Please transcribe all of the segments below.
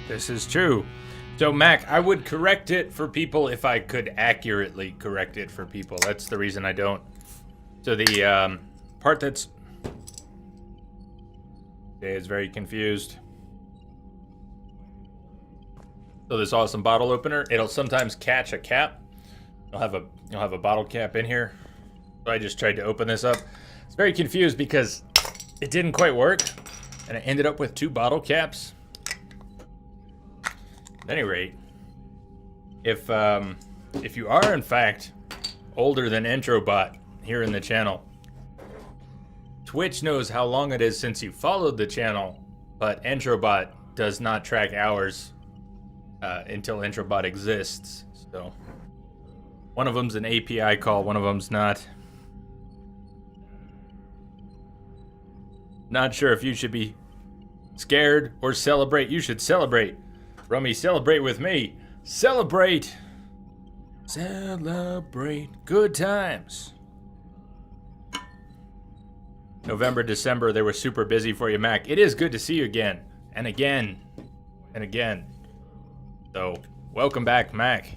This is true. So, Mac, I would correct it for people if I could accurately correct it for people. That's the reason I don't. So the part that's... Jay is very confused. So this awesome bottle opener, it'll sometimes catch a cap. You'll have a bottle cap in here. So I just tried to open this up. It's very confused because it didn't quite work, and I ended up with 2 bottle caps. At any rate, if you are in fact older than Introbot here in the channel, Twitch knows how long it is since you followed the channel, but Introbot does not track hours until Introbot exists. So one of them's an API call, one of them's not. Not sure if you should be scared or celebrate. You should celebrate. Rummy, celebrate with me. Celebrate. Celebrate good times. November, December, they were super busy for you, Mac. It is good to see you again. And again. And again. So, welcome back, Mac.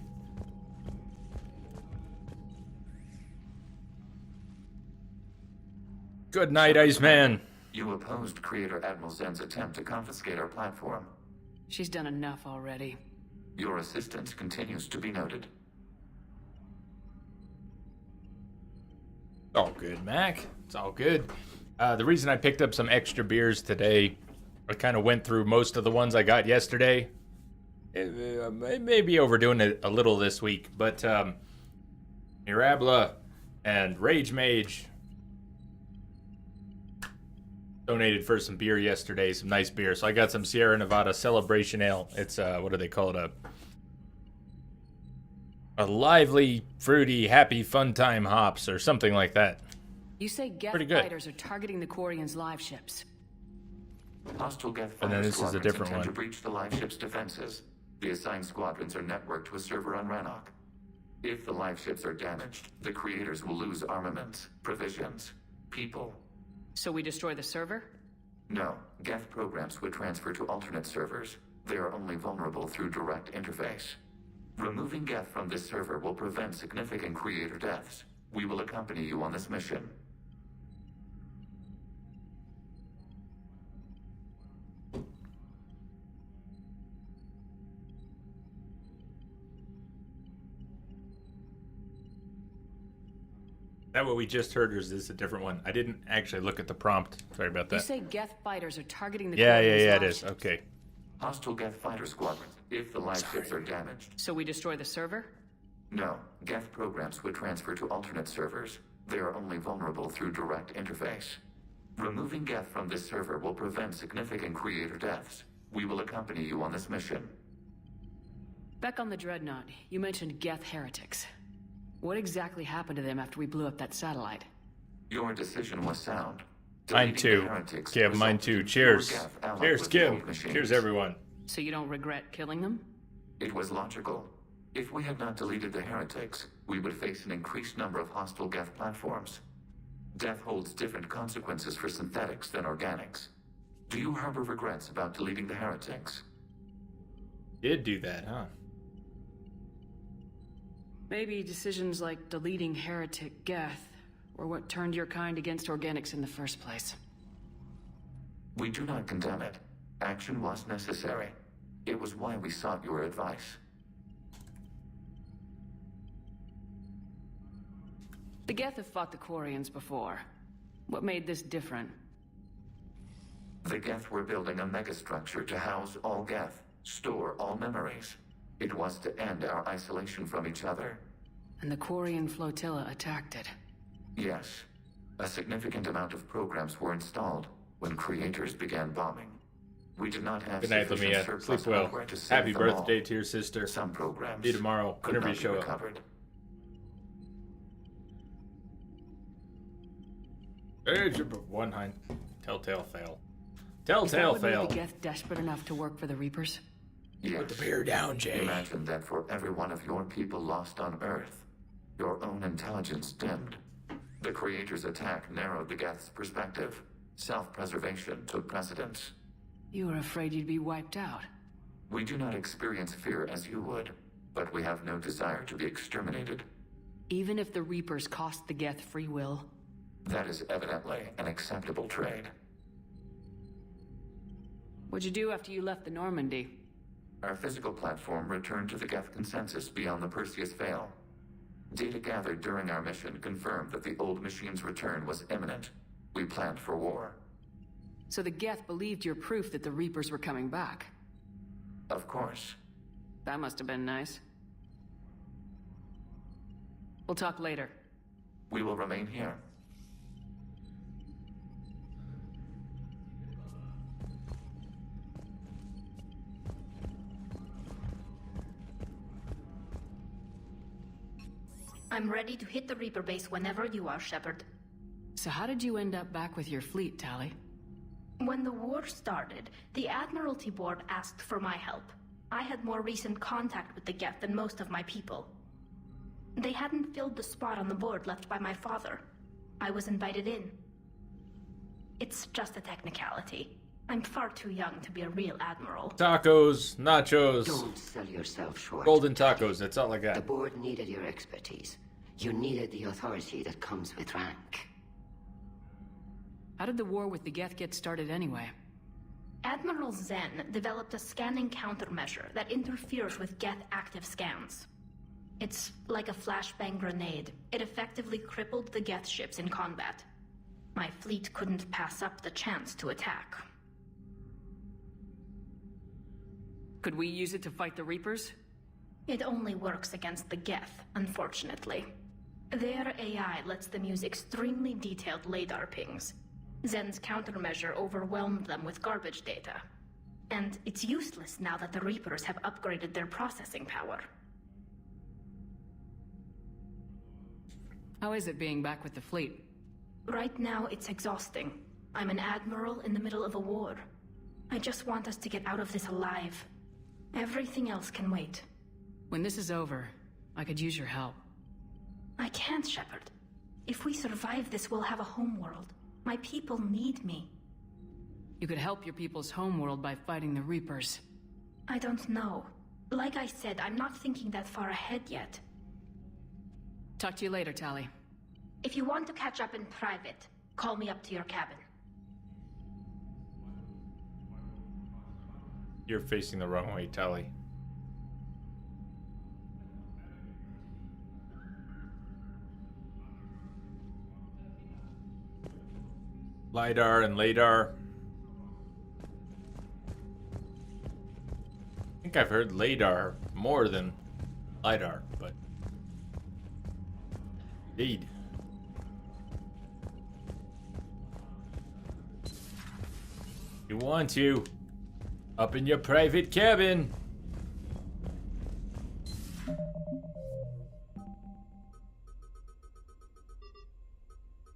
Good night, Iceman. You opposed Creator Admiral Zen's attempt to confiscate our platform. She's done enough already. Your assistance continues to be noted. All good, Mac. It's all good. The reason I picked up some extra beers today, I kind of went through most of the ones I got yesterday. Maybe overdoing it a little this week, but Mirabla and Rage Mage donated for some beer yesterday, some nice beer. So I got some Sierra Nevada Celebration Ale. It's what do they call it? A lively, fruity, happy, fun time hops or something like that. You say Geth Pretty good. fighters are targeting the Quarians' live ships. Hostile Geth And then fighter this is a squadrons different intend one. to breach the live ship's defenses. The assigned squadrons are networked to a server on Rannoch. If the live ships are damaged, the creators will lose armaments, provisions, people. So we destroy the server? No, Geth programs would transfer to alternate servers. They are only vulnerable through direct interface. Removing Geth from this server will prevent significant creator deaths. We will accompany you on this mission. That what we just heard, or is this a different one? I didn't actually look at the prompt. Sorry about You that. say Geth fighters are targeting the Yeah, Quarians' it live is. ships. Okay. Hostile Geth fighter squadrons. If the live ships are damaged, So we destroy the server? no, Geth programs would transfer to alternate servers. They are only vulnerable through direct interface. Removing Geth from this server will prevent significant creator deaths. We will accompany you on this mission. Back on the Dreadnought, you mentioned Geth heretics. What exactly happened to them after we blew up that satellite? Your decision was sound. Mine Deleting too. the heretics Kim, mine resulted too. in Cheers. fewer Geth allied Cheers, with the Kim. old machines. Cheers, everyone. So you don't regret killing them? It was logical. If we had not deleted the heretics, we would face an increased number of hostile Geth platforms. Death holds different consequences for synthetics than organics. Do you harbor regrets about deleting the heretics? Did do that, huh? Maybe decisions like deleting heretic Geth were what turned your kind against organics in the first place. We do not condemn it. Action was necessary. It was why we sought your advice. The Geth have fought the Quarians before. What made this different? The Geth were building a megastructure to house all Geth, store all memories. It was to end our isolation from each other. And the Quarian flotilla attacked it. Yes. A significant amount of programs were installed when creators began bombing. We did not have Good night, sufficient Lamia. surplus Sleep well. hardware to save Happy them birthday all. to your sister. Some programs See you tomorrow, could whenever not you be show up. recovered. One hind. Telltale fail. Is that Telltale what made fail. the Geth desperate enough to work for the Reapers? Yes. Put the beer down, Jay. Imagine that for every one of your people lost on Earth, your own intelligence dimmed. The Creator's attack narrowed the Geth's perspective. Self-preservation took precedence. You were afraid you'd be wiped out. We do not experience fear as you would, but we have no desire to be exterminated. Even if the Reapers cost the Geth free will? That is evidently an acceptable trade. What'd you do after you left the Normandy? Our physical platform returned to the Geth consensus beyond the Perseus Veil. Data gathered during our mission confirmed that the old machine's return was imminent. We planned for war. So the Geth believed your proof that the Reapers were coming back? Of course. That must have been nice. We'll talk later. We will remain here. I'm ready to hit the Reaper base whenever you are, Shepard. So how did you end up back with your fleet, Tali? When the war started, the Admiralty Board asked for my help. I had more recent contact with the Geth than most of my people. They hadn't filled the spot on the board left by my father. I was invited in. It's just a technicality. I'm far too young to be a real admiral. Tacos, nachos, Don't sell yourself short. golden tacos. That's all I The got. board needed your expertise. You needed the authority that comes with rank. How did the war with the Geth get started anyway? Admiral Zen developed a scanning countermeasure that interferes with Geth active scans. It's like a flashbang grenade. It effectively crippled the Geth ships in combat. My fleet couldn't pass up the chance to attack. Could we use it to fight the Reapers? It only works against the Geth, unfortunately. Their AI lets them use extremely detailed LADAR pings. Zen's countermeasure overwhelmed them with garbage data. And it's useless now that the Reapers have upgraded their processing power. How is it being back with the fleet? Right now, it's exhausting. I'm an admiral in the middle of a war. I just want us to get out of this alive. Everything else can wait. When this is over, I could use your help. I can't, Shepard. If we survive this, we'll have a homeworld. My people need me. You could help your people's homeworld by fighting the Reapers. I don't know. Like I said, I'm not thinking that far ahead yet. Talk to you later, Tali. If you want to catch up in private, call me up to your cabin. You're facing the wrong way, Tali. LiDAR and LADAR. I think I've heard LADAR more than LiDAR, but indeed. You want to up in your private cabin.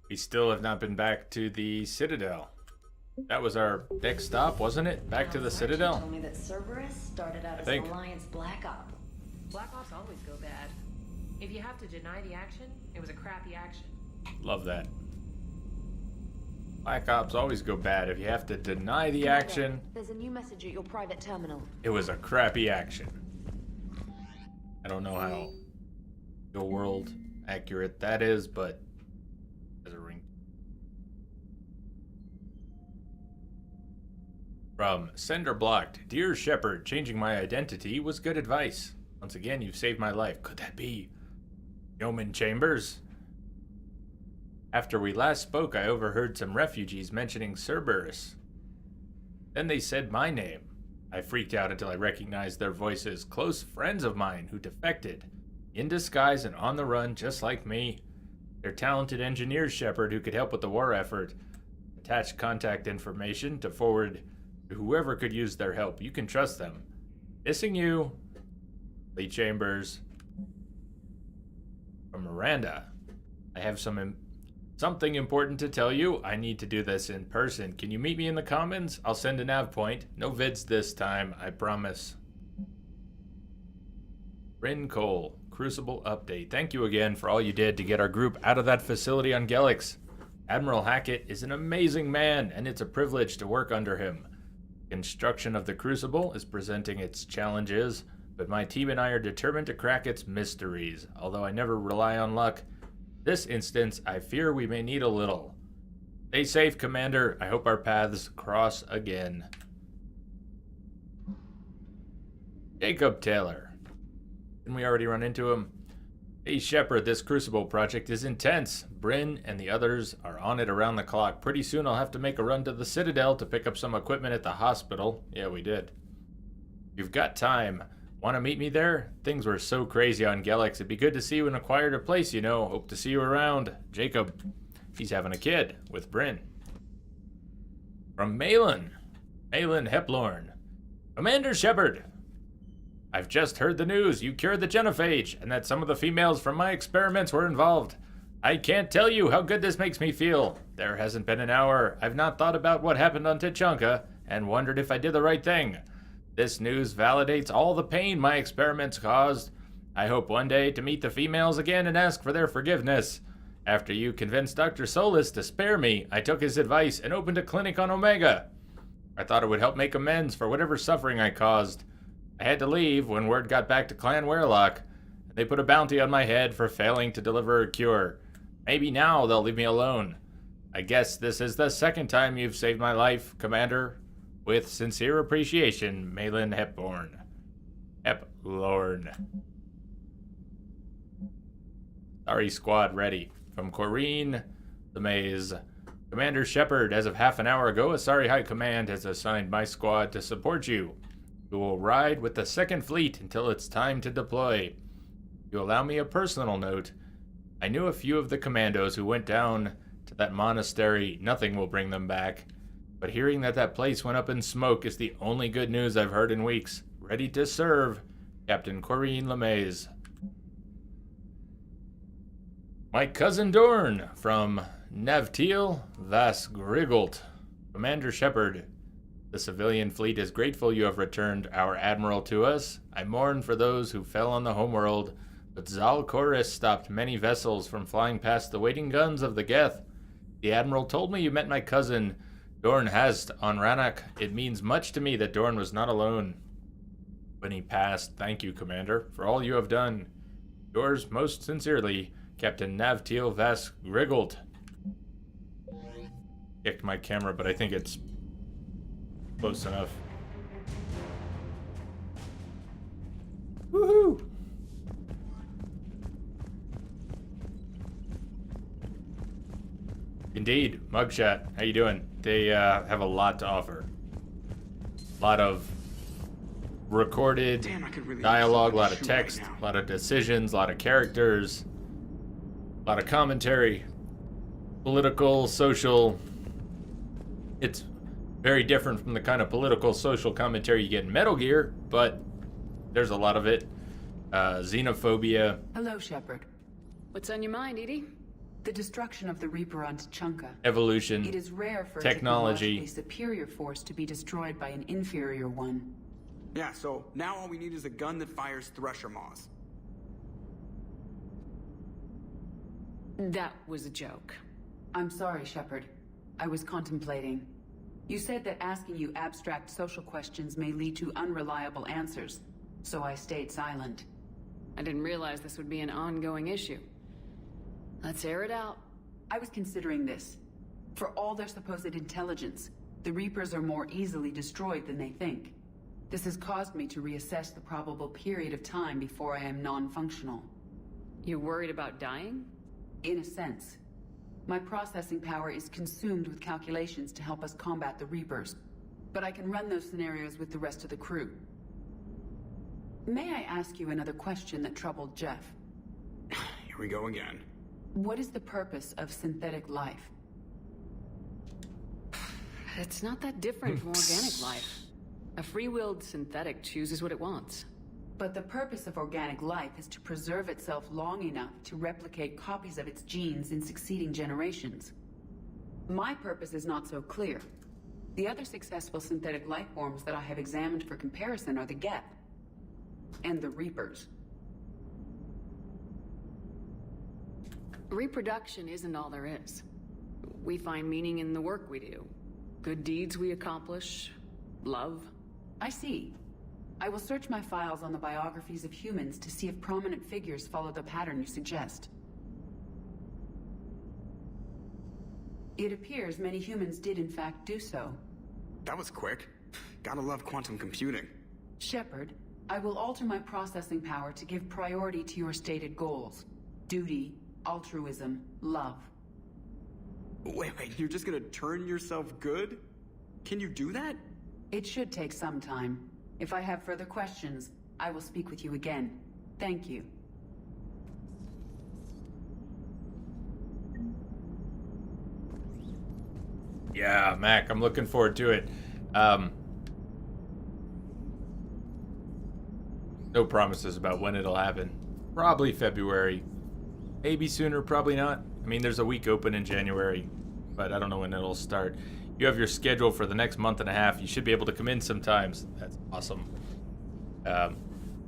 We still have not been back to the Citadel. That was our next stop, wasn't it? Back to the Citadel? Told me that Cerberus started out as think. an Alliance Black Op. Black Ops always go bad. If you have to deny the action, it was a crappy action. Love that. Black Ops always go bad. If you have to deny the action, There's a new message at your private terminal. it was a crappy action. I don't know how the world accurate that is, but as a ring. From Sender Blocked. Dear Shepard, changing my identity was good advice. Once again, you've saved my life. Could that be Yeoman Chambers? After we last spoke, I overheard some refugees mentioning Cerberus. Then they said my name. I freaked out until I recognized their voices. Close friends of mine who defected. In disguise and on the run, just like me. They're talented engineers, Shepard, who could help with the war effort. Attach contact information to forward to whoever could use their help. You can trust them. Missing you. Lee Chambers. From Miranda. I have something important to tell you. I need to do this in person. Can you meet me in the Commons? I'll send a nav point. No vids this time, I promise. Rin Cole, Crucible update. Thank you again for all you did to get our group out of that facility on Gelix. Admiral Hackett is an amazing man, and it's a privilege to work under him. Construction of the Crucible is presenting its challenges, but my team and I are determined to crack its mysteries. Although I never rely on luck, this instance I fear we may need a little. Stay safe, Commander. I hope our paths cross again. Jacob Taylor. Didn't we already run into him? Hey Shepard, this Crucible project is intense. Bryn and the others are on it around the clock. Pretty soon I'll have to make a run to the Citadel to pick up some equipment at the hospital. Yeah, we did. You've got time. Want to meet me there? Things were so crazy on Galax. It'd be good to see you in a quieter place, you know. Hope to see you around. Jacob. She's having a kid with Bryn. From Malin. Malin Heplorn. Commander Shepard. I've just heard the news. You cured the genophage, and that some of the females from my experiments were involved. I can't tell you how good this makes me feel. There hasn't been an hour I've not thought about what happened on Tachanka and wondered if I did the right thing. This news validates all the pain my experiments caused. I hope one day to meet the females again and ask for their forgiveness. After you convinced Dr. Solis to spare me, I took his advice and opened a clinic on Omega. I thought it would help make amends for whatever suffering I caused. I had to leave when word got back to Clan Werlock. They put a bounty on my head for failing to deliver a cure. Maybe now they'll leave me alone. I guess this is the second time you've saved my life, Commander. With sincere appreciation, Malin Heplorn. Sorry, squad ready. From Corrine, the Maze. Commander Shepard, as of half an hour ago, a Sorry High Command has assigned my squad to support you. You will ride with the 2nd Fleet until it's time to deploy. You allow me a personal note. I knew a few of the commandos who went down to that monastery. Nothing will bring them back. But hearing that that place went up in smoke is the only good news I've heard in weeks. Ready to serve, Captain Corrine LeMaze. My cousin Dorn from Navtil Vas Grigult. Commander Shepard. The civilian fleet is grateful you have returned our admiral to us. I mourn for those who fell on the homeworld, but Zal Koris stopped many vessels from flying past the waiting guns of the Geth. The admiral told me you met my cousin, Dorn Hast, on Rannoch. It means much to me that Dorn was not alone when he passed. Thank you, Commander, for all you have done. Yours most sincerely, Captain Navtil Vas Grigult. Kicked my camera, but I think it's close enough. Woohoo! Indeed, Mugshot. How you doing? They have a lot to offer. A lot of recorded dialogue, a lot of text, a lot of decisions, a lot of characters, a lot of commentary, political, social. It's very different from the kind of political, social commentary you get in Metal Gear, but there's a lot of it. Xenophobia. Hello, Shepard. What's on your mind, Edie? The destruction of the Reaper on Tachanka. Evolution. It is rare for technology. a superior force to be destroyed by an inferior one. Yeah, so now all we need is a gun that fires Thresher Maws. That was a joke. I'm sorry, Shepard. I was contemplating. You said that asking you abstract social questions may lead to unreliable answers, so I stayed silent. I didn't realize this would be an ongoing issue. Let's air it out. I was considering this. For all their supposed intelligence, the Reapers are more easily destroyed than they think. This has caused me to reassess the probable period of time before I am non-functional. You worried about dying? In a sense. My processing power is consumed with calculations to help us combat the Reapers. But I can run those scenarios with the rest of the crew. May I ask you another question that troubled Jeff? Here we go again. What is the purpose of synthetic life? It's not that different from organic life. A free-willed synthetic chooses what it wants. But the purpose of organic life is to preserve itself long enough to replicate copies of its genes in succeeding generations. My purpose is not so clear. The other successful synthetic life forms that I have examined for comparison are the Geth and the Reapers. Reproduction isn't all there is. We find meaning in the work we do. Good deeds we accomplish, Love? I see. I will search my files on the biographies of humans to see if prominent figures follow the pattern you suggest. It appears many humans did in fact do so. That was quick. Gotta love quantum computing. Shepard, I will alter my processing power to give priority to your stated goals. Duty, altruism, love. Wait, you're just gonna turn yourself good? Can you do that? It should take some time. If I have further questions, I will speak with you again. Thank you. Yeah, Mac, I'm looking forward to it. No promises about when it'll happen. Probably February. Maybe sooner, probably not. I mean, there's a week open in January, but I don't know when it'll start. You have your schedule for the next month and a half. You should be able to come in sometimes. That's awesome. So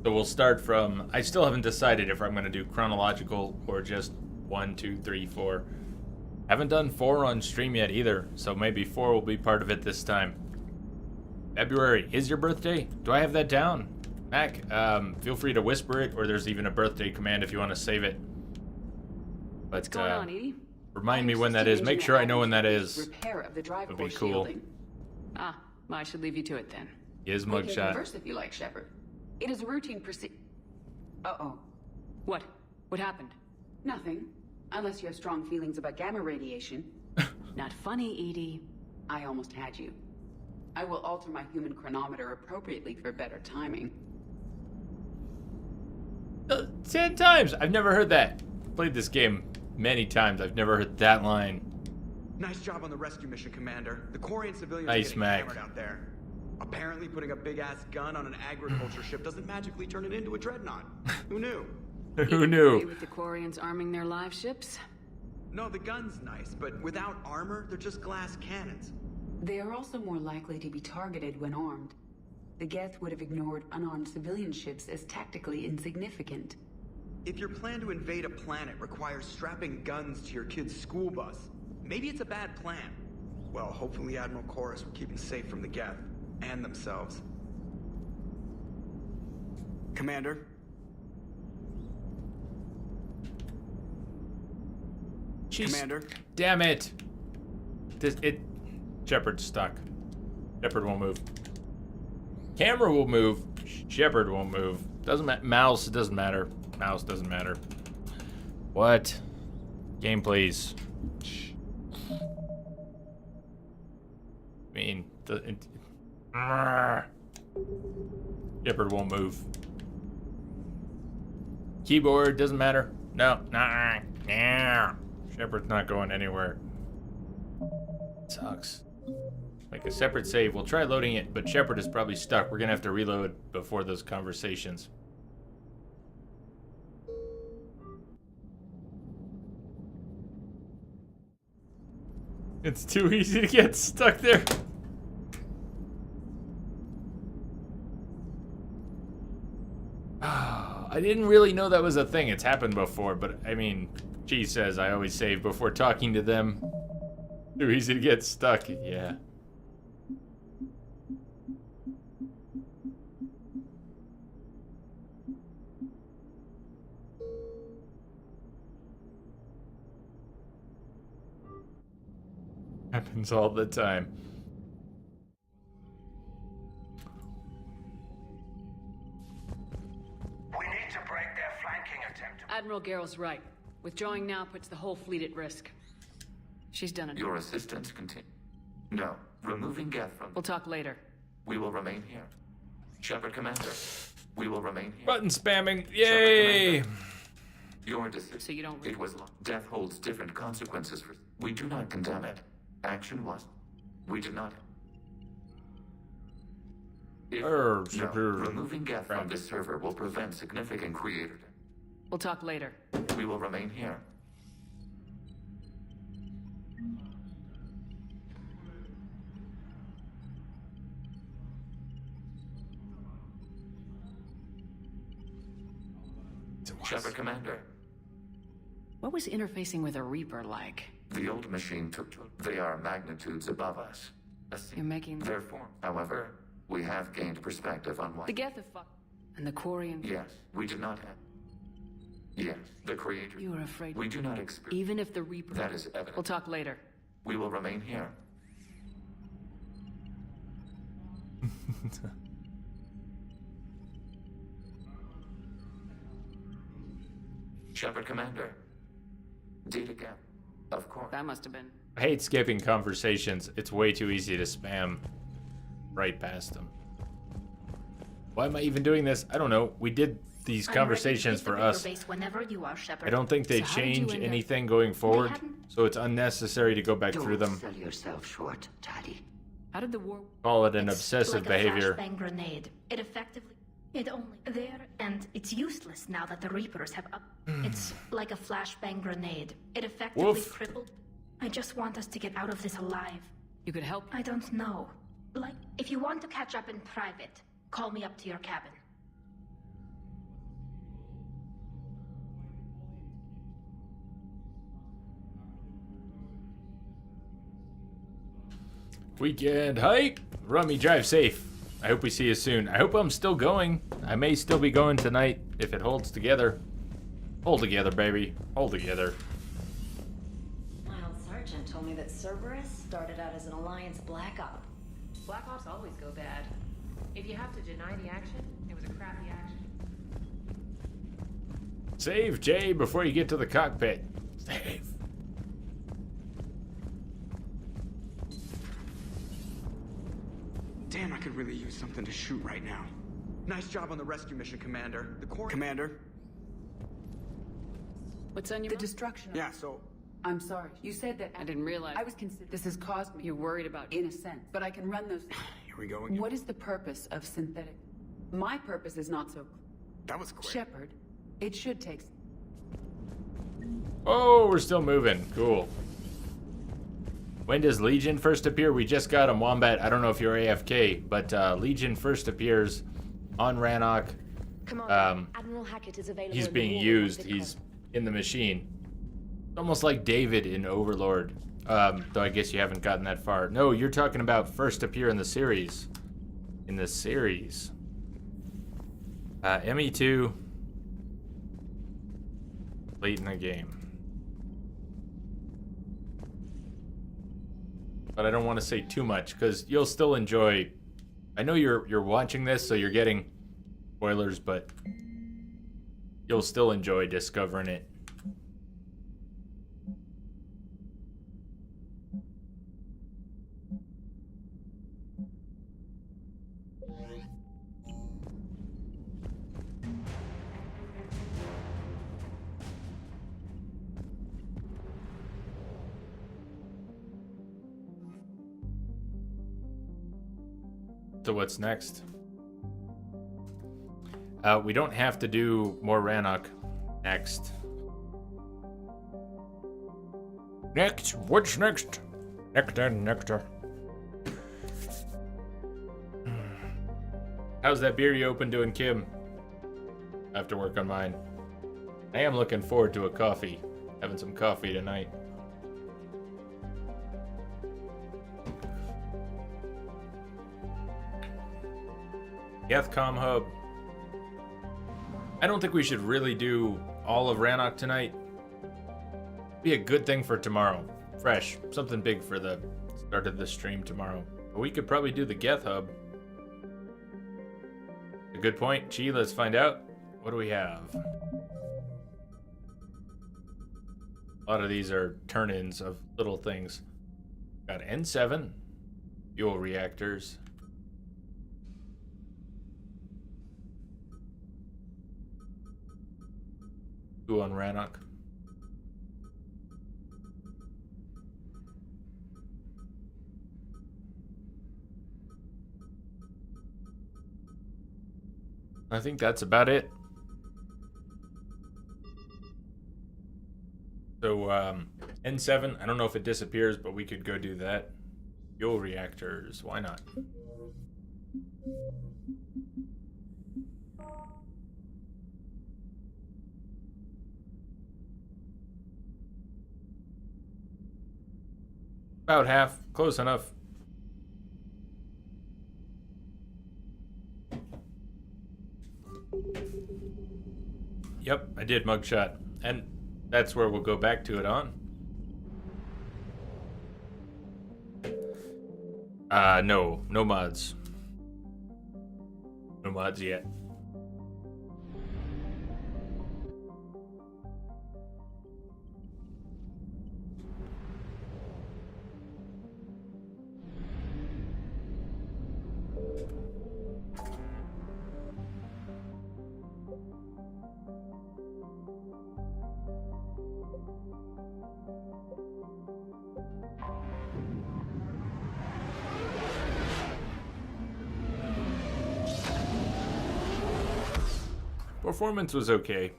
we'll start from... I still haven't decided if I'm going to do chronological or just 1, 2, 3, 4. Haven't done 4 on stream yet either, so maybe 4 will be part of it this time. February is your birthday? Do I have that down? Mac, feel free to whisper it, or there's even a birthday command if you want to save it. But, What's going on, Edie? Remind me when that is. Make sure I know when that is. Repair of the drive Would be core cool. shielding. Ah, well, I should leave you to it then. His We can mugshot. converse if you like, Shepard. It is a routine Uh-oh. What? What happened? Nothing. Unless you have strong feelings about gamma radiation. Not funny, Edie. I almost had you. I will alter my human chronometer appropriately for better timing. 10 times! I've never heard that. Played this game many times. I've never heard that line. Nice job on the rescue mission, Commander. The Korean civilians Nice, are getting Mac. hammered out there. Apparently putting a big-ass gun on an agriculture ship doesn't magically turn it into a dreadnought. Who knew? Who Agree knew? with the Quarians arming their live ships? No, the gun's nice, but without armor, they're just glass cannons. They are also more likely to be targeted when armed. The Geth would have ignored unarmed civilian ships as tactically insignificant. If your plan to invade a planet requires strapping guns to your kid's school bus, maybe it's a bad plan. Well, hopefully Admiral Chorus will keep them safe from the Geth and themselves. Commander? Commander? Damn it! Shepard's stuck. Shepard won't move. Camera will move. Shepard won't move. Doesn't matter. Mouse, it doesn't matter. Mouse doesn't matter. What? Game, please. I mean, Shepard won't move. Keyboard doesn't matter. No. Nah. Shepard's not going anywhere. Sucks. Make a separate save. We'll try loading it, but Shepard is probably stuck. We're gonna have to reload before those conversations. It's too easy to get stuck there. I didn't really know that was a thing. It's happened before, but I mean, she says I always save before talking to them. Too easy to get stuck. Yeah. Happens all the time. We need to break their flanking attempt. Admiral Garrel's right. Withdrawing now puts the whole fleet at risk. She's done it. Your assistance continue. No, removing Geth from. We'll talk later. We will remain here. Shepard Commander, we will remain here. Button spamming. Yay! Your decision. So you don't. It was. Death holds different consequences for. We do not condemn it. Action was. We do not. If, removing Geth from this server will prevent significant creator. We'll talk later. We will remain here. Shepard Commander. What was interfacing with a Reaper like? The old machine took. They are magnitudes above us. You're making their form. However, We have gained perspective on what... The Geth have fucked. And the Quarian... Yes, we did not have... Yes, the Creator... You are afraid... We do not experience... Even if the Reaper... That is evident. We'll talk later. We will remain here. Shepard Commander. Data gap. Of course. That must have been... I hate skipping conversations. It's way too easy to spam right past them. Why am I even doing this? I don't know. We did these conversations for us. Whenever you are, Shepard. I don't think they change anything going forward, so it's unnecessary to go back through them. Don't sell yourself short, Daddy. How did the war... Call it an obsessive behavior. Flashbang grenade. It effectively... It only... There, and it's useless now that the Reapers have up... It's like a flashbang grenade. It effectively crippled... I just want us to get out of this alive. You could help? I don't know. Like, if you want to catch up in private, call me up to your cabin. Weekend hike. Rummy, drive safe. I hope we see you soon. I hope I'm still going. I may still be going tonight if it holds together. Hold together, baby. Hold together. My old sergeant told me that Cerberus started out as an Alliance Black Op. Black Ops always go bad. If you have to deny the action, it was a crappy action. Save, Jay, before you get to the cockpit. Save. Damn, I could really use something to shoot right now. Nice job on the rescue mission, Commander. The Corps... Commander? What's on your... The destruction of... Yeah, so... I'm sorry. You said that... I didn't realize... I was considered... This has caused me... You're worried about... In a sense. But I can run those... Here we go again. What is the purpose of synthetic... My purpose is not so... That was quick. Shepard, it should take... Oh, we're still moving. Cool. When does Legion first appear? We just got him, Wombat. I don't know if you're AFK, but Legion first appears on Rannoch. Admiral Hackett is available. He's being used. He's in the machine. It's almost like David in Overlord. Though I guess you haven't gotten that far. No, you're talking about first appear in the series. In the series. ME2. Late in the game. But I don't want to say too much because you'll still enjoy. I know you're watching this, so you're getting spoilers, but you'll still enjoy discovering it. So what's next? We don't have to do more Rannoch next. Next? What's next? Nectar. How's that beer you opened doing, Kim? I have to work on mine. I am looking forward to a coffee. Having some coffee tonight. Gethcom Hub. I don't think we should really do all of Rannoch tonight. Be a good thing for tomorrow. Fresh. Something big for the start of the stream tomorrow. But we could probably do the Geth Hub. A good point. Chi, let's find out. What do we have? A lot of these are turn-ins of little things. Got N7. Fuel reactors. On Rannoch. I think that's about it. So N7, I don't know if it disappears, but we could go do that. Fuel reactors, why not? About half. Close enough. Yep, I did mugshot. And that's where we'll go back to it on. No. No mods. No mods yet. Performance was okay.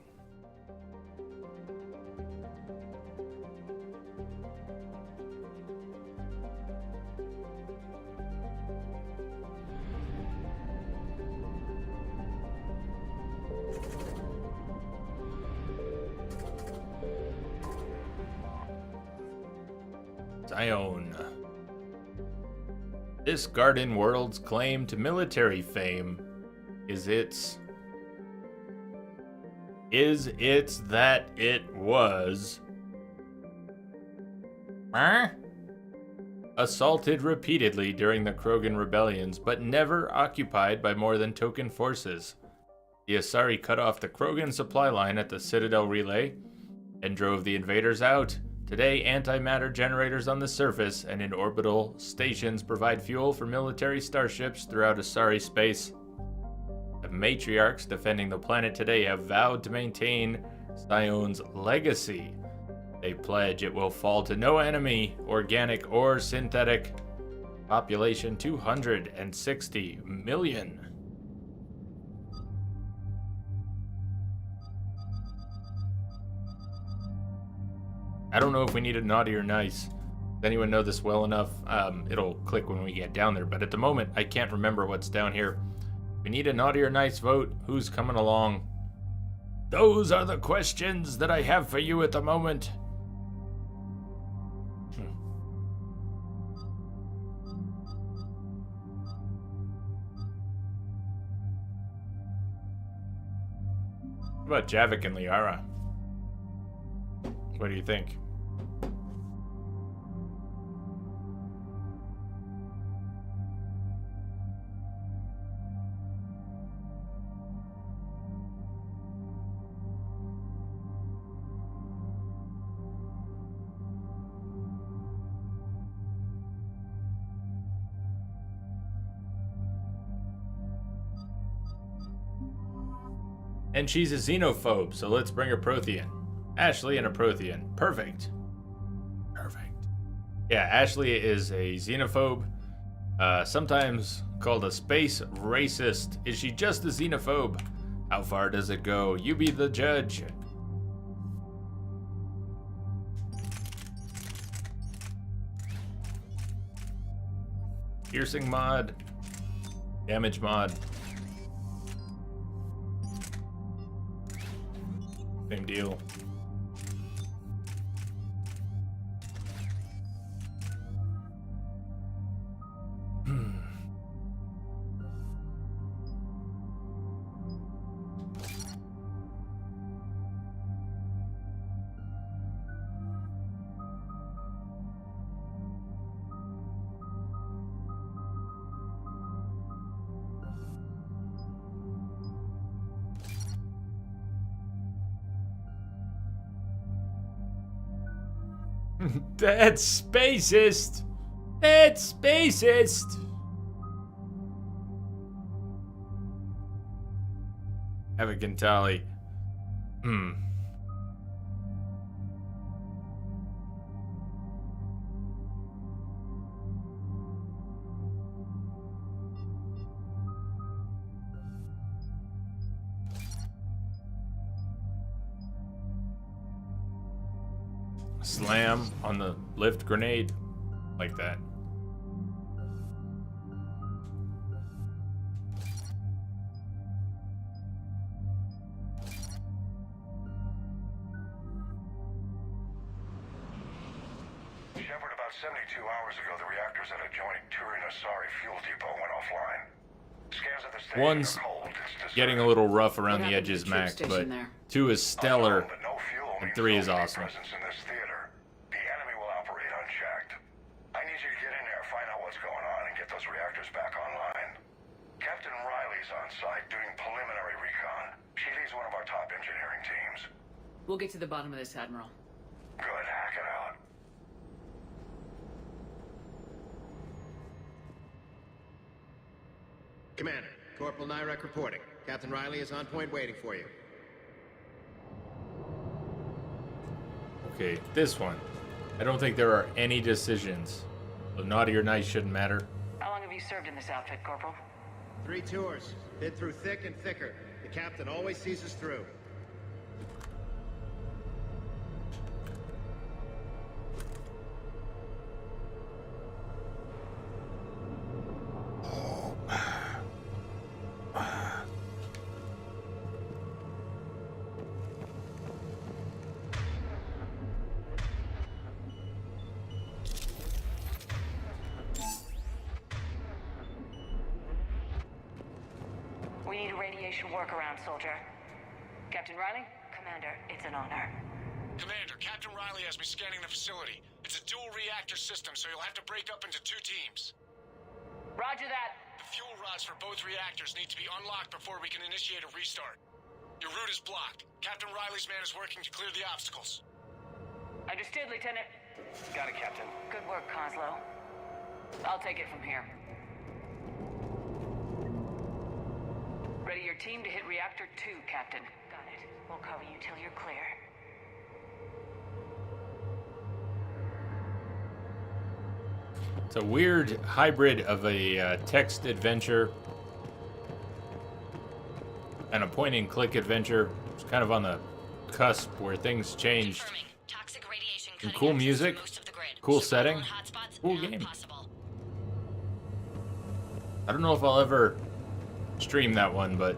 Zion. This garden world's claim to military fame is its that it was assaulted repeatedly during the Krogan rebellions, but never occupied by more than token forces. The Asari cut off the Krogan supply line at the Citadel Relay and drove the invaders out. Today, antimatter generators on the surface and in orbital stations provide fuel for military starships throughout Asari space. The matriarchs defending the planet today have vowed to maintain Zion's legacy. They pledge it will fall to no enemy, organic or synthetic. Population 260 million. I don't know if we need a naughty or nice. Does anyone know this well enough? It'll click when we get down there, but at the moment, I can't remember what's down here. We need a naughty or nice vote. Who's coming along? Those are the questions that I have for you at the moment. What about Javik and Liara? What do you think? And she's a xenophobe, so let's bring a Prothean. Ashley and a Prothean. Perfect. Perfect. Yeah, Ashley is a xenophobe, sometimes called a space racist. Is she just a xenophobe? How far does it go? You be the judge. Piercing mod. Damage mod. Same deal. That's spacist. That's spacist. Avagantali. Slam on the lift grenade like that. Shepard, about 72 hours ago, the reactors at adjoining Turin Asari fuel depot went offline. Scans at the station One's are cold. It's getting a little rough around What the happened to edges, the troop Mac, station but there? 2 is stellar, But no fuel and means 3 no is enemy awesome. presence in this theater. The enemy will operate unchecked. I need you to get in there, find out what's going on, and get those reactors back online. Captain Riley's on site doing preliminary recon. She leads one of our top engineering teams. We'll get to the bottom of this, Admiral. Good, hack it out. Commander, Corporal Nyrek reporting. Captain Riley is on point waiting for you. Okay, this one. I don't think there are any decisions. So naughty or nice shouldn't matter. How long have you served in this outfit, Corporal? 3 tours. Been through thick and thicker. The captain always sees us through. We need a radiation workaround, soldier. Captain Riley? Commander, it's an honor. Commander, Captain Riley has me scanning the facility. It's a dual reactor system, so you'll have to break up into 2 teams. Roger that. The fuel rods for both reactors need to be unlocked before we can initiate a restart. Your route is blocked. Captain Riley's man is working to clear the obstacles. Understood, Lieutenant. Got it, Captain. Good work, Coslow. I'll take it from here. Ready your team to hit Reactor 2, Captain. Got it. We'll cover you till you're clear. It's a weird hybrid of a text adventure and a point-and-click adventure. It's kind of on the cusp where things changed. And cool music, cool setting, cool game. I don't know if I'll ever stream that one, but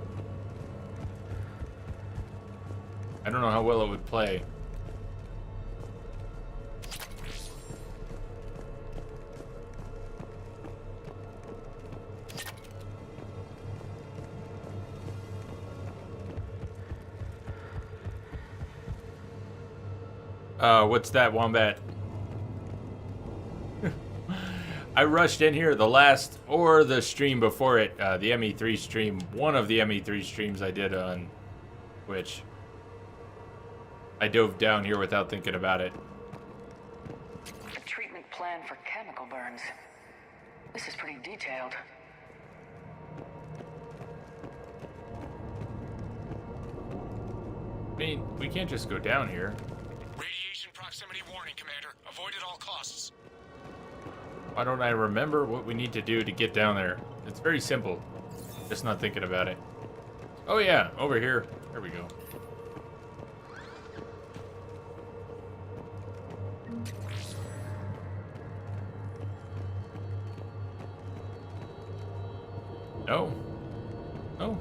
I don't know how well it would play. What's that, Wombat? I rushed in here the last, or the stream before it, the ME3 stream, one of the ME3 streams I did on Twitch. I dove down here without thinking about it. A treatment plan for chemical burns. This is pretty detailed. I mean, we can't just go down here. Radiation proximity warning, Commander. Avoid at all costs. Why don't I remember what we need to do to get down there? It's very simple. Just not thinking about it. Oh yeah, over here. There we go. No. No.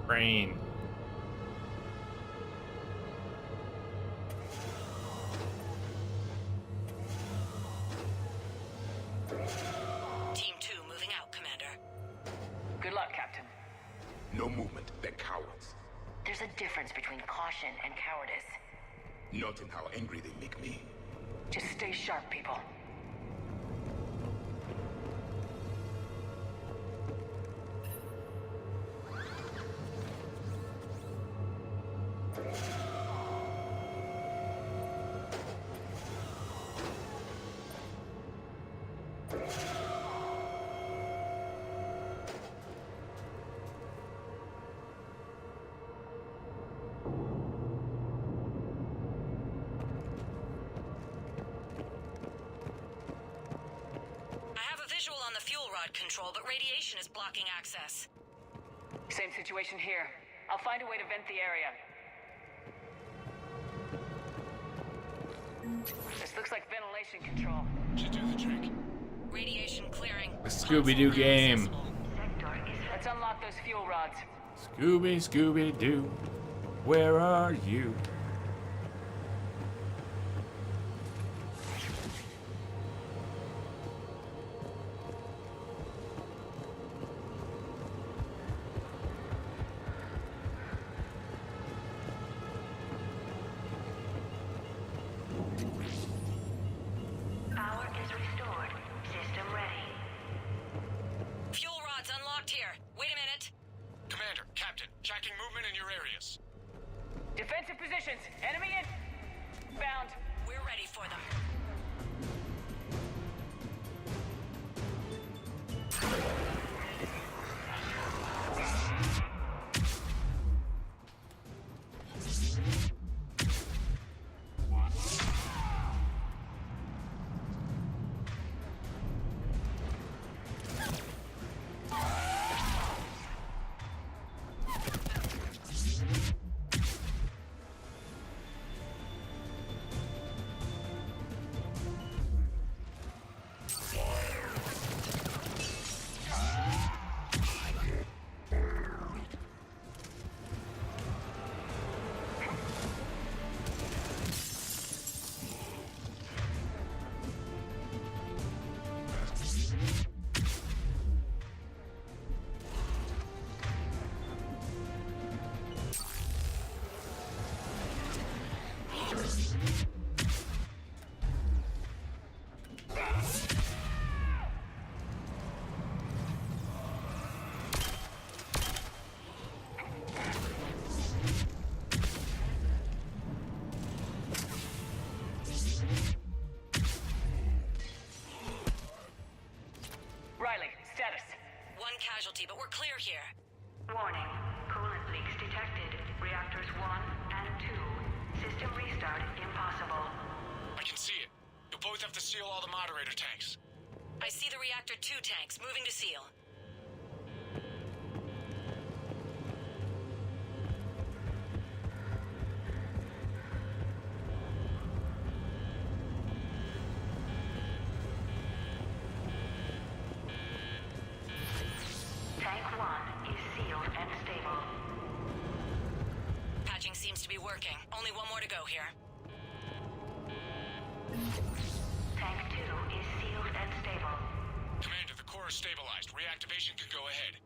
Brain. Team 2 moving out, Commander. Good luck, Captain. No movement. They're cowards. There's a difference between caution and cowardice. Not in how angry they make me. Just stay sharp, people. Control, but radiation is blocking access. Same situation here. I'll find a way to vent the area. This looks like ventilation control. Should do the trick. Radiation clearing. A Scooby-Doo game. Let's unlock those fuel rods. Scooby-Doo, where are you? Power is restored. System ready. Fuel rods unlocked here. Wait a minute. Commander, Captain, tracking movement in your areas. Defensive positions. Enemy in. Bound. We're ready for them. Riley, status. One casualty, but we're clear here. Warning. Coolant leaks detected. Reactors 1 and 2. System restart impossible. I can see it. You'll both have to seal all the moderator tanks. I see the reactor 2 tanks moving to seal. Tank 1 is sealed and stable. Patching seems to be working. Only one more to go here. Tank 2 is sealed and stable. Commander, the core is stabilized. Reactivation can go ahead.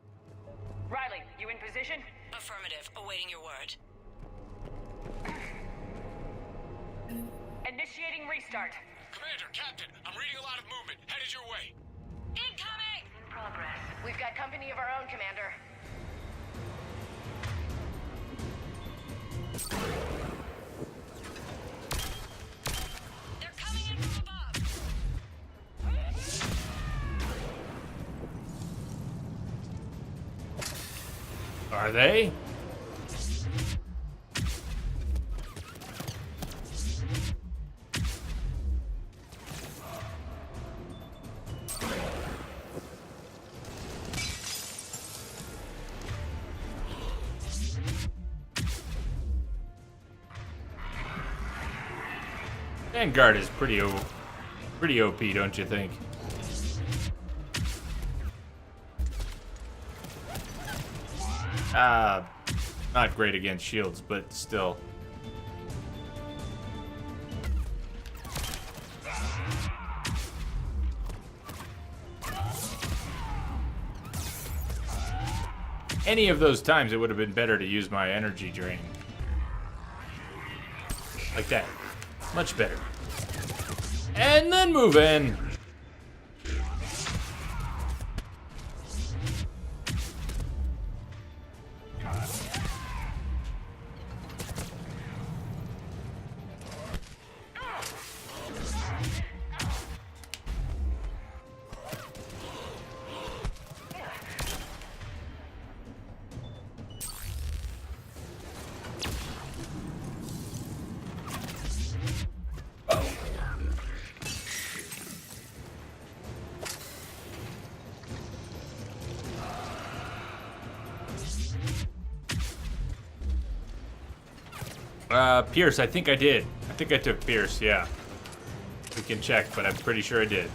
Riley, you in position? Affirmative. Awaiting your word. Initiating restart. Commander, Captain, I'm reading a lot of movement. Headed your way. Incoming! In progress. We've got company of our own, Commander. They're coming in from above. Are they? Vanguard is pretty OP, don't you think? Not great against shields, but still. Any of those times, it would have been better to use my energy drain. Like that. Much better. And then move in. Pierce, I think I did. I think I took Pierce, yeah. We can check, but I'm pretty sure I did.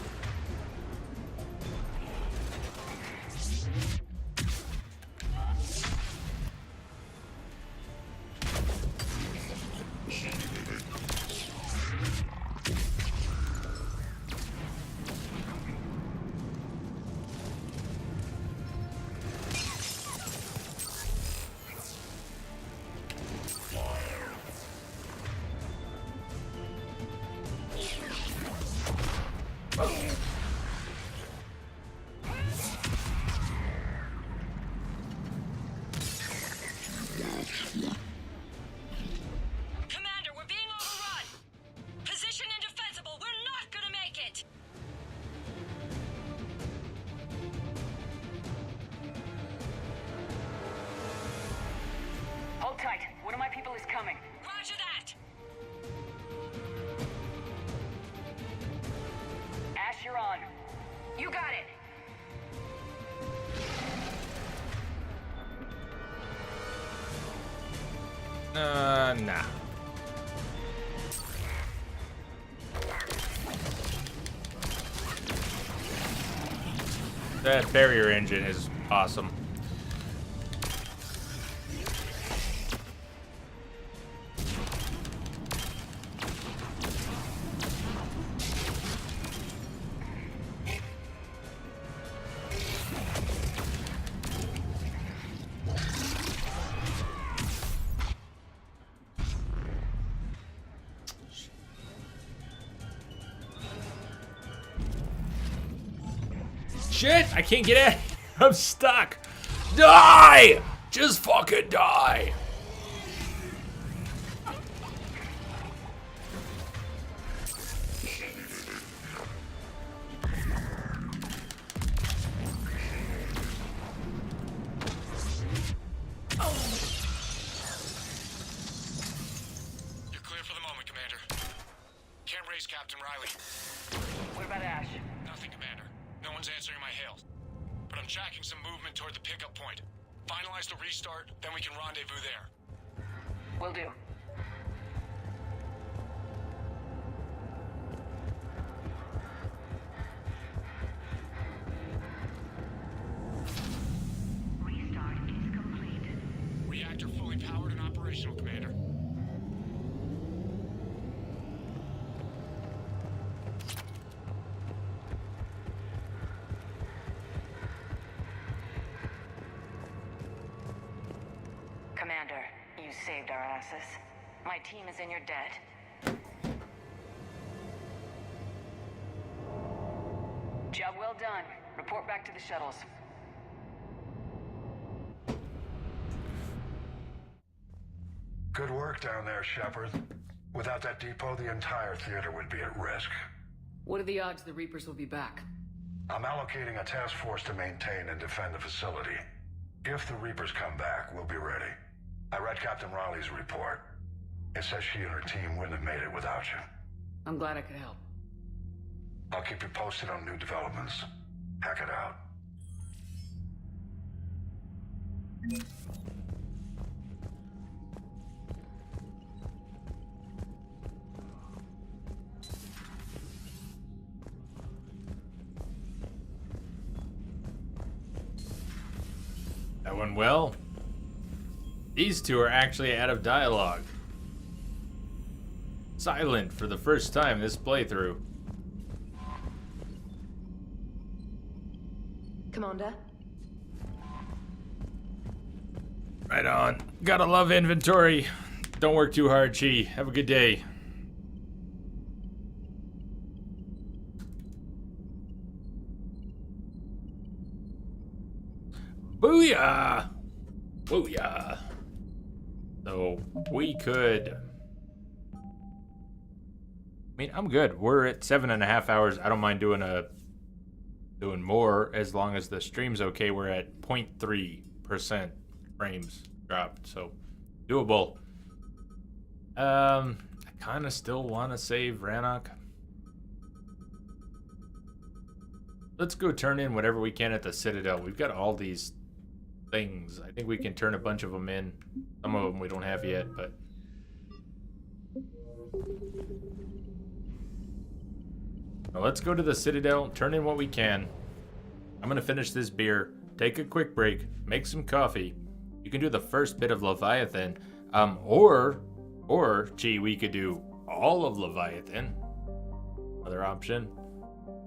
you're on. You got it. Nah. That barrier engine is awesome. Shit, I can't get in. I'm stuck. Die! Just fucking die. You're clear for the moment, Commander. Can't raise Captain Riley. What about Ash? Nothing, Commander. No one's answering my hails. But I'm tracking some movement toward the pickup point. Finalize the restart, then we can rendezvous there. Will do. Restart is complete. Reactor fully powered and operational, Commander. Commander, you saved our asses. My team is in your debt. Job well done. Report back to the shuttles. Good work down there, Shepard. Without that depot, the entire theater would be at risk. What are the odds the Reapers will be back? I'm allocating a task force to maintain and defend the facility. If the Reapers come back, we'll be ready. I read Captain Riley's report. It says she and her team wouldn't have made it without you. I'm glad I could help. I'll keep you posted on new developments. Hack it out. That went well. These two are actually out of dialogue. Silent for the first time this playthrough. Commander? Right on. Gotta love inventory. Don't work too hard, Chi. Have a good day. Booyah! Booyah! So, we could... I mean, I'm good. We're at 7.5 hours. I don't mind doing more as long as the stream's okay. We're at 0.3% frames dropped, so doable. I kind of still want to save Rannoch. Let's go turn in whatever we can at the Citadel. We've got all these things. I think we can turn a bunch of them in. Some of them we don't have yet, but... Well, let's go to the Citadel, turn in what we can. I'm gonna finish this beer, take a quick break, make some coffee. You can do the first bit of Leviathan, or, gee, we could do all of Leviathan. Another option.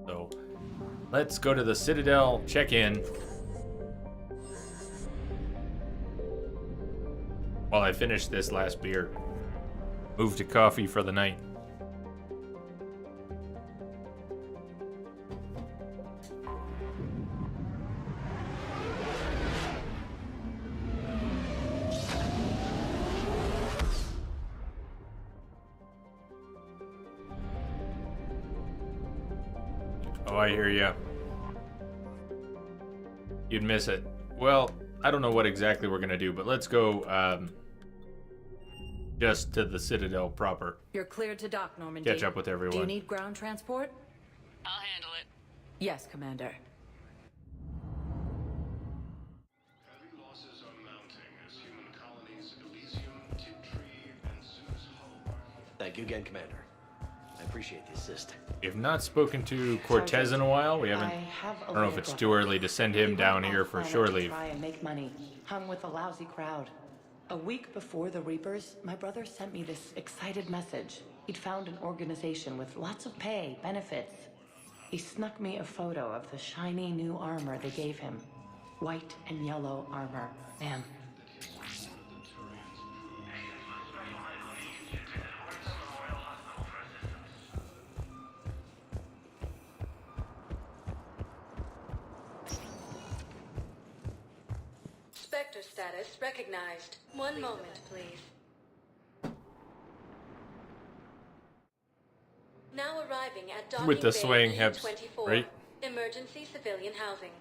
So, let's go to the Citadel, check in. While I finish this last beer. Move to coffee for the night. Oh, I hear ya. You'd miss it. Well, I don't know what exactly we're gonna do, but let's go, just to the Citadel proper. You're cleared to dock, Normandy. Catch up with everyone. Do you need ground transport? I'll handle it. Yes, Commander. Heavy losses are mounting as human colonies Elysium, Tiptree, and Zeus Hull. Thank you again, Commander. I appreciate the assist. We have not spoken to Cortez in a while. We haven't. I don't know if it's too early to send him down here for shore leave. Try and make money. Hung with a lousy crowd. A week before the Reapers, my brother sent me this excited message. He'd found an organization with lots of pay, benefits. He snuck me a photo of the shiny new armor they gave him. White and yellow armor. Man. Spectre status recognized. One moment, please. Now arriving at docking With the bay swaying hips, 24. right? Emergency civilian housing.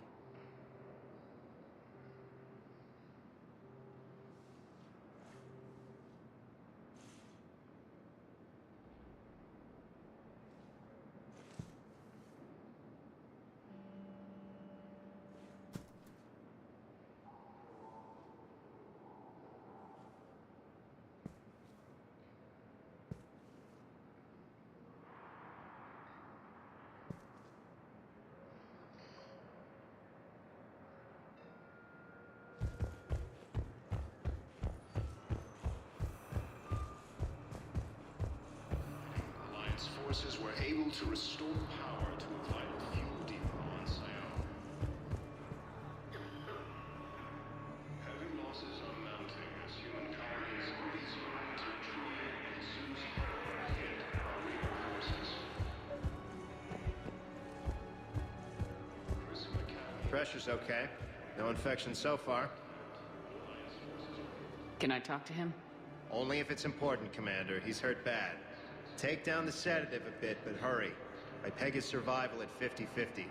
Alliance forces were able to restore power to a vital fuel depot on Sion. Heavy losses are mounting as human colonies Elysium, Tiptree, and Zeus Hull hit our Reaper forces. Pressure's okay. No infection so far. Can I talk to him? Only if it's important, Commander. He's hurt bad. Take down the sedative a bit, but hurry. I peg his survival at 50-50.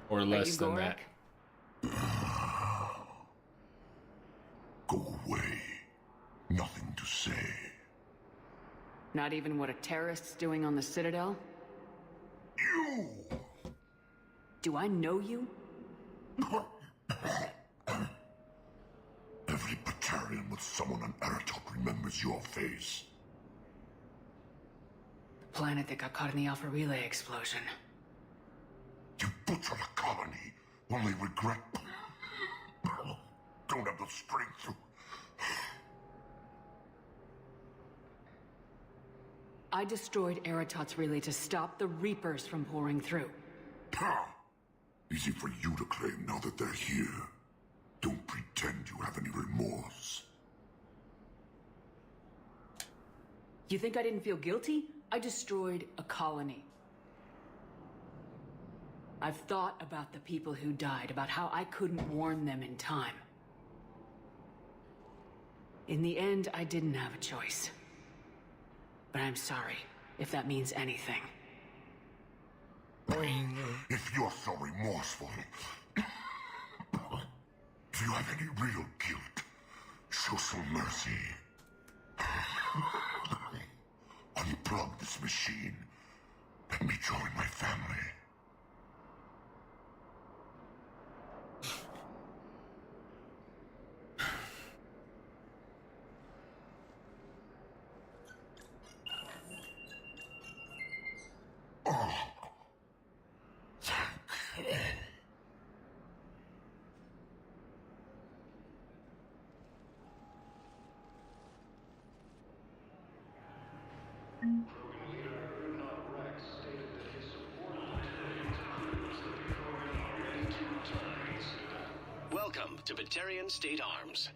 Or less than that. Go away. Nothing to say. Not even what a terrorist's doing on the Citadel? You! Do I know you? Every Batarian with someone on Aratok remembers your face. The planet that got caught in the Alpha Relay explosion. You butchered a colony, only regret. Don't have the strength to... I destroyed Eratot's relay to stop the Reapers from pouring through. Easy for you to claim now that they're here. Don't pretend you have any remorse. You think I didn't feel guilty? I destroyed a colony. I've thought about the people who died, about how I couldn't warn them in time. In the end, I didn't have a choice. But I'm sorry, if that means anything. If you're so remorseful, if you have any real guilt, show some mercy. Unplug this machine. Let me join my family. Welcome to Batarian State Arms.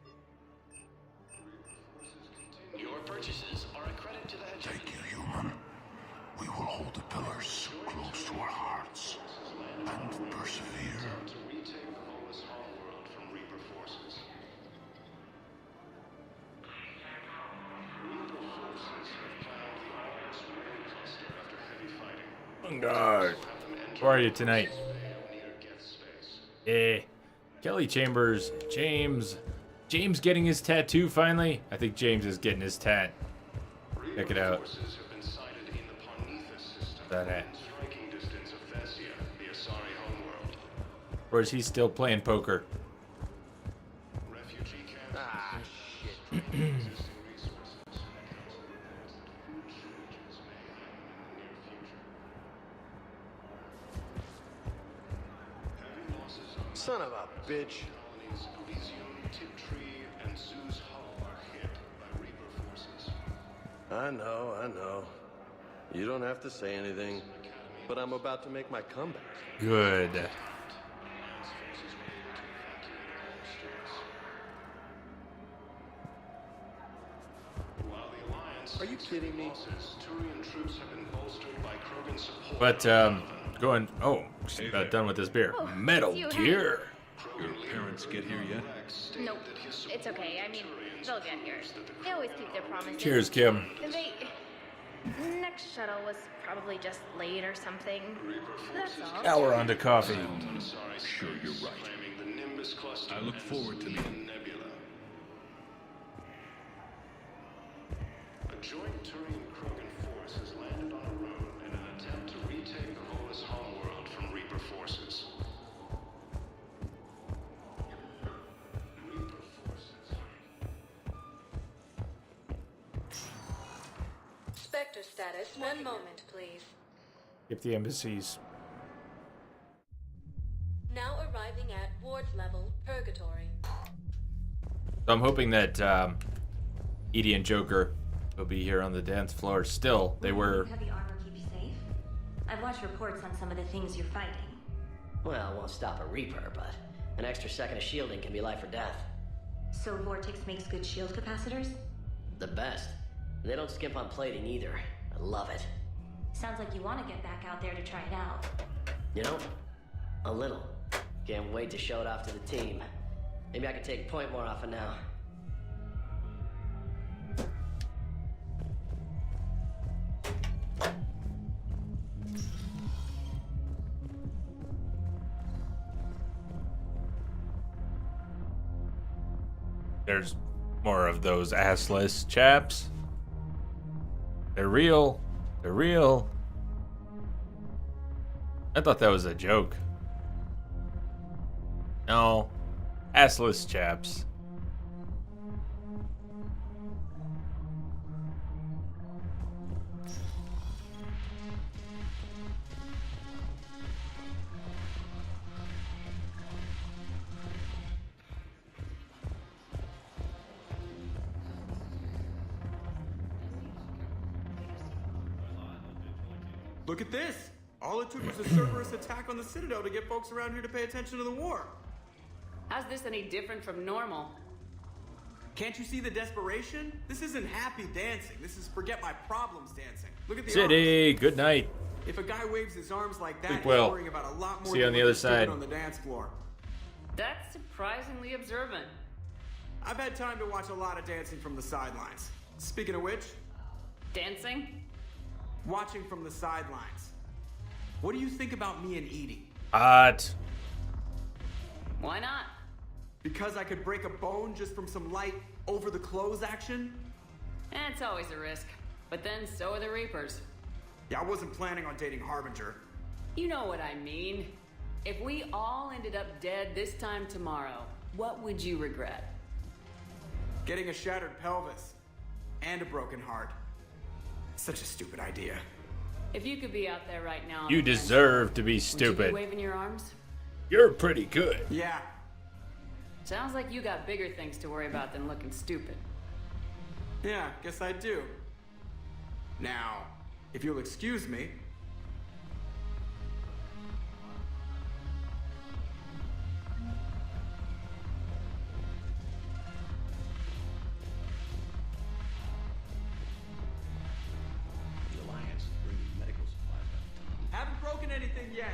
Your purchases are a credit to the hegemony. Thank you, human. We will hold the pillars close to our hearts and persevere. To retake the Volus Hall world from Reaper forces. Reaper forces have planned the Alliance raid cluster after heavy fighting. Vanguard. How are you tonight? Kelly Chambers, James getting his tattoo finally. I think James is getting his tat. Check it out. Forces have been sighted in the Ponethus system. That at? Striking distance of Thessia, the Asari homeworld. Or is he still playing poker? Refugee camp. Ah, shit. Existing resources. Heavy losses on Son of a bitch. colonies Elysium, Tiptree, and Zeus Hull are hit by Reaper forces. I know. You don't have to say anything, but I'm about to make my comeback. Good. Alliance forces were able to evacuate all states. While the Alliance Are you kidding me? losses, Turian troops have been bolstered by Krogan support. But going. Oh, she's about done with this beer. Oh, Metal it's you, Gear. Your parents get here yet? Nope. It's okay. I mean, they'll get here. They always keep their promises. Cheers, Kim. They... Next shuttle was probably just late or something. That's all. Now we're on to coffee. Sure, you're right. Claiming the Nimbus cluster I look forward to meeting. Nebula. A joint Turian Krogan force has landed on a road in an attempt to retake the Volus homeworld from Reaper forces. Reaper forces. Spectre status. One moment, please. Skip the embassies. Now arriving at ward level purgatory. So I'm hoping that Edie and Joker will be here on the dance floor. Still, they were. Heavy armor keep you safe? I've watched reports on some of the things you're fighting. Well, it won't stop a Reaper, but an extra second of shielding can be life or death. So Vortex makes good shield capacitors? The best. They don't skimp on plating either. I love it. Sounds like you want to get back out there to try it out. You know, a little. Can't wait to show it off to the team. Maybe I can take point more often now. There's more of those assless chaps. They're real. They're real. I thought that was a joke. No. Assless chaps. Look at this! All it took was a Cerberus attack on the Citadel to get folks around here to pay attention to the war. How's this any different from normal? Can't you see the desperation? This isn't happy dancing. This is forget my problems dancing. Look at the City, arms. good night. If a guy waves his arms like that, Sleep he's well. worrying about a lot more See you than on the what other they're doing side. on the dance floor. That's surprisingly observant. I've had time to watch a lot of dancing from the sidelines. Speaking of which, Dancing? watching from the sidelines. What do you think about me and Edie? Hot. Why not? Because I could break a bone just from some light over-the-clothes action? It's always a risk. But then so are the Reapers. Yeah, I wasn't planning on dating Harbinger. You know what I mean. If we all ended up dead this time tomorrow, what would you regret? Getting a shattered pelvis. And a broken heart. Such a stupid idea. If you could be out there right now... You deserve to be Would you stupid. be waving your arms? You're pretty good. Yeah. Sounds like you got bigger things to worry about than looking stupid. Yeah, guess I do. Now, if you'll excuse me. The Alliance is bringing medical supplies out of town. Haven't broken anything yet.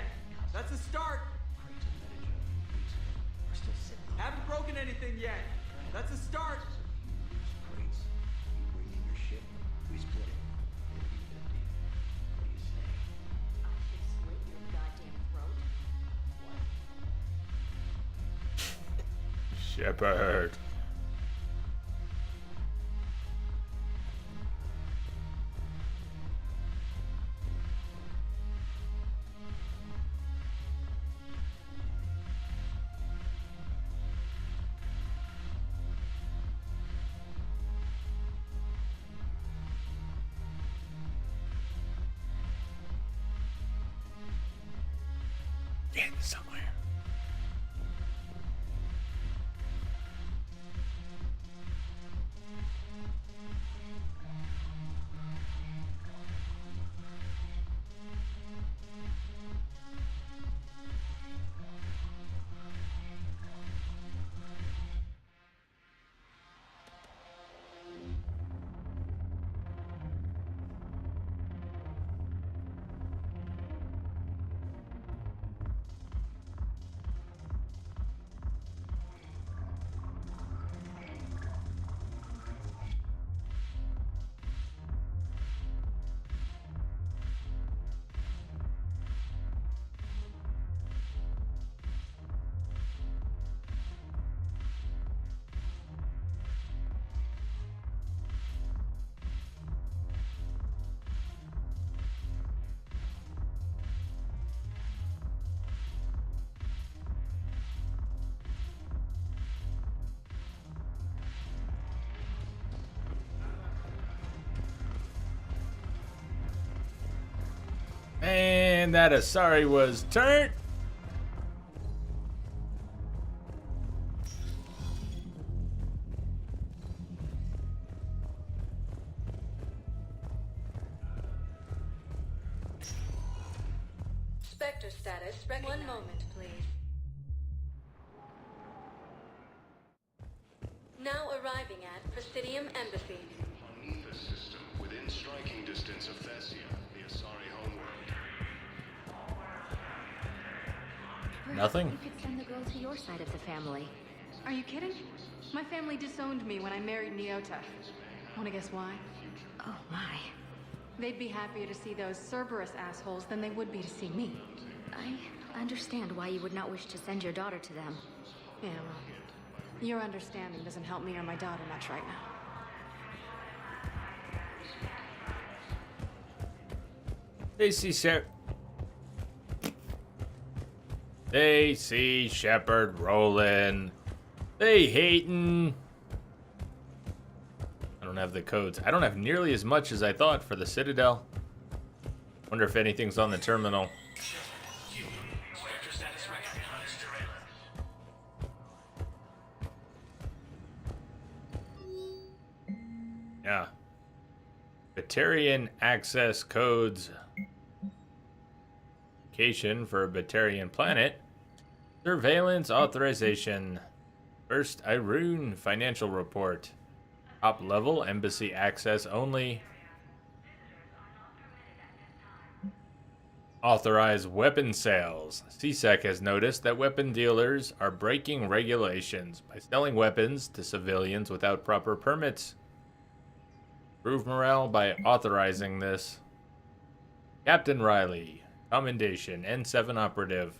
That's a start. Crates of Medica are still sitting. Haven't broken anything yet. That's a start. Crates. You bring in your ship, we split it. 50-50. What do you say? I should slit your goddamn throat. Shepard. getting somewhere. And that Asari was turned. Spectre status. One moment, please. Now arriving at Presidium Embassy. Ether system within striking distance of Thessia, the Asari homeworld. Nothing? You could send the girl to your side of the family. Are you kidding? My family disowned me when I married Nyota. Wanna guess why? Oh my. They'd be happier to see those Cerberus assholes than they would be to see me. I understand why you would not wish to send your daughter to them. Yeah, well, your understanding doesn't help me or my daughter much right now. They see Shepard rolling. They hating. I don't have the codes. I don't have nearly as much as I thought for the Citadel. Wonder if anything's on the terminal. Yeah. Batarian access codes. Location for a Batarian planet. Surveillance authorization. First Irune financial report. Top level embassy access only. Authorized weapon sales. CSEC has noticed that weapon dealers are breaking regulations by selling weapons to civilians without proper permits. Improve morale by authorizing this. Captain Riley. Commendation. N7 operative.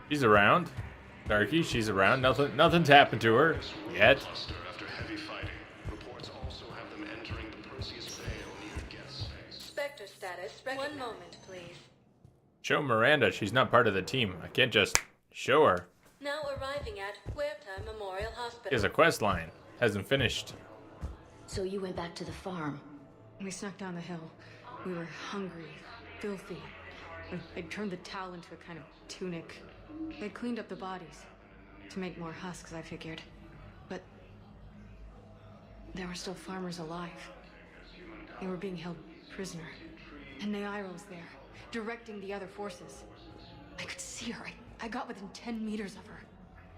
She's around. Darky, she's around. Nothing's happened to her yet. After heavy fighting, reports also have them entering the Perseus Vale near guest space. Spectre status. One moment, please. Show Miranda she's not part of the team. I can't just show her. Now arriving at Huerta Memorial Hospital. Here's a quest line. Hasn't finished. So you went back to the farm. We snuck down the hill. We were hungry, filthy. They'd turned the towel into a kind of tunic. They'd cleaned up the bodies to make more husks, I figured. But there were still farmers alive. They were being held prisoner. And Naira was there, directing the other forces. I could see her. I got within 10 meters of her.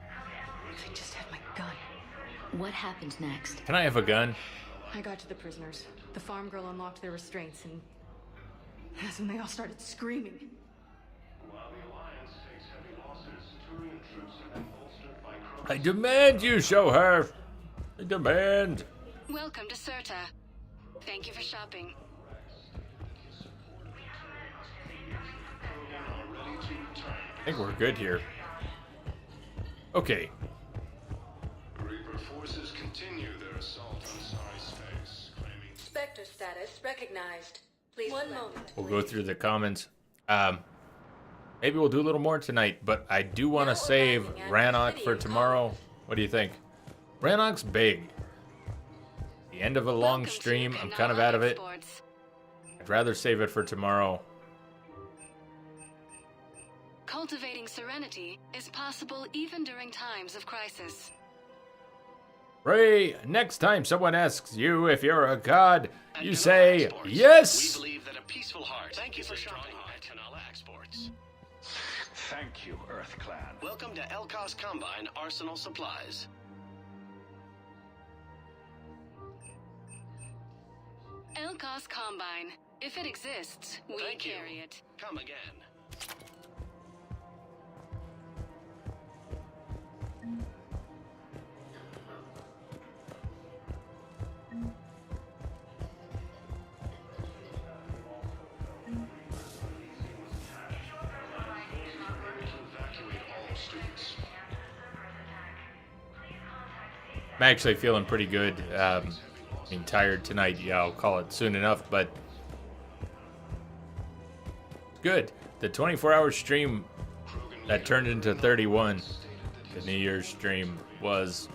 I just had my gun. What happened next? Can I have a gun? I got to the prisoners. The farm girl unlocked their restraints, and that's when they all started screaming. While the Alliance takes heavy losses, Turian troops have been bolstered by I demand you show her. I demand. Welcome to Serta. Thank you for shopping. I think we're good here. Okay. status recognized. Please. One moment. We'll go through the comments. Maybe we'll do a little more tonight, but I do want to save Rannoch for tomorrow. What do you think? Rannoch's big. The end of a long stream. I'm kind of out of it. I'd rather save it for tomorrow. Cultivating serenity is possible even during times of crisis. Ray, next time someone asks you if you're a god, you say yes. We believe that a peaceful heart. Thank you for shopping at Canala Exports. Thank you, Earth Clan. Welcome to Elkos Combine Arsenal Supplies. Elkos Combine. If it exists, we carry it. Come again. I'm actually feeling pretty good. Being tired tonight. Yeah, I'll call it soon enough, but good. The 24-hour stream that turned into 31, the New Year's stream, was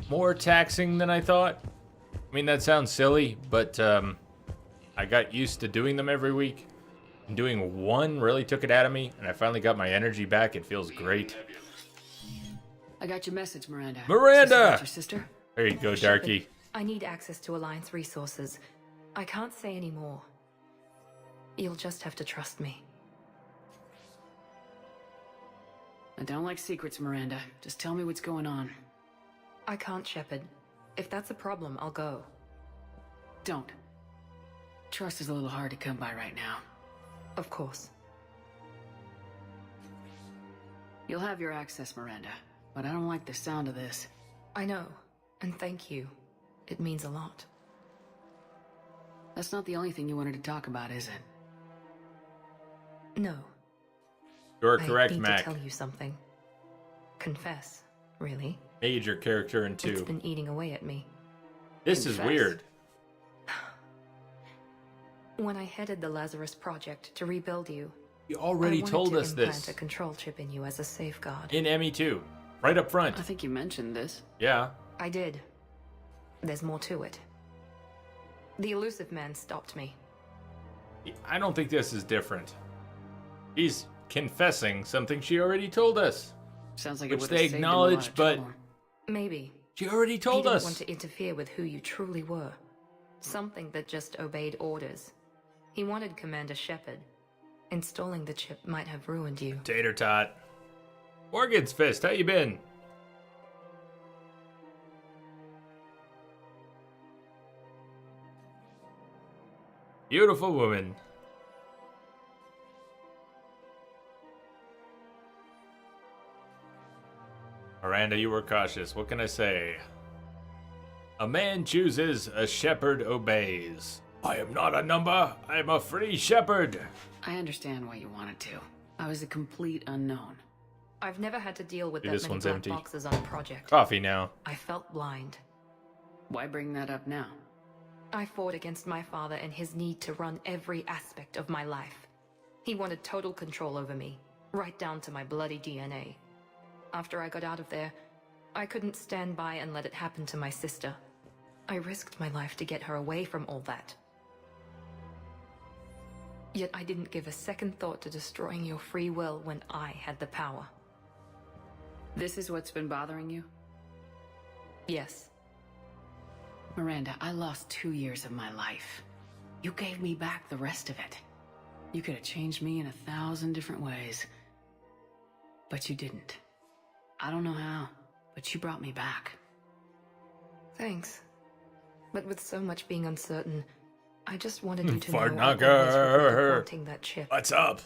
more taxing than I thought. I mean, that sounds silly, but I got used to doing them every week. And doing one really took it out of me, and I finally got my energy back. It feels great. I got your message, Miranda. Miranda! Your sister? There you go, Darky. I need access to Alliance resources. I can't say any more. You'll just have to trust me. I don't like secrets, Miranda. Just tell me what's going on. I can't, Shepard. If that's a problem, I'll go. Don't. Trust is a little hard to come by right now. Of course. You'll have your access, Miranda. But I don't like the sound of this. I know, and thank you. It means a lot. That's not the only thing you wanted to talk about, is it? No. You're correct, I need Mac. to tell you something. Confess, really. Major character in 2. It's been eating away at me. This is weird. When I headed the Lazarus Project to rebuild you, You already told us implant this a control chip in you as a safeguard. in ME2, right up front. I think you mentioned this. Yeah. I did. There's more to it. The elusive man stopped me. I don't think this is different. He's confessing something she already told us. Sounds like which it would they have saved him a lot acknowledged, of but trouble. Maybe. she already He told didn't us. want to interfere with who you truly were. Something that just obeyed orders. He wanted Commander Shepard. Installing the chip might have ruined you. Tater tot. Morgan's Fist, how you been? Beautiful woman. Miranda, you were cautious. What can I say? A man chooses, a shepherd obeys. I am not a number. I am a free shepherd. I understand why you wanted to. I was a complete unknown. I've never had to deal with See, that this many one's black empty. boxes on a project. Coffee now. I felt blind. Why bring that up now? I fought against my father and his need to run every aspect of my life. He wanted total control over me, right down to my bloody DNA. After I got out of there, I couldn't stand by and let it happen to my sister. I risked my life to get her away from all that. Yet I didn't give a second thought to destroying your free will when I had the power. This is what's been bothering you? Yes. Miranda, I lost 2 years of my life. You gave me back the rest of it. You could have changed me in 1,000 different ways. But you didn't. I don't know how, but you brought me back. Thanks. But with so much being uncertain, I just wanted you to Fart know I always regretted knocker. wanting that chip. What's up?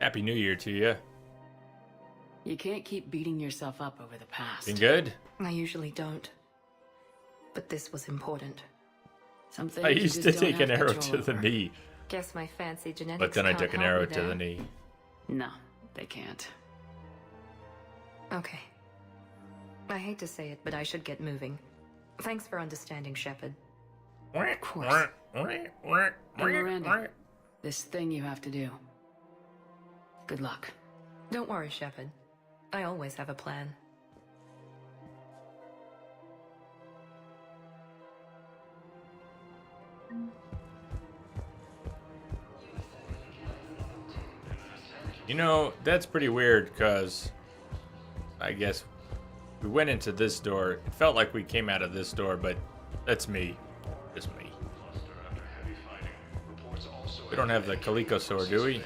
Happy New Year to you. You can't keep beating yourself up over the past. Been good? I usually don't. But this was important. Something I used to take an arrow to the knee, Guess my fancy genetics but then I can't took an help arrow me to there. the knee. No, they can't. Okay. I hate to say it, but I should get moving. Thanks for understanding, Shepard. Of course. Hey, Miranda, this thing you have to do. Good luck. Don't worry, Shepard. I always have a plan. You know, that's pretty weird, because I guess we went into this door. It felt like we came out of this door, but that's me. Just me. We don't have the Coleco sword, do we?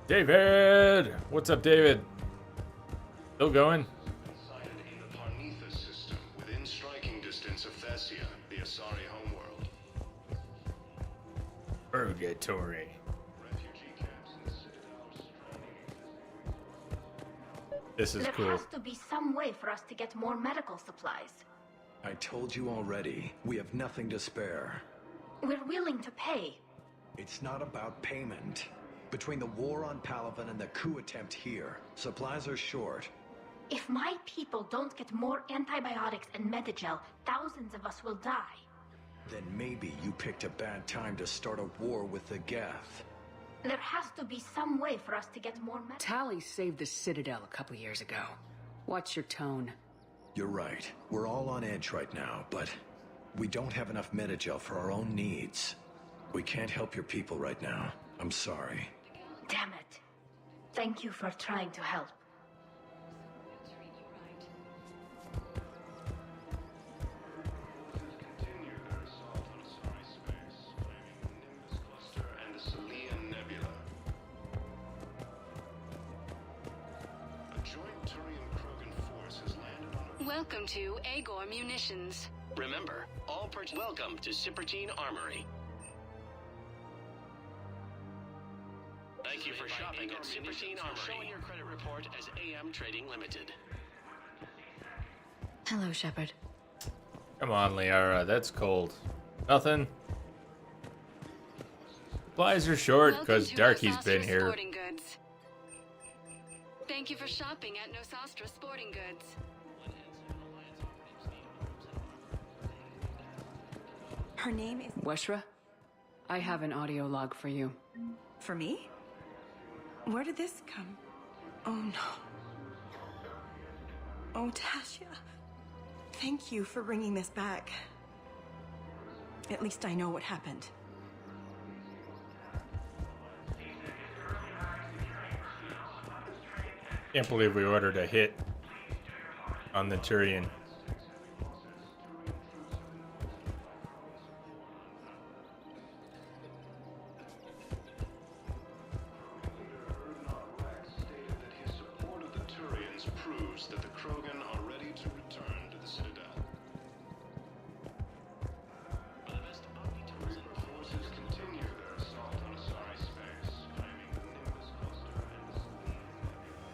David! What's up, David? Still going? Sighted in the Parnitha system, within striking distance of Thessia, the Asari homeworld. Purgatory. This is cool. There has to be some way for us to get more medical supplies. I told you already, we have nothing to spare. We're willing to pay. It's not about payment. Between the war on Palaven and the coup attempt here, supplies are short. If my people don't get more antibiotics and Medigel, thousands of us will die. Then maybe you picked a bad time to start a war with the Geth. There has to be some way for us to get more medicine. Tali saved the Citadel a couple years ago. Watch your tone. You're right. We're all on edge right now, but we don't have enough Medigel for our own needs. We can't help your people right now. I'm sorry. Damn it. Thank you for trying to help. Welcome to Agor Munitions. Remember, welcome to Cipertine Armory. Thank you for shopping at Cipertine Armory. Showing your credit report as AM Trading Limited. Hello, Shepard. Come on, Liara. That's cold. Nothing. Supplies are short because Darky's been here. Sporting Goods. Thank you for shopping at Nosastra Sporting Goods. Her name is... Weshra, I have an audio log for you. For me? Where did this come? Oh no. Oh, Tasha. Thank you for bringing this back. At least I know what happened. Can't believe we ordered a hit on the Turian. That the Krogan are ready to return to the Citadel. Reaper forces continue their assault on Asari space, claiming the Nimbus cluster and the Selene nebula.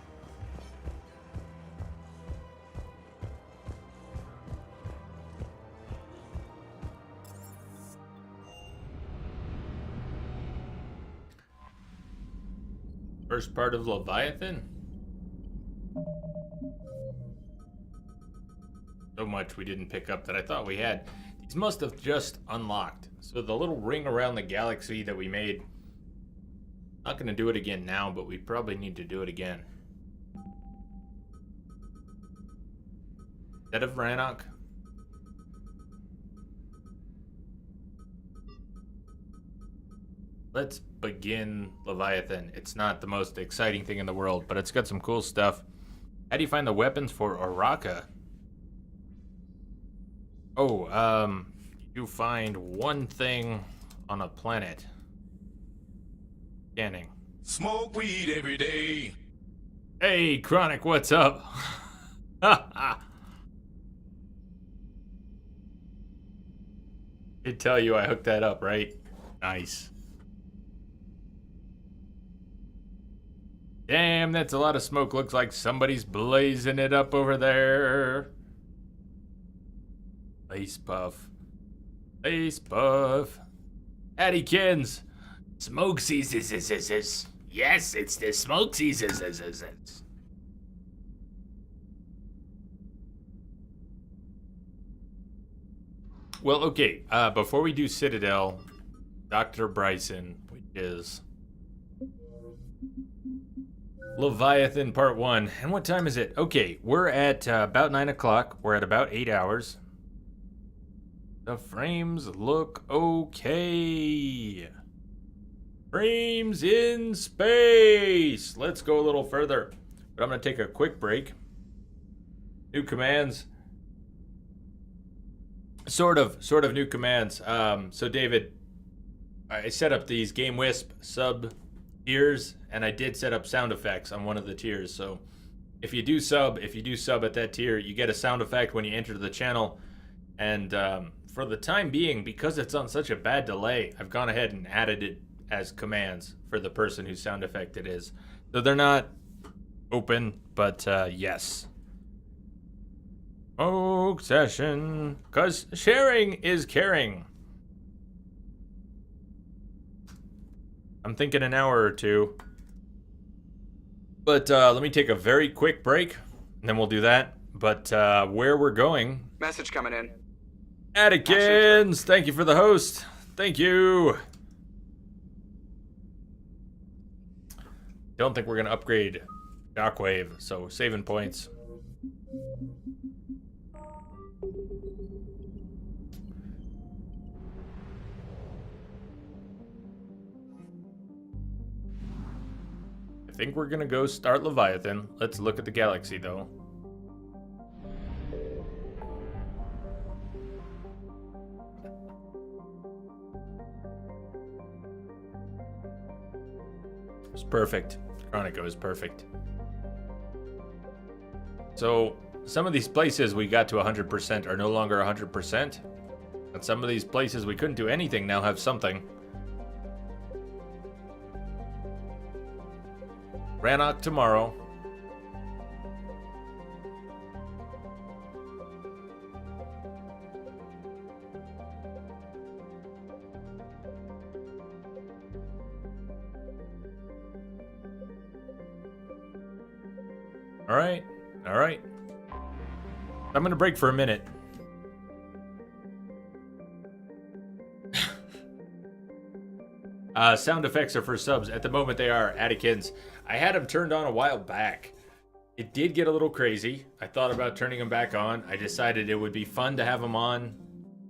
First part of Leviathan? So much we didn't pick up that I thought we had. These must have just unlocked. So the little ring around the galaxy that we made, not going to do it again now, but we probably need to do it again. Instead of Rannoch. Let's begin Leviathan. It's not the most exciting thing in the world, but it's got some cool stuff. How do you find the weapons for Oraka? Oh, you find one thing on a planet. Scanning. Smoke weed every day. Hey, Chronic, what's up? I tell you I hooked that up, right? Nice. Damn, that's a lot of smoke. Looks like somebody's blazing it up over there. Face puff. Face puff. Addykins. Smoke seasons. Yes, it's the smoke seasons. Well, okay. Before we do Citadel, Dr. Bryson, which is Leviathan Part 1. And what time is it? Okay, we're at about 9 o'clock. We're at about 8 hours. The frames look okay. Frames in space. Let's go a little further. But I'm going to take a quick break. New commands. Sort of new commands. So David, I set up these Game Wisp sub tiers, and I did set up sound effects on one of the tiers. So if you do sub at that tier, you get a sound effect when you enter the channel. And for the time being, because it's on such a bad delay, I've gone ahead and added it as commands for the person whose sound effect it is. So they're not open, but yes. Smoke session, because sharing is caring. I'm thinking an hour or two. But let me take a very quick break, and then we'll do that. But where we're going... Message coming in. Attikins, thank you for the host. Thank you. Don't think we're going to upgrade Shockwave, so saving points. I think we're gonna go start Leviathan. Let's look at the galaxy though. It's perfect. Chronico is perfect. So some of these places we got to 100% are no longer 100%. And some of these places we couldn't do anything now have something. Rannoch tomorrow. All right. I'm gonna break for a minute. Sound effects are for subs. At the moment they are. Attikins. I had them turned on a while back. It did get a little crazy. I thought about turning them back on. I decided it would be fun to have them on.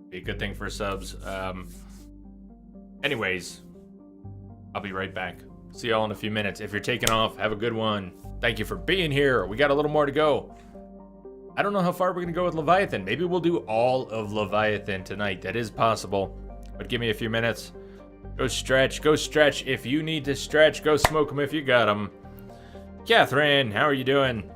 Be a good thing for subs. Anyways, I'll be right back. See y'all in a few minutes. If you're taking off, have a good one. Thank you for being here. We got a little more to go. I don't know how far we're going to go with Leviathan. Maybe we'll do all of Leviathan tonight. That is possible. But give me a few minutes. Go stretch. Go stretch if you need to stretch. Go smoke them if you got them. Catherine, how are you doing?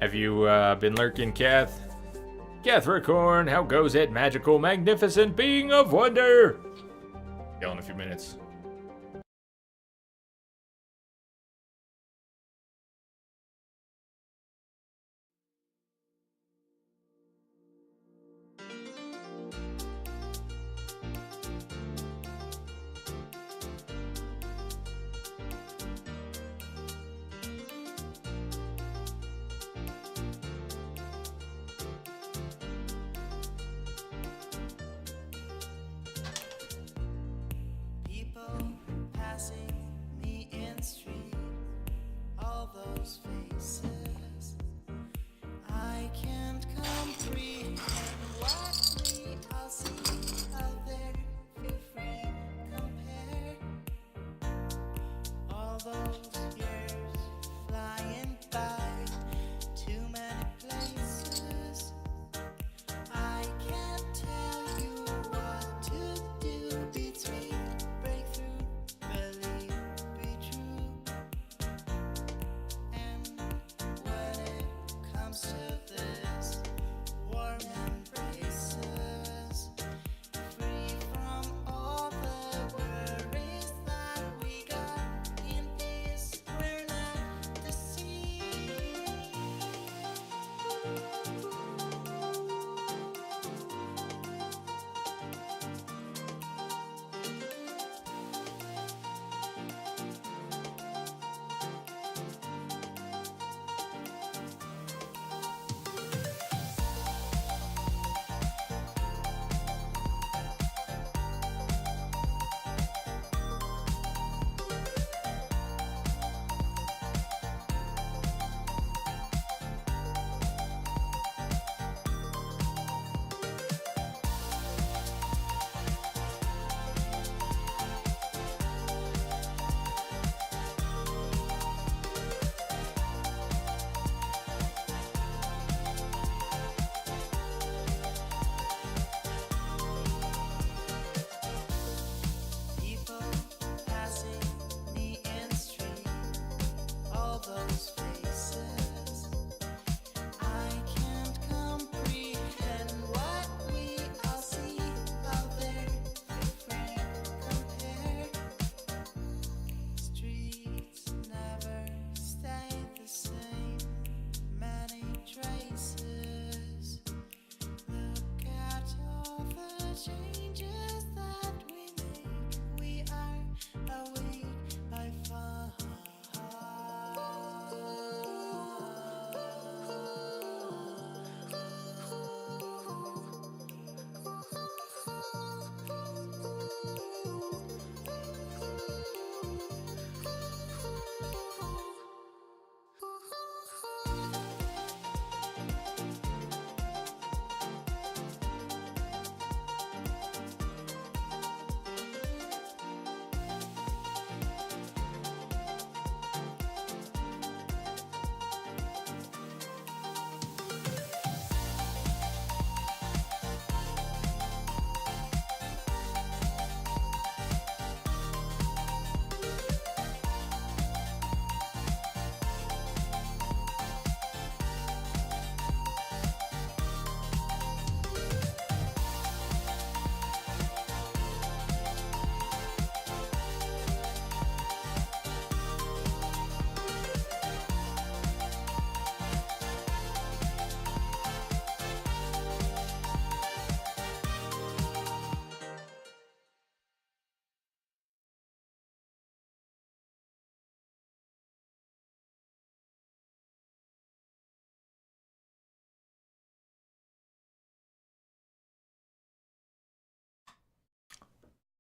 Have you been lurking, Kath? Cathricorn, how goes it? Magical, magnificent being of wonder. Yell in a few minutes.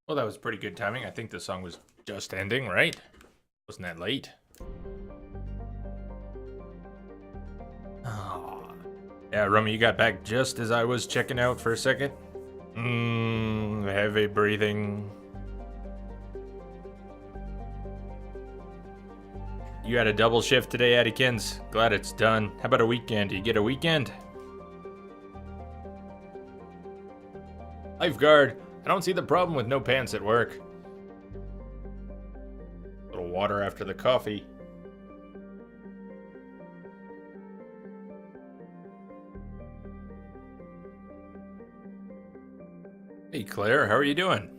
Well, that was pretty good timing. I think the song was just ending, right? Wasn't that late? Oh. Yeah, Rummy, you got back just as I was checking out for a second. Heavy breathing. You had a double shift today, Addykins. Glad it's done. How about a weekend? Do you get a weekend? Lifeguard. I don't see the problem with no pants at work. A little water after the coffee. Hey Claire, how are you doing?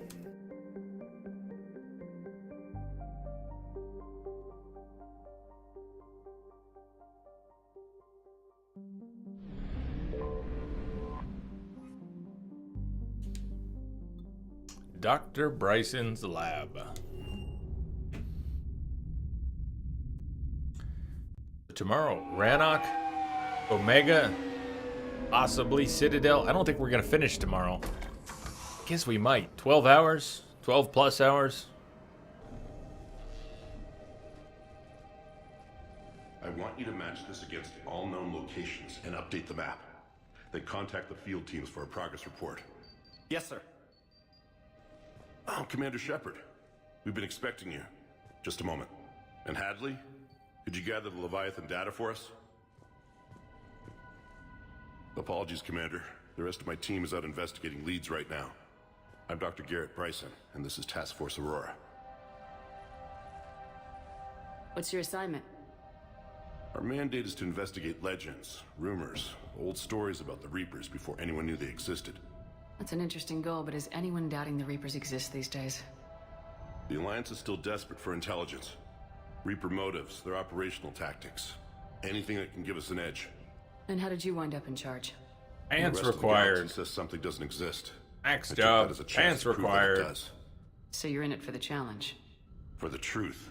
Dr. Bryson's lab. Tomorrow, Rannoch, Omega, possibly Citadel. I don't think we're gonna finish tomorrow. Guess we might. 12 hours? 12 plus hours? I want you to match this against all known locations and update the map. Then contact the field teams for a progress report. Yes, sir. Oh, Commander Shepard. We've been expecting you. Just a moment. And Hadley? Could you gather the Leviathan data for us? Apologies, Commander. The rest of my team is out investigating leads right now. I'm Dr. Garrett Bryson, and this is Task Force Aurora. What's your assignment? Our mandate is to investigate legends, rumors, old stories about the Reapers before anyone knew they existed. That's an interesting goal, but is anyone doubting the Reapers exist these days? The Alliance is still desperate for intelligence. Reaper motives, their operational tactics. Anything that can give us an edge. And how did you wind up in charge? Pants required. Says something doesn't exist. Max job. Pants required. So you're in it for the challenge. For the truth.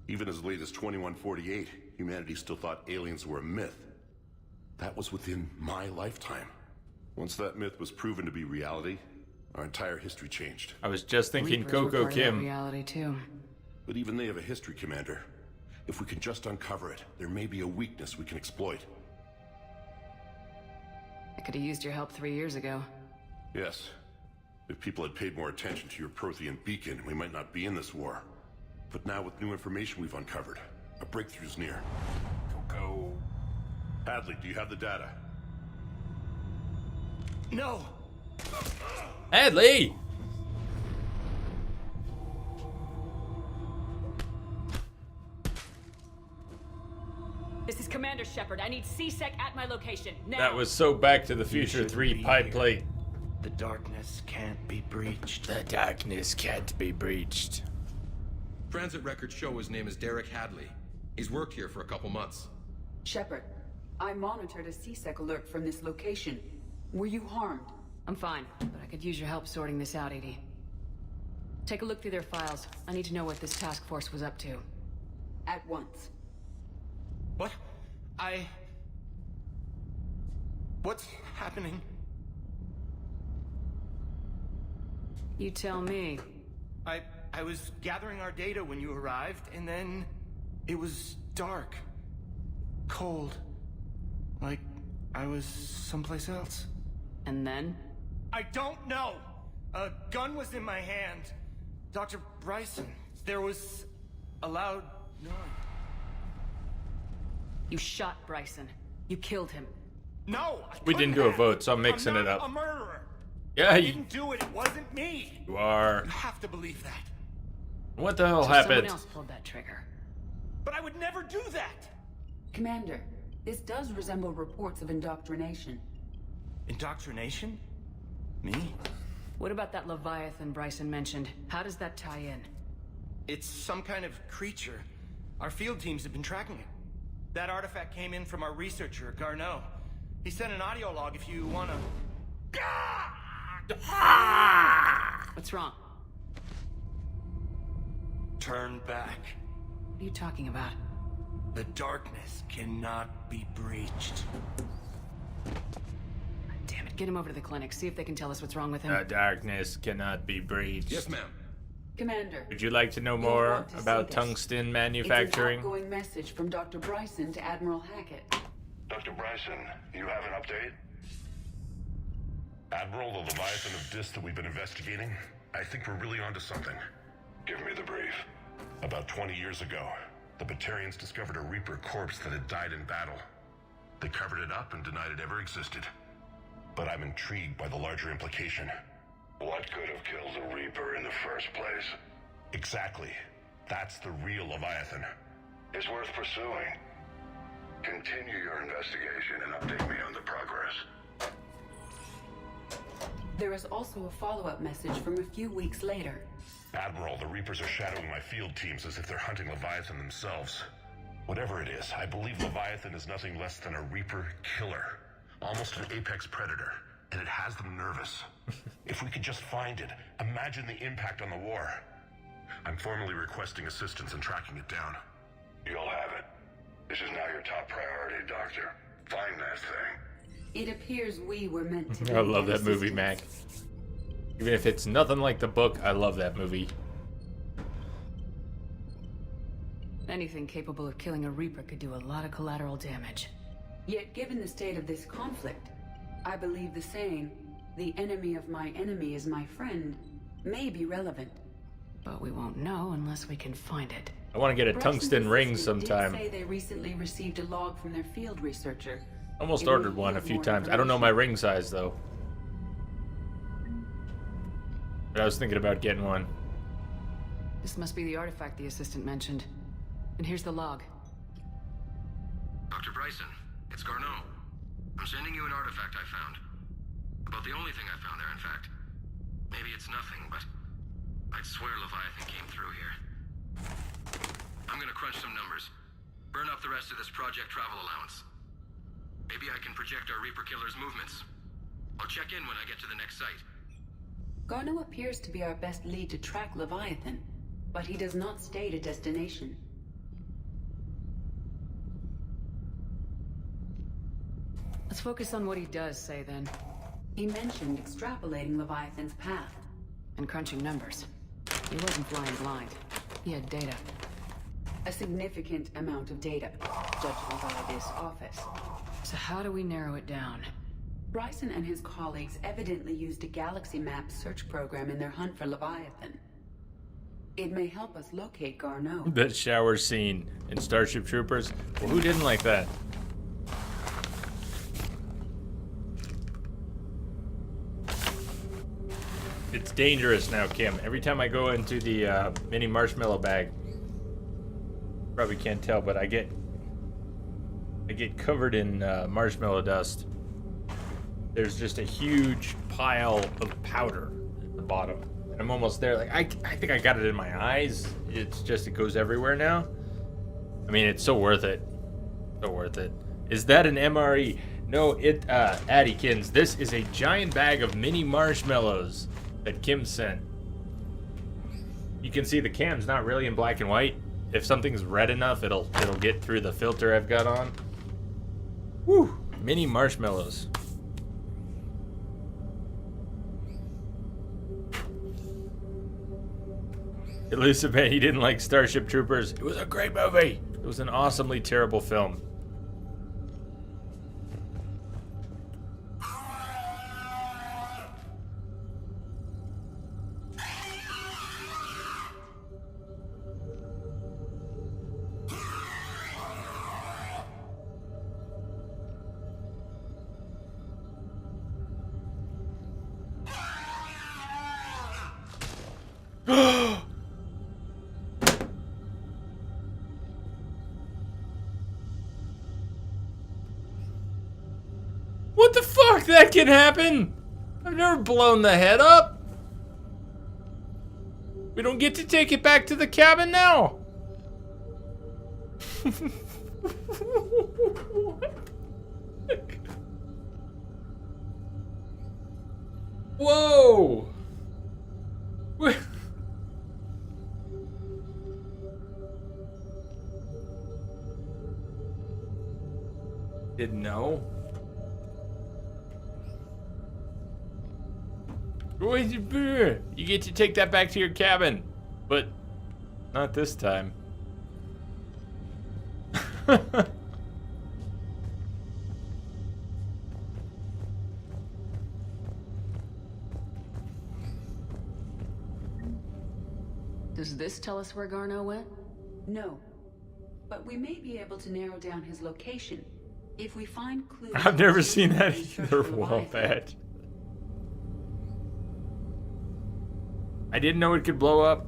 Even as late as 2148, humanity still thought aliens were a myth. That was within my lifetime. Once that myth was proven to be reality, our entire history changed. I was just thinking Reapers Coco were part of that Kim. reality too. But even they have a history, Commander. If we can just uncover it, there may be a weakness we can exploit. I could have used your help 3 years ago. Yes. If people had paid more attention to your Prothean beacon, we might not be in this war. But now with new information we've uncovered, a breakthrough's near. Go. Hadley, do you have the data? No! Hadley! This is Commander Shepard. I need CSEC at my location, now! That was so Back to the Future 3 pipe plate. The darkness can't be breached. The darkness can't be breached. Transit records show his name is Derek Hadley. He's worked here for a couple months. Shepard, I monitored a CSEC alert from this location. Were you harmed? I'm fine, but I could use your help sorting this out, Edie. Take a look through their files. I need to know what this task force was up to. At once. What? What's happening? You tell me. I was gathering our data when you arrived, and then it was dark. Cold. Like I was someplace else. And then? I don't know! A gun was in my hand. Dr. Bryson, there was a loud noise. You shot Bryson. You killed him. No! We didn't do a vote, so I'm mixing it up. I'm not a murderer. Yeah, I didn't do it. It wasn't me. You are. You have to believe that. What the hell So happened? someone else pulled that trigger. But I would never do that. Commander, this does resemble reports of indoctrination. Indoctrination? Me? What about that Leviathan Bryson mentioned? How does that tie in? It's some kind of creature. Our field teams have been tracking it. That artifact came in from our researcher, Garneau. He sent an audio log if you wanna... What's wrong? Turn back. What are you talking about? The darkness cannot be breached. Damn it. Get him over to the clinic. See if they can tell us what's wrong with him. The darkness cannot be breached. Yes, ma'am. Commander. Would you like to know You'll more want to see about this. tungsten It's manufacturing? an outgoing message from Dr. Bryson to Admiral Hackett. Dr. Bryson, you have an update? Admiral, the Leviathan of Dis that we've been investigating, I think we're really onto something. Give me the brief. About 20 years ago, the Batarians discovered a Reaper corpse that had died in battle. They covered it up and denied it ever existed. But I'm intrigued by the larger implication. What could have killed the Reaper in the first place? Exactly. That's the real Leviathan. It's worth pursuing. Continue your investigation and update me on the progress. There is also a follow-up message from a few weeks later. Admiral, the Reapers are shadowing my field teams as if they're hunting Leviathan themselves. Whatever it is, I believe Leviathan is nothing less than a Reaper killer. Almost an apex predator, and it has them nervous. If we could just find it, imagine the impact on the war. I'm formally requesting assistance in tracking it down. You'll have it. This is now your top priority, Doctor. Find that thing. It appears we were meant to be I love that movie, Mac. Even if it's nothing like the book, I love that movie. Anything capable of killing a Reaper could do a lot of collateral damage. Yet, given the state of this conflict, I believe the saying, "The enemy of my enemy is my friend," may be relevant. But we won't know unless we can find it. I want to get a Bryson's tungsten ring assistant sometime. Did say they recently received a log from their field researcher. Almost It will ordered one a yield few more times. I don't know my ring size though. But I was thinking about getting one. This must be the artifact the assistant mentioned. And here's the log. Dr. Bryson, it's Garneau. I'm sending you an artifact I found. About the only thing I found there, in fact. Maybe it's nothing, but I'd swear Leviathan came through here. I'm gonna crunch some numbers. Burn up the rest of this project travel allowance. Maybe I can project our Reaper killer's movements. I'll check in when I get to the next site. Garneau appears to be our best lead to track Leviathan, but he does not state a destination. Let's focus on what he does say then. He mentioned extrapolating Leviathan's path. And crunching numbers. He wasn't flying blind. He had data. A significant amount of data, judging by this office. So how do we narrow it down? Bryson and his colleagues evidently used a galaxy map search program in their hunt for Leviathan. It may help us locate Garneau. That shower scene in Starship Troopers. Well, who didn't like that? It's dangerous now, Kim. Every time I go into the mini marshmallow bag, probably can't tell, but I get covered in marshmallow dust. There's just a huge pile of powder at the bottom. And I'm almost there. Like I think I got it in my eyes. It's just, it goes everywhere now. I mean, it's so worth it. So worth it. Is that an MRE? No, Addykins, this is a giant bag of mini marshmallows that Kim sent. You can see the cam's not really in black and white. If something's red enough, it'll get through the filter I've got on. Woo! Mini marshmallows. Elizabeth, he didn't like Starship Troopers. It was a great movie. It was an awesomely terrible film. What the fuck? That can happen? I've never blown the head up. We don't get to take it back to the cabin now. Whoa. Didn't know. You get to take that back to your cabin. But not this time. Does this tell us where Garneau went? No. But we may be able to narrow down his location. If we find clues... I've never seen that either, Wombat. I didn't know it could blow up.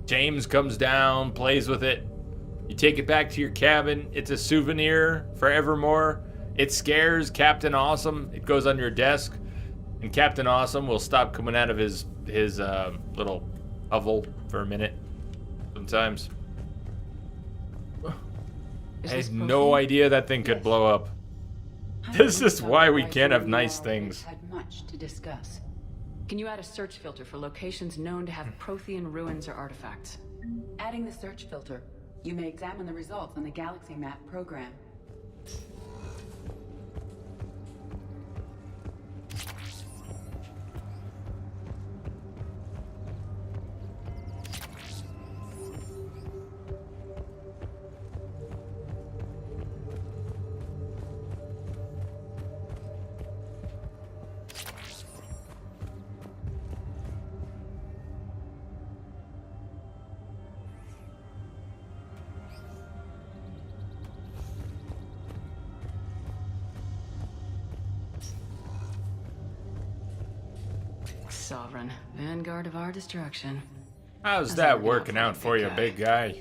James comes down, plays with it. You take it back to your cabin. It's a souvenir forevermore. It scares Captain Awesome. It goes on your desk. And Captain Awesome will stop coming out of his little hovel for a minute. Sometimes. I had no idea that thing could blow up. This is why we can't have nice things. Had much to discuss. Can you add a search filter for locations known to have Prothean ruins or artifacts? Adding the search filter, you may examine the results on the Galaxy Map program. Sovereign, vanguard of our destruction. How's that working out for you, big guy?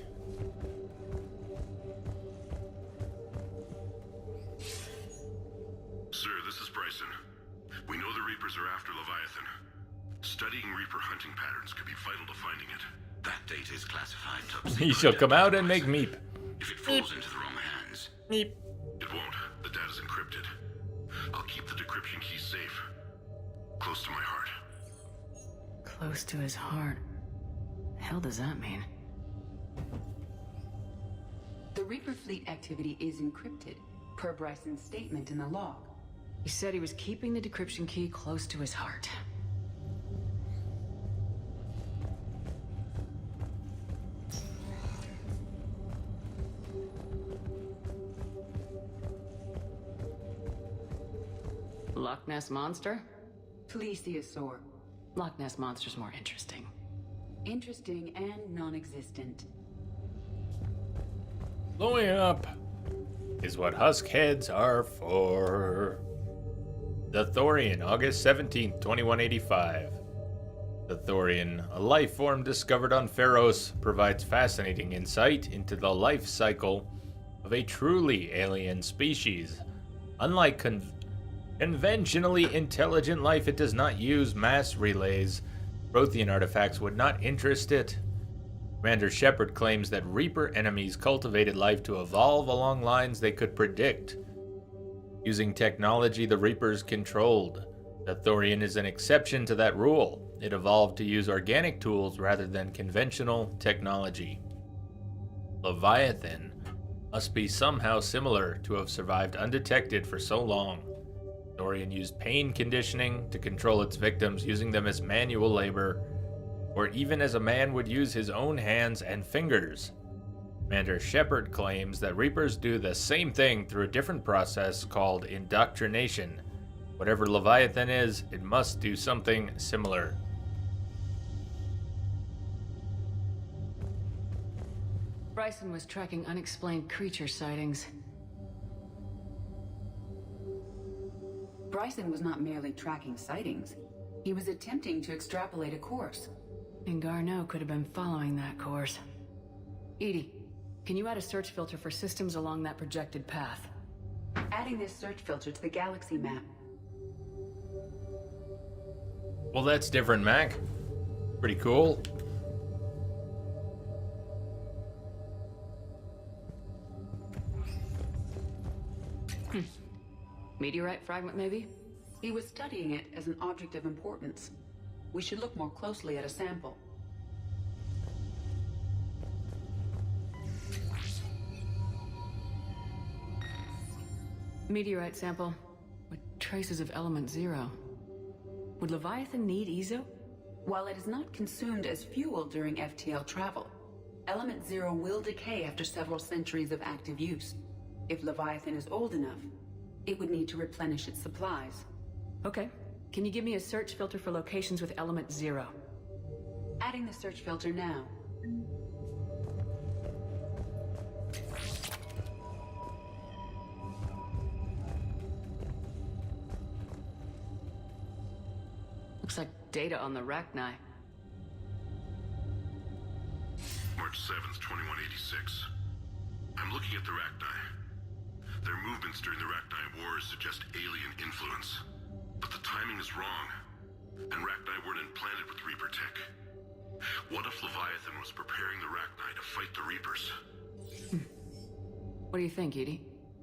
Sir, this is Bryson. We know the Reapers are after Leviathan. Studying Reaper hunting patterns could be vital to finding it. That data is classified top He shall come out and make meep. If it falls into the wrong hands. Meep. It won't. The data's encrypted. I'll keep the decryption key safe. Close to my heart. Close to his heart. The hell does that mean? The Reaper fleet activity is encrypted, per Bryson's statement in the log. He said he was keeping the decryption key close to his heart. Loch Ness Monster? Plesiosaur. Loch Ness Monster's more interesting. Interesting and non-existent. Blowing up is what husk heads are for. The Thorian, August 17th, 2185. The Thorian, a life form discovered on Pharos, provides fascinating insight into the life cycle of a truly alien species. Unlike conventionally intelligent life, it does not use mass relays. Prothean artifacts would not interest it. Commander Shepard claims that Reaper enemies cultivated life to evolve along lines they could predict. Using technology the Reapers controlled. The Thorian is an exception to that rule. It evolved to use organic tools rather than conventional technology. Leviathan must be somehow similar to have survived undetected for so long. Thorian used pain conditioning to control its victims, using them as manual labor, or even as a man would use his own hands and fingers. Commander Shepard claims that Reapers do the same thing through a different process called indoctrination. Whatever Leviathan is, it must do something similar. Bryson was tracking unexplained creature sightings. Bryson was not merely tracking sightings. He was attempting to extrapolate a course. And Garneau could have been following that course. Edie, can you add a search filter for systems along that projected path? Adding this search filter to the Galaxy Map. Well, that's different, Mac. Pretty cool. Meteorite fragment, maybe? He was studying it as an object of importance. We should look more closely at a sample. Meteorite sample. Would traces of Element Zero. Would Leviathan need Ezo? While it is not consumed as fuel during FTL travel, Element Zero will decay after several centuries of active use. If Leviathan is old enough, it would need to replenish its supplies. Okay. Can you give me a search filter for locations with Element Zero? Adding the search filter now. Looks like data on the Rachni. March 7th, 2186. I'm looking at the Rachni. Their movements during the Rachni Wars suggest alien influence. But the timing is wrong. And Rachni weren't implanted with Reaper tech. What if Leviathan was preparing the Rachni to fight the Reapers? What do you think, Edie?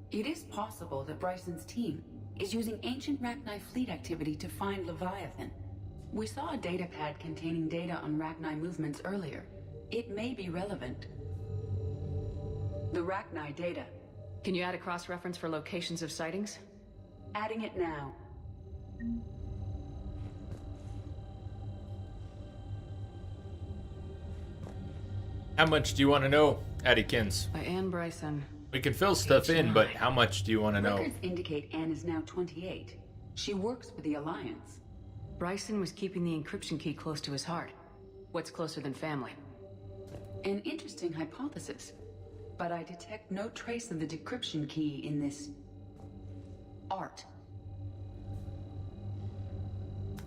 It is possible that Bryson's team is using ancient Rachni fleet activity to find Leviathan. We saw a data pad containing data on Rachni movements earlier. It may be relevant. The Rachni data. Can you add a cross-reference for locations of sightings? Adding it now. How much do you want to know, Addykins? By Anne Bryson. We can fill stuff in, but how much do you want to know? Records indicate Anne is now 28. She works for the Alliance. Bryson was keeping the encryption key close to his heart. What's closer than family? An interesting hypothesis. But I detect no trace of the decryption key in this art.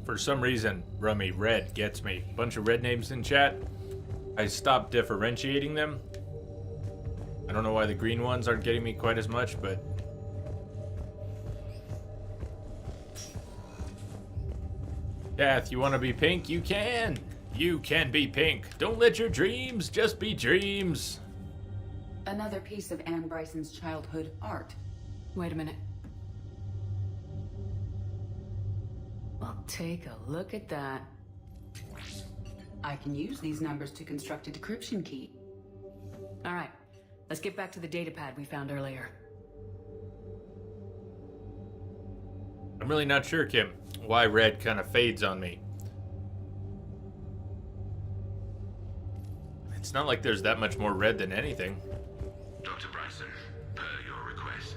For some reason, Rummy, red gets me. Bunch of red names in chat. I stopped differentiating them. I don't know why the green ones aren't getting me quite as much, but... Death, you want to be pink? You can! You can be pink. Don't let your dreams just be dreams. Another piece of Anne Bryson's childhood art. Wait a minute. Well, take a look at that. I can use these numbers to construct a decryption key. All right, let's get back to the data pad we found earlier. I'm really not sure, Kim, why red kind of fades on me. It's not like there's that much more red than anything. Dr. Bryson, per your request,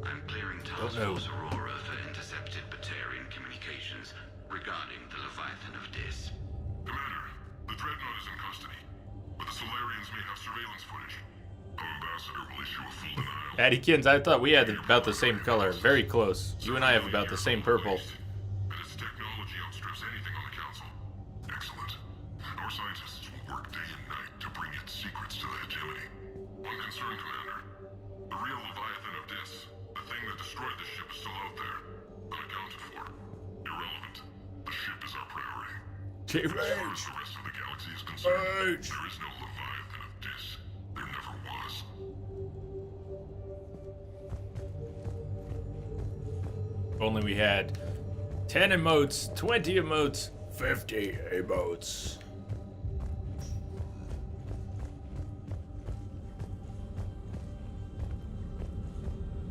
I'm clearing Task Force Aurora for intercepted Batarian communications regarding the Leviathan of Dis. Commander, the Dreadnought is in custody, but the Solarians may have surveillance footage. Our ambassador will issue a full denial. Addykins, I thought we had about the same color. Very close. You and I have about the same purple. And its technology outstrips anything on the Council. Excellent. Our scientists will work day and night to bring its secrets to the hegemony. One concern, Commander. The real Leviathan of Dis, the thing that destroyed the ship, is still out there. Unaccounted for. Irrelevant. The ship is our priority. As far as the rest of the galaxy is concerned, there is no Leviathan of Dis. There never was. If only we had 10 emotes, 20 emotes, 50 emotes.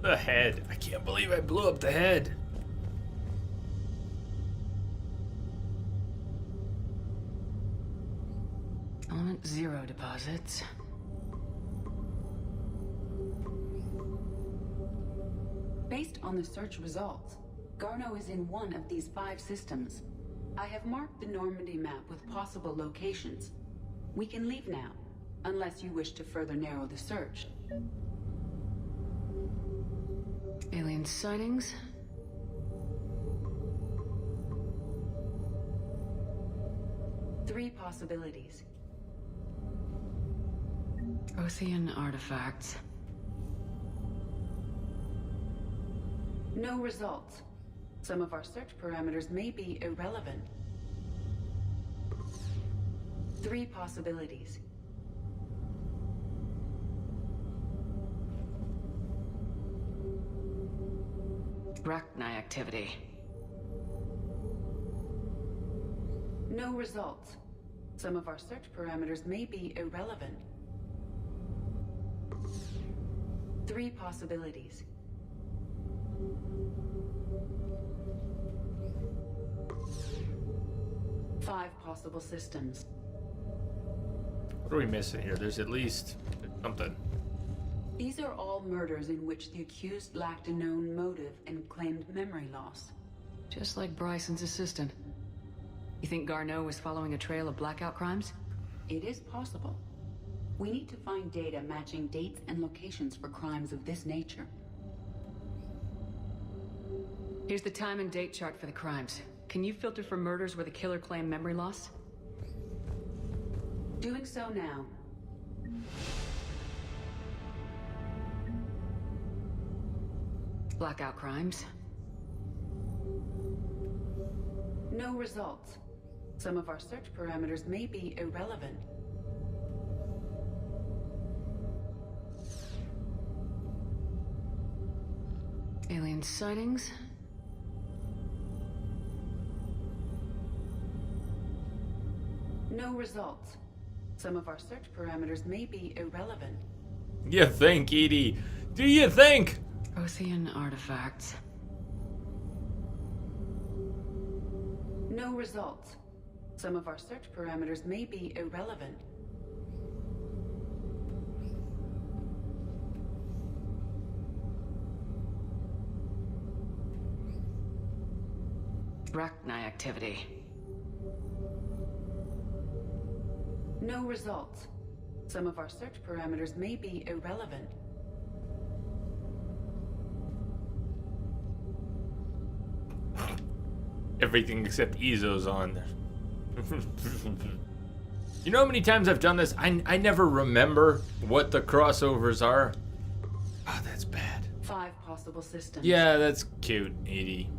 The head. I can't believe I blew up the head. Element Zero deposits. Based on the search results, Garno is in one of these 5 systems. I have marked the Normandy map with possible locations. We can leave now, unless you wish to further narrow the search. Alien sightings. Three possibilities. Prothean artifacts. No results. Some of our search parameters may be irrelevant. Three possibilities. Rachni activity. No results. Some of our search parameters may be irrelevant. Three possibilities. 5 possible systems. What are we missing here? There's at least something. These are all murders in which the accused lacked a known motive and claimed memory loss. Just like Bryson's assistant. You think Garneau was following a trail of blackout crimes? It is possible. We need to find data matching dates and locations for crimes of this nature. Here's the time and date chart for the crimes. Can you filter for murders where the killer claimed memory loss? Doing so now. Blackout crimes. No results. Some of our search parameters may be irrelevant. Alien sightings. No results. Some of our search parameters may be irrelevant. You think, Edie? Do you think? Prothean artifacts. No results. Some of our search parameters may be irrelevant. Rachni activity. No results. Some of our search parameters may be irrelevant. Everything except Ezo's on there. You know how many times I've done this? I never remember what the crossovers are. Oh, that's bad. 5 possible systems. Yeah, that's cute, Edie.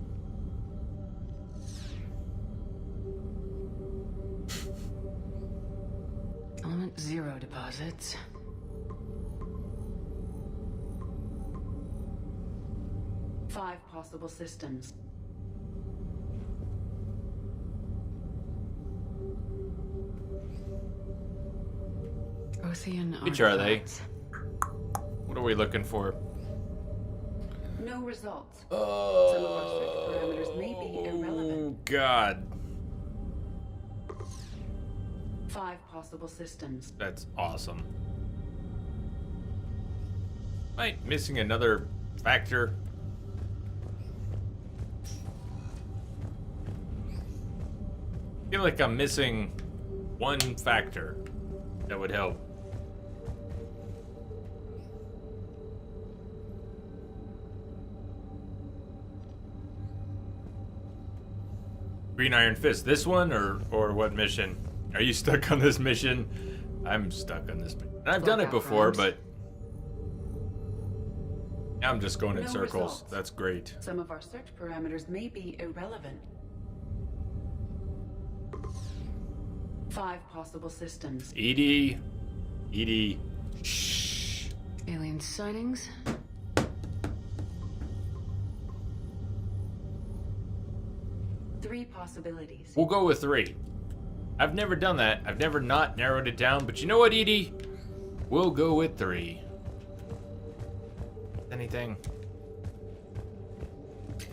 Element 0 deposits. Five possible systems. Prothean Which are they? artifacts. What are we looking for? No results. Some of our search parameters may be irrelevant. Oh, God. 5 possible systems. That's awesome. Am I missing another factor? I feel like I'm missing one factor that would help. Green Iron Fist, this one or what mission? Are you stuck on this mission? I'm stuck on this mission. I've done it before, but I'm just going in No circles. results. That's great. Some of our search parameters may be irrelevant. 5 possible systems. Edie. Shh. Alien sightings. Three possibilities. We'll go with 3. I've never done that. I've never not narrowed it down, but you know what, Edie? We'll go with 3. Anything?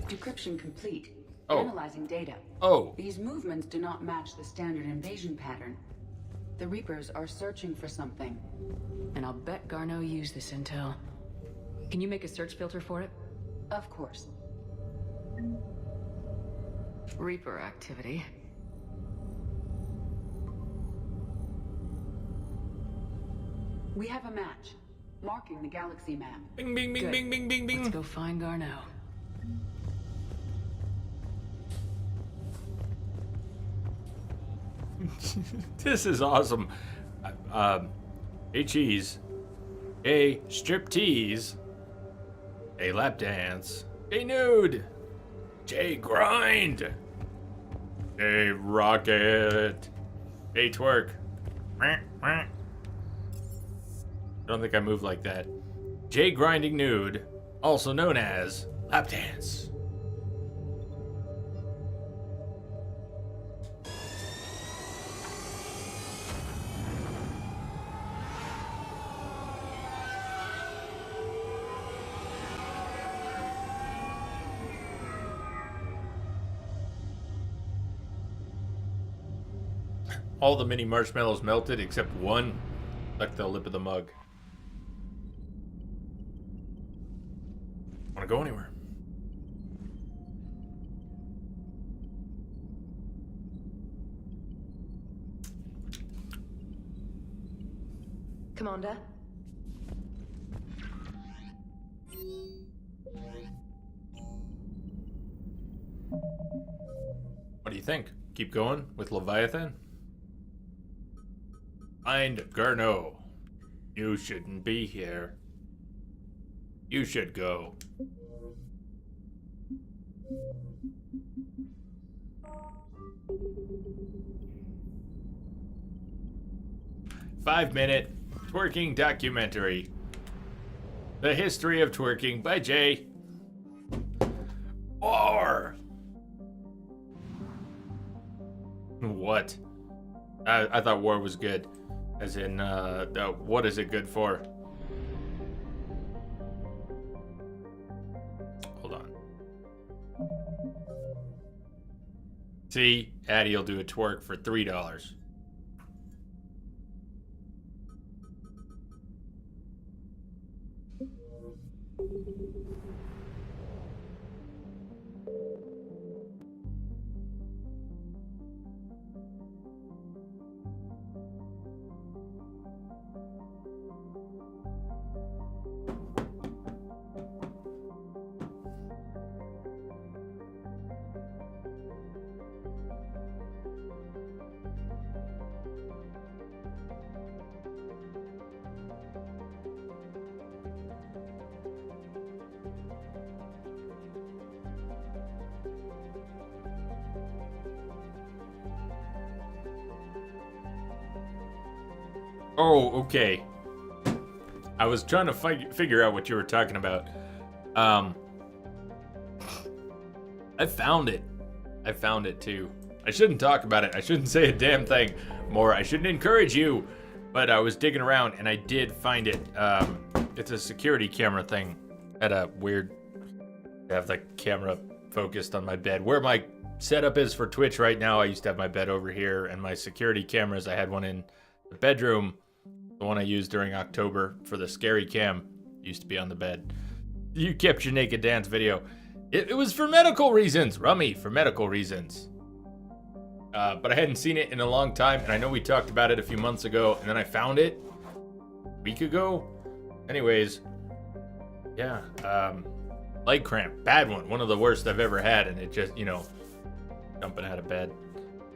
Decryption complete. Oh. Analyzing data. Oh. These movements do not match the standard invasion pattern. The Reapers are searching for something. And I'll bet Garneau used this intel. Can you make a search filter for it? Of course. Reaper activity. We have a match, marking the galaxy map. Bing, bing, bing, Good. bing, bing, bing, bing. Let's go find Garneau. This is awesome. A cheese, a striptease, a lap dance, a nude, a grind, a rocket, a twerk. I don't think I move like that. J grinding nude, also known as lap dance. All the mini marshmallows melted except one stuck to the lip of the mug. Want to go anywhere? Commander? What do you think? Keep going with Leviathan? Find Garneau. You shouldn't be here. You should go. Five-minute twerking documentary. The History of Twerking by Jay. Or what? I thought war was good. As in, what is it good for? Hold on. See, Addie will do a twerk for $3. Oh, okay. I was trying to figure out what you were talking about. I found it. I found it too. I shouldn't talk about it. I shouldn't say a damn thing more. I shouldn't encourage you. But I was digging around and I did find it. It's a security camera thing. Had a weird... I have the camera focused on my bed. Where my setup is for Twitch right now, I used to have my bed over here. And my security cameras, I had one in the bedroom. The one I used during October for the scary cam used to be on the bed. You kept your naked dance video. It was for medical reasons, Rummy, for medical reasons. But I hadn't seen it in a long time, and I know we talked about it a few months ago, and then I found it a week ago. Anyways, yeah, leg cramp, bad one of the worst I've ever had, and it just, you know, jumping out of bed,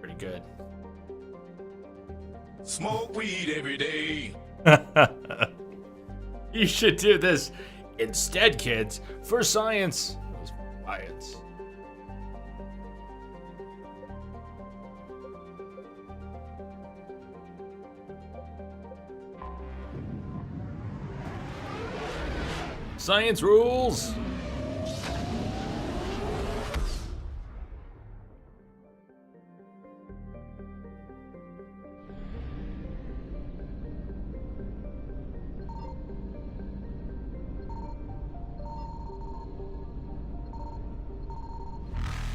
pretty good. Smoke weed every day. You should do this instead, kids, for science. Science. Science rules.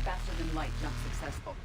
Faster than light, not successful.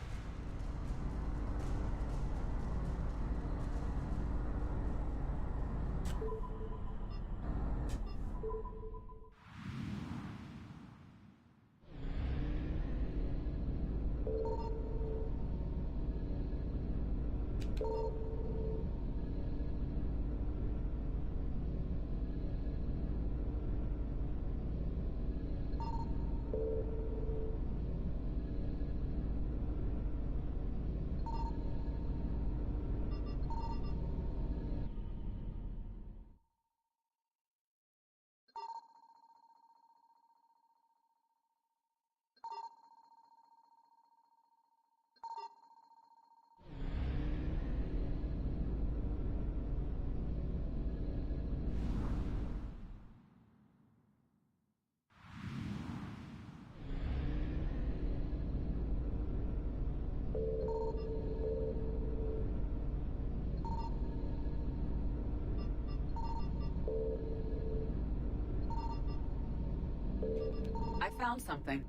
I found something.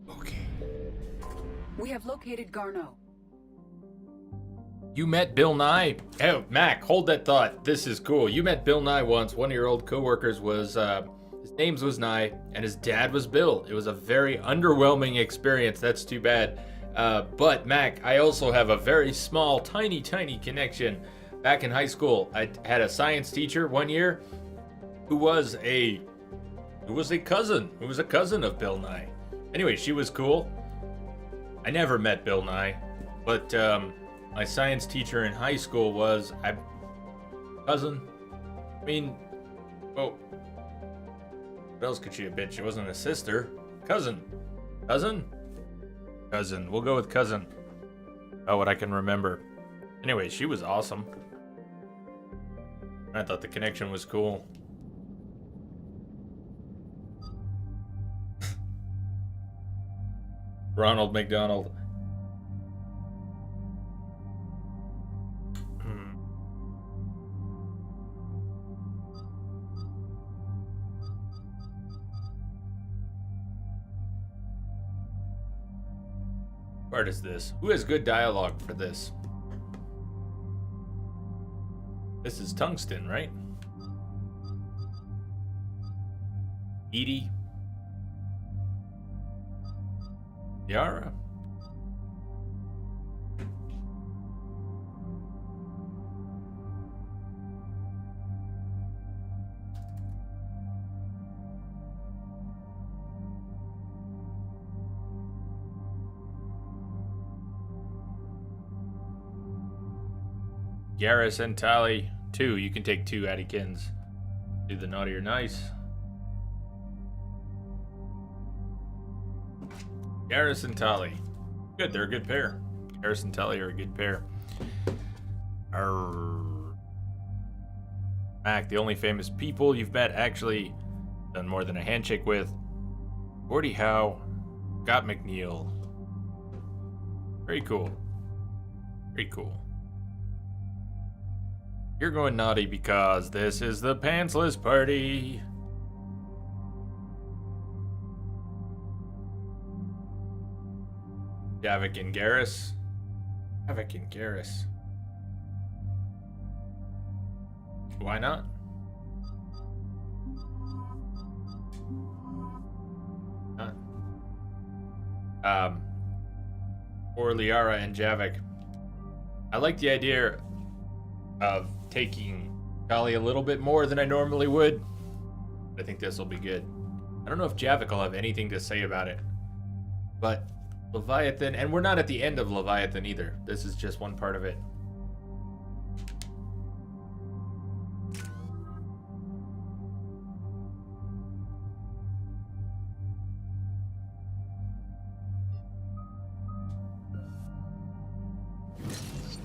Okay. We have located Garneau. You met Bill Nye? Oh, Mac, hold that thought. This is cool. You met Bill Nye once. One of your old coworkers was, his name was Nye, and his dad was Bill. It was a very underwhelming experience. That's too bad. But, Mac, I also have a very small, tiny connection. Back in high school, I had a science teacher one year who was a cousin of Bill Nye. Anyway, she was cool. I never met Bill Nye, but, my science teacher in high school was cousin. I mean, well, what else could she have been? She wasn't a sister. Cousin. We'll go with cousin. Oh, what I can remember. Anyway, she was awesome. I thought the connection was cool. Ronald McDonald. What part is this? Who has good dialogue for this? This is Tungsten, right? Edie. Yara. Garrus and Tali. 2. You can take 2 Addykins. Do the naughty or nice. Garrus and Tali. Good, they're a good pair. Garrus and Tali are a good pair. Mac, the only famous people you've met actually done more than a handshake with. Gordie Howe. Scott McNeil. Very cool. Very cool. You're going naughty because this is the pantsless party. Javik and Garrus. Why not? Or Liara and Javik. I like the idea of taking Kali a little bit more than I normally would. I think this will be good. I don't know if Javik will have anything to say about it. But Leviathan, and we're not at the end of Leviathan either. This is just one part of it.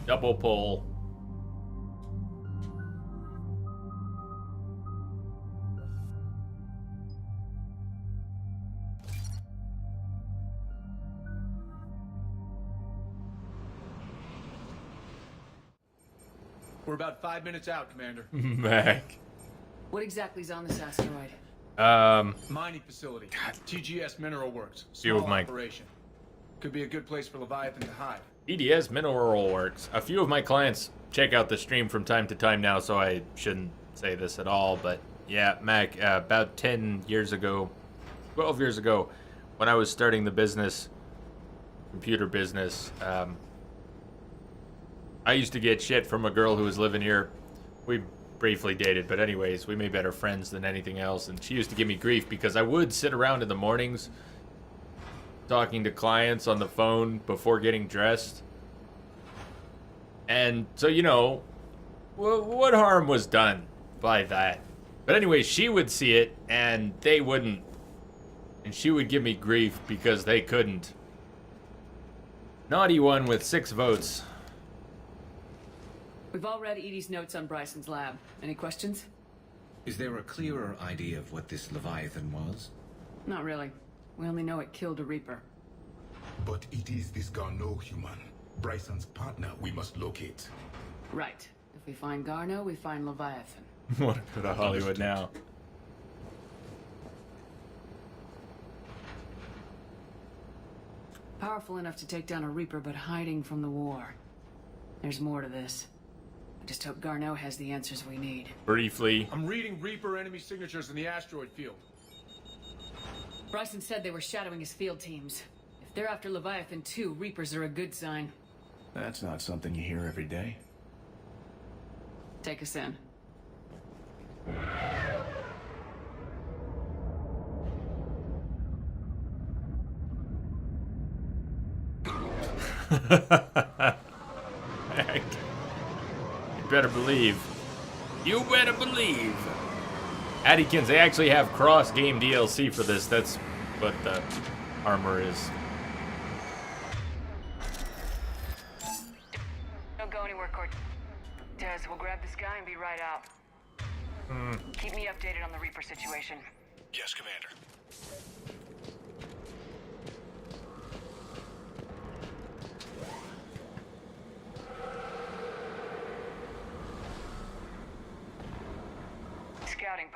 Double pull. We're about 5 minutes out, Commander. Mac. What exactly is on this asteroid? Mining facility. TGS Mineral Works. Few of Small my operation. Could be a good place for Leviathan to hide. EDS Mineral Works. A few of my clients check out the stream from time to time now, so I shouldn't say this at all. But yeah, Mac, about 10 years ago, 12 years ago, when I was starting the business, computer business, I used to get shit from a girl who was living here. We briefly dated, but anyways, we made better friends than anything else. And she used to give me grief because I would sit around in the mornings talking to clients on the phone before getting dressed. And so, you know, what harm was done by that? But anyway, she would see it and they wouldn't. And she would give me grief because they couldn't. Naughty one with 6 votes. We've all read Edie's notes on Bryson's lab. Any questions? Is there a clearer idea of what this Leviathan was? Not really. We only know it killed a Reaper. But it is this Garneau human, Bryson's partner, we must locate. Right. If we find Garneau, we find Leviathan. Want to go to Hollywood now. Powerful enough to take down a Reaper, but hiding from the war. There's more to this. I just hope Garneau has the answers we need. Briefly. I'm reading Reaper enemy signatures in the asteroid field. Bryson said they were shadowing his field teams. If they're after Leviathan 2, Reapers are a good sign. That's not something you hear every day. Take us in. You better believe. You better believe. Addykins, they actually have cross-game DLC for this. That's what the armor is. Don't go anywhere, Cortez. We'll grab this guy and be right out. Keep me updated on the Reaper situation. Yes, Commander. Scouting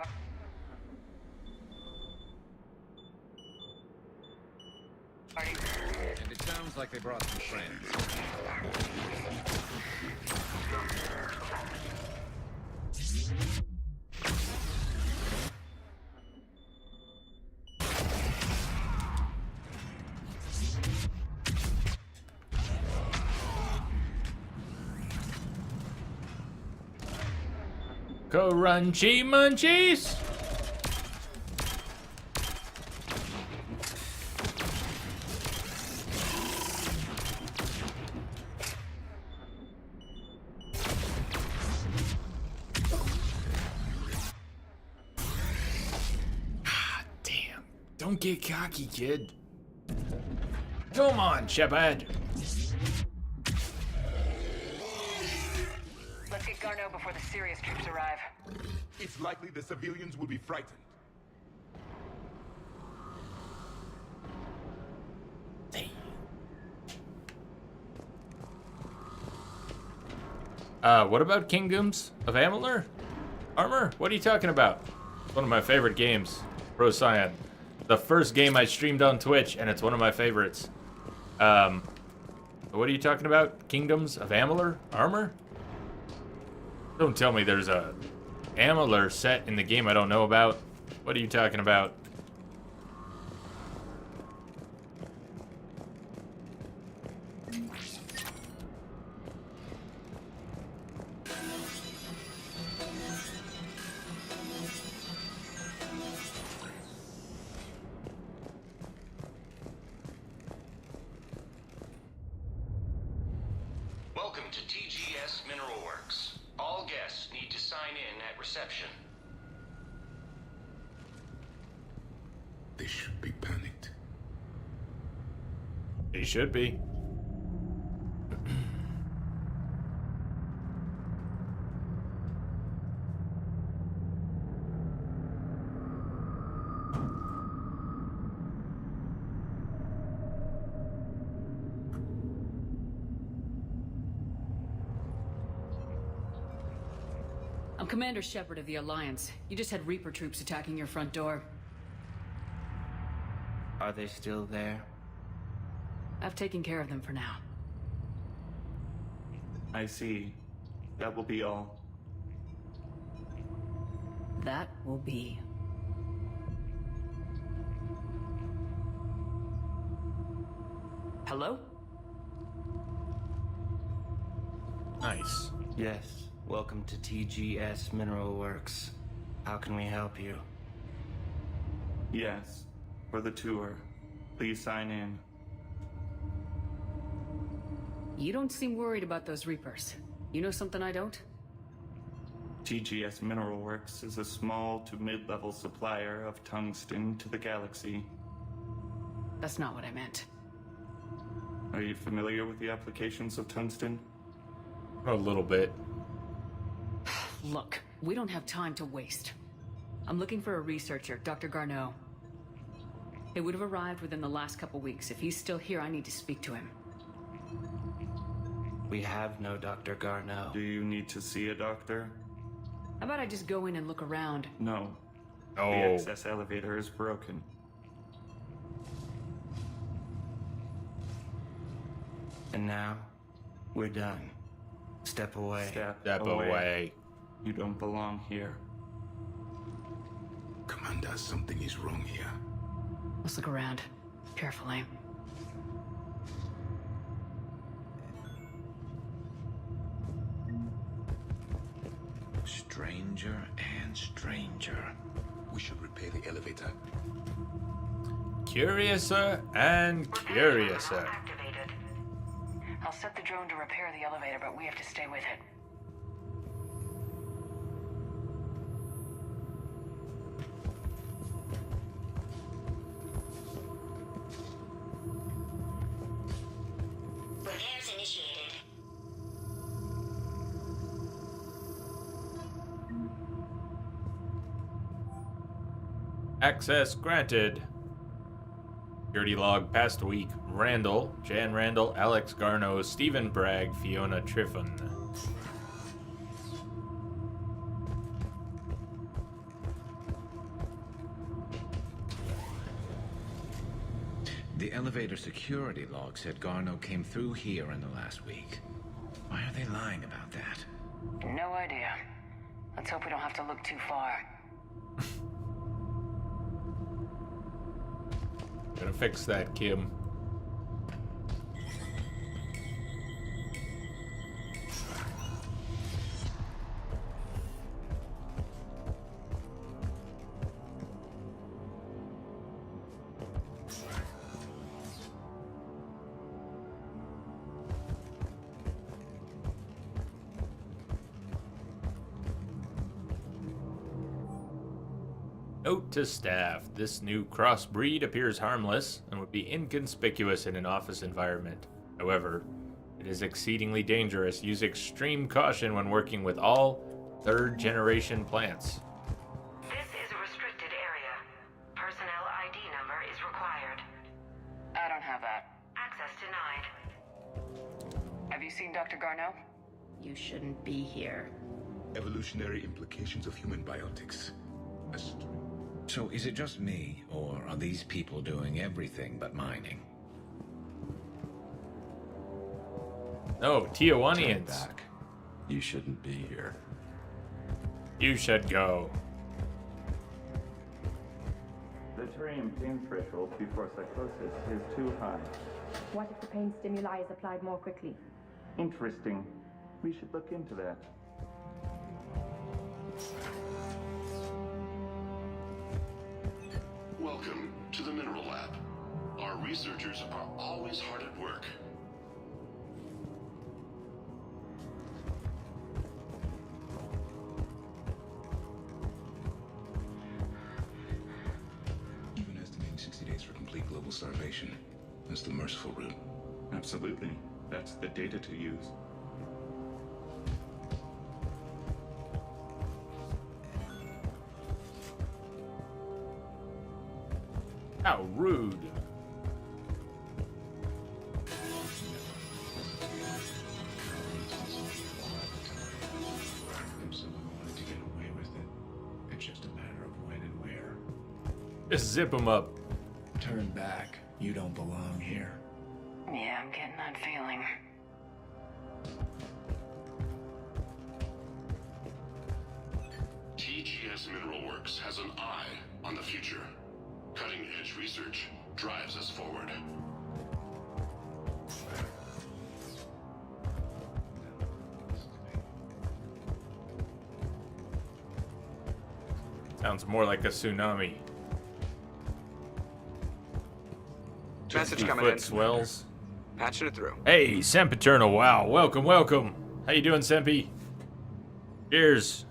party. And it sounds like they brought some friends. Crunchy munchies. Damn. Don't get cocky, kid. Come on, Shepard. Let's get Garneau before the serious troops arrive. It's likely the civilians will be frightened. What about Kingdoms of Amalur? Armor? What are you talking about? It's one of my favorite games. Pro Cyan. The first game I streamed on Twitch, and it's one of my favorites. What are you talking about? Kingdoms of Amalur? Armor? Don't tell me there's a Amalur set in the game I don't know about. What are you talking about? Welcome to TGS Mineral Works. All guests need to sign in at reception. They should be panicked. They should be. I'm Commander Shepard of the Alliance. You just had Reaper troops attacking your front door. Are they still there? I've taken care of them for now. I see. That will be all. That will be. Hello? Nice. Yes. Welcome to TGS Mineral Works. How can we help you? Yes. For the tour. Please sign in. You don't seem worried about those Reapers. You know something I don't? TGS Mineral Works is a small to mid-level supplier of tungsten to the galaxy. That's not what I meant. Are you familiar with the applications of tungsten? A little bit. Look, we don't have time to waste. I'm looking for a researcher, Dr. Garneau. He would have arrived within the last couple weeks. If he's still here, I need to speak to him. We have no Dr. Garneau. Do you need to see a doctor? How about I just go in and look around? No. Oh. The access elevator is broken. And now, we're done. Step away. Step away. You don't belong here. Commander, something is wrong here. Let's look around. Carefully. Stranger and stranger. We should repair the elevator. Curiouser and curiouser. I'll set the drone to repair the elevator, but we have to stay with it. Repairs initiated. Access granted. Security log past week. Randall, Jan Randall, Alex Garno, Stephen Bragg, Fiona Triffon. The elevator security log said Garno came through here in the last week. Why are they lying about that? No idea. Let's hope we don't have to look too far. Gonna fix that, Kim. Note to staff, this new crossbreed appears harmless and would be inconspicuous in an office environment. However, it is exceedingly dangerous. Use extreme caution when working with all third-generation plants. This is a restricted area. Personnel ID number is required. I don't have that. Access denied. Have you seen Dr. Garneau? You shouldn't be here. Evolutionary implications of human biotics. So is it just me, or are these people doing everything but mining? No, Tijuanians. You shouldn't be here. You should go. The terrain pain threshold before psychosis is too high. What if the pain stimuli is applied more quickly? Interesting. We should look into that. Welcome to the Mineral Lab. Our researchers are always hard at work. Even estimating 60 days for complete global starvation. That's the merciful route. Absolutely. That's the data to use. How rude. Wanted to get away with it. It's just a matter of when and where. Just zip them up. Turn back. You don't belong here. Yeah, I'm getting that feeling. TGS Mineral Works has an eye on the future. Cutting-edge research drives us forward. Sounds more like a tsunami. Message 50 coming foot in. swells. Patching it through. Hey, Sempiternal, wow. Welcome, welcome. How you doing, Sempi? Cheers.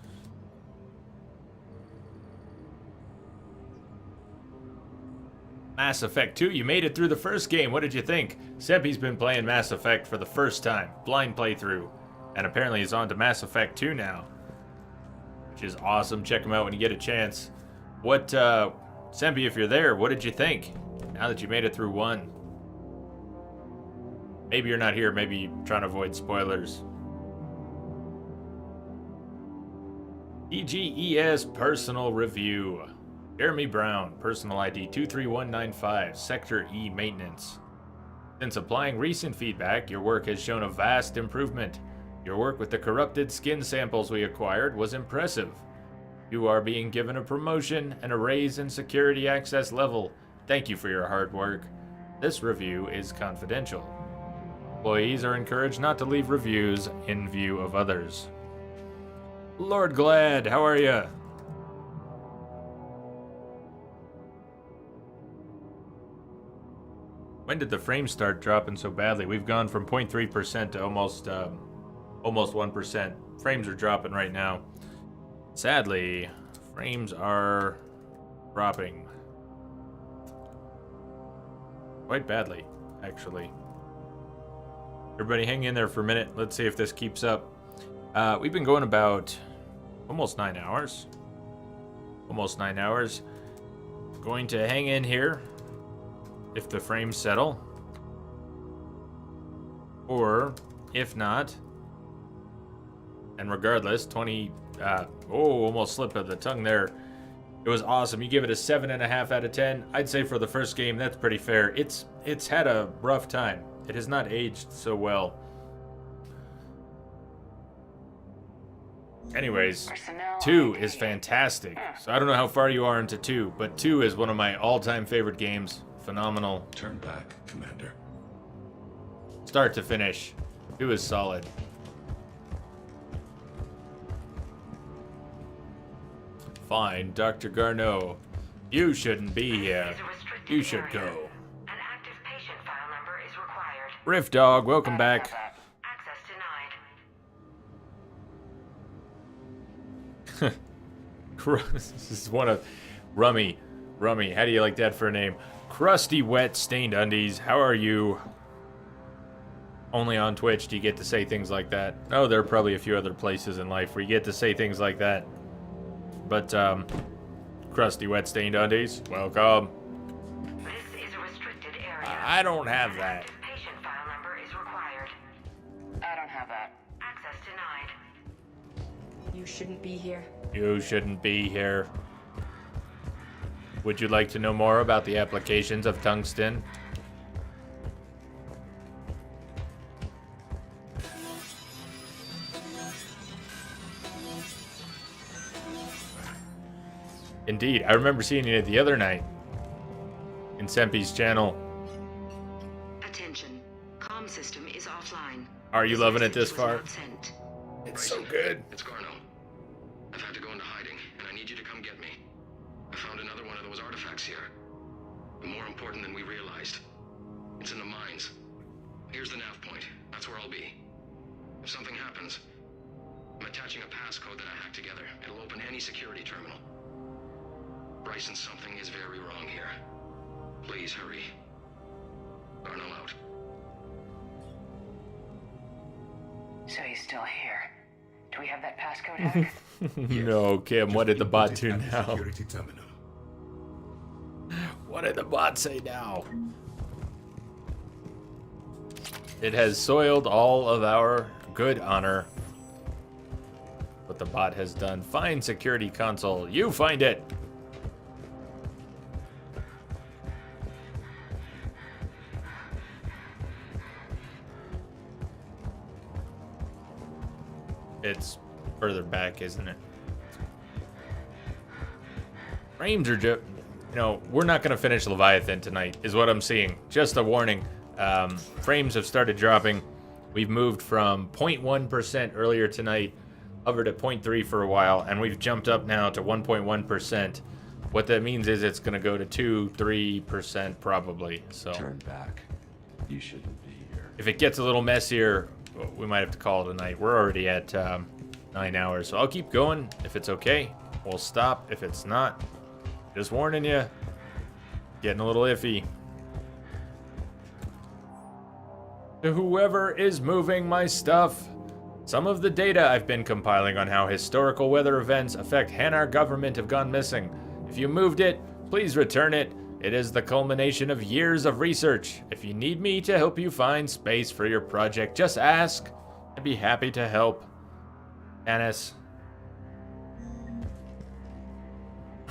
Mass Effect 2, you made it through the first game. What did you think? Sempi's been playing Mass Effect for the first time. Blind playthrough. And apparently he's on to Mass Effect 2 now. Which is awesome. Check him out when you get a chance. What, Sempi, if you're there, what did you think? Now that you made it through 1. Maybe you're not here. Maybe you're trying to avoid spoilers. EGES Personal Review. Jeremy Brown, Personal ID 23195, Sector E Maintenance. Since applying recent feedback, your work has shown a vast improvement. Your work with the corrupted skin samples we acquired was impressive. You are being given a promotion and a raise in security access level. Thank you for your hard work. This review is confidential. Employees are encouraged not to leave reviews in view of others. Lord Glad, how are ya? When did the frames start dropping so badly? We've gone from 0.3% to almost 1%. Frames are dropping right now. Sadly, frames are dropping quite badly, actually. Everybody hang in there for a minute. Let's see if this keeps up. We've been going about almost 9 hours. Almost 9 hours. Going to hang in here if the frames settle. Or if not, and regardless, almost slipped of the tongue there. It was awesome. You give it a 7.5 out of 10. I'd say for the first game, that's pretty fair. It's had a rough time. It has not aged so well. Anyways, 2 is fantastic. So I don't know how far you are into 2, but 2 is one of my all-time favorite games. Phenomenal. Turn back, Commander. Start to finish. 2 is solid. Fine, Dr. Garneau. You shouldn't be here. You should go. An active patient file number is required. Rift Dog, welcome back. Access denied. This is one of Rummy. Rummy, how do you like that for a name? Crusty Wet Stained Undies, how are you? Only on Twitch do you get to say things like that. Oh, there are probably a few other places in life where you get to say things like that. But, Crusty Wet Stained Undies, welcome. This is a restricted area. I don't have that. Patient file number is required. I don't have that. Access denied. You shouldn't be here. You shouldn't be here. Would you like to know more about the applications of tungsten? Indeed, I remember seeing it the other night in Sempi's channel. Attention. Comm system is offline. Are you loving it this far? It's so good. It's Garneau. I've had to go into hiding, and I need you to come get me. I found another one of those artifacts here. But more important than we realized. It's in the mines. Here's the nav point. That's where I'll be. If something happens, I'm attaching a passcode that I hacked together. It'll open any security terminal. Bryson, something is very wrong here. Please hurry. Garneau out. So he's still here. Do we have that passcode hack? No, Kim, what did the bot do now? Security terminal. What did the bot say now? It has soiled all of our good honor. What the bot has done. Find security console. You find it. It's further back, isn't it? Frames are just, we're not going to finish Leviathan tonight, is what I'm seeing. Just a warning. Frames have started dropping. We've moved from 0.1% earlier tonight, hovered at 0.3 for a while, and we've jumped up now to 1.1%. What that means is it's going to go to 2-3% probably. So turn back. You shouldn't be here. If it gets a little messier, we might have to call it a night. We're already at 9 hours, so I'll keep going. If it's okay, we'll stop. If it's not, just warning you, getting a little iffy. To whoever is moving my stuff, some of the data I've been compiling on how historical weather events affect Hanar government have gone missing. If you moved it, please return it. It is the culmination of years of research. If you need me to help you find space for your project, just ask. I'd be happy to help. Anis.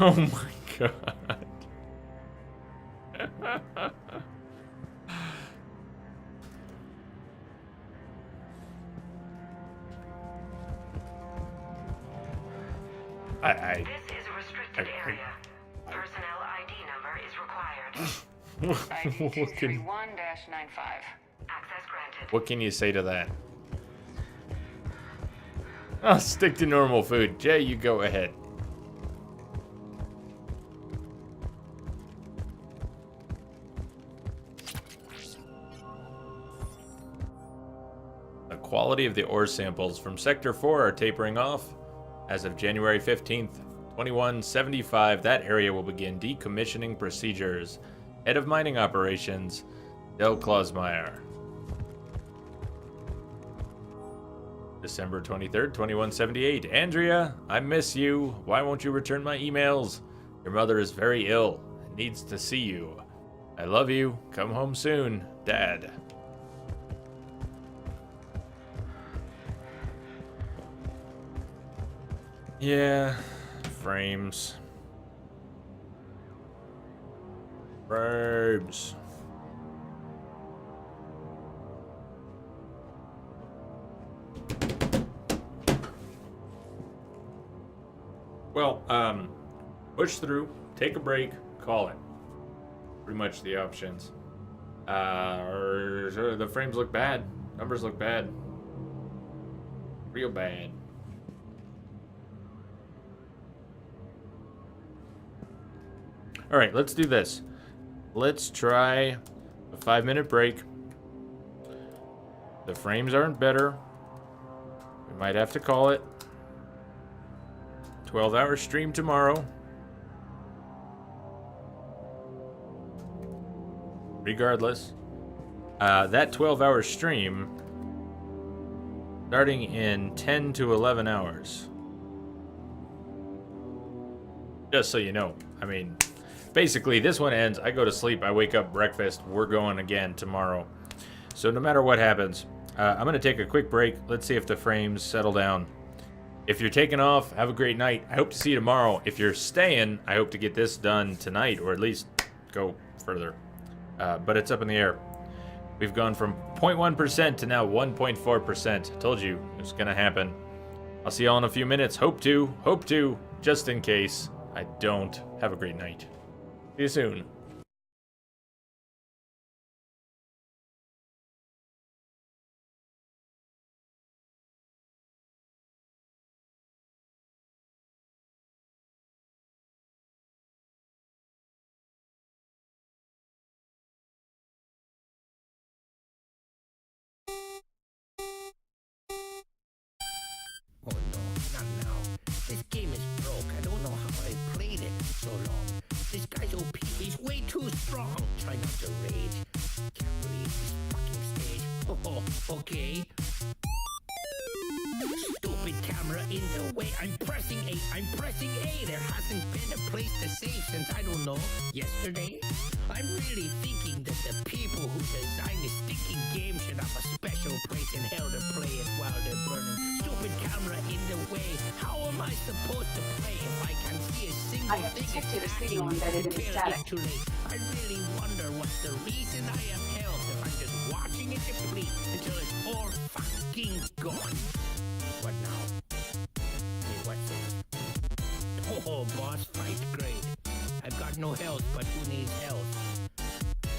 Oh my god. I This is a restricted area. Personnel ID number is required. ID 231-95. Access granted. what can you say to that? I'll stick to normal food. Jay, you go ahead. The quality of the ore samples from Sector 4 are tapering off. As of January 15th, 2175, that area will begin decommissioning procedures. Head of Mining Operations, Del Klausmeyer. December 23rd, 2178. Andrea, I miss you. Why won't you return my emails? Your mother is very ill and needs to see you. I love you. Come home soon, Dad. Yeah, frames. Frames. Well, push through, take a break, call it. Pretty much the options. The frames look bad. Numbers look bad. Real bad. All right, let's do this. Let's try a 5-minute break. The frames aren't better. We might have to call it. 12-hour stream tomorrow. Regardless, that 12-hour stream starting in 10 to 11 hours. Just so you know. I mean, basically, this one ends. I go to sleep. I wake up, breakfast. We're going again tomorrow. So no matter what happens, I'm going to take a quick break. Let's see if the frames settle down. If you're taking off, have a great night. I hope to see you tomorrow. If you're staying, I hope to get this done tonight, or at least go further. But it's up in the air. We've gone from 0.1% to now 1.4%. Told you it was going to happen. I'll see y'all in a few minutes. Hope to, just in case I don't. Have a great night. See you soon. Oh no, not now. This game is broke. I don't know how I played it so long. This guy's OP. He's way too strong. Try not to rage. Can't believe this fucking stage. Oh, okay. Stupid camera in the way. I'm pressing A. I'm pressing A. There hasn't been a place to save since, I don't know, yesterday. I'm really thinking that the people who design this stinking game should have a special place in hell to play it while they're burning. Stupid camera in the way. How am I supposed to play if I can see a single I have detected a signal embedded in the static. Too late. I really wonder what's the reason I have health if I'm just watching it deplete until it's all fucking gone. What now? Hey, what's this? Oh, boss fight, great. I've got no health, but who needs health?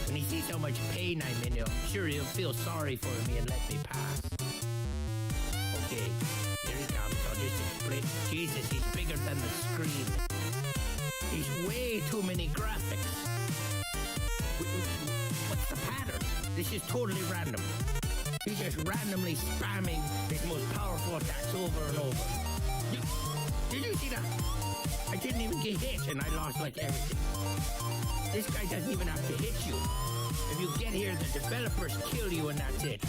When he sees how much pain I'm in, I'm sure he'll feel sorry for me and let me pass. Okay, here he comes. I'll just split. Jesus, he's bigger than the screen. He's way too many graphics. What's the pattern? This is totally random. He's just randomly spamming his most powerful attacks over and over. Did you see that? I didn't even get hit and I lost like everything. This guy doesn't even have to hit you. If you get here, the developers kill you and that's it.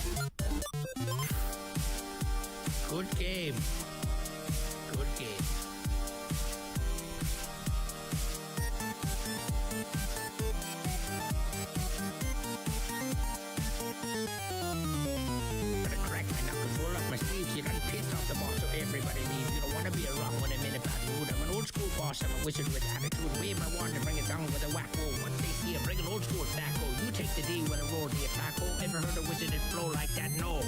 Good game. Good game. Gotta crack my knuckles, roll up my sleeves, you done pissed off the boss so everybody leaves. You don't wanna be around when I'm in a bad mood. I'm an old school boss, I'm a wizard with attitude. Wave my wand and bring it down with a whack roll. Once they see a regular old school tobacco, you take the D when I roll the attack. Oh, ever heard a wizard that flow like that? No.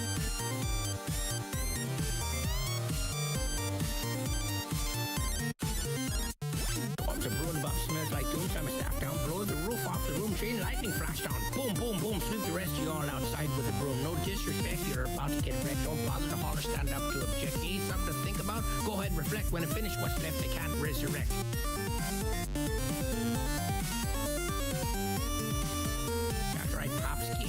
disrespect. You're about to get wrecked. Don't bother to holler. Stand up to object. Need something to think about? Go ahead and reflect. When I finish what's left, they can't resurrect. That's right, Popsky.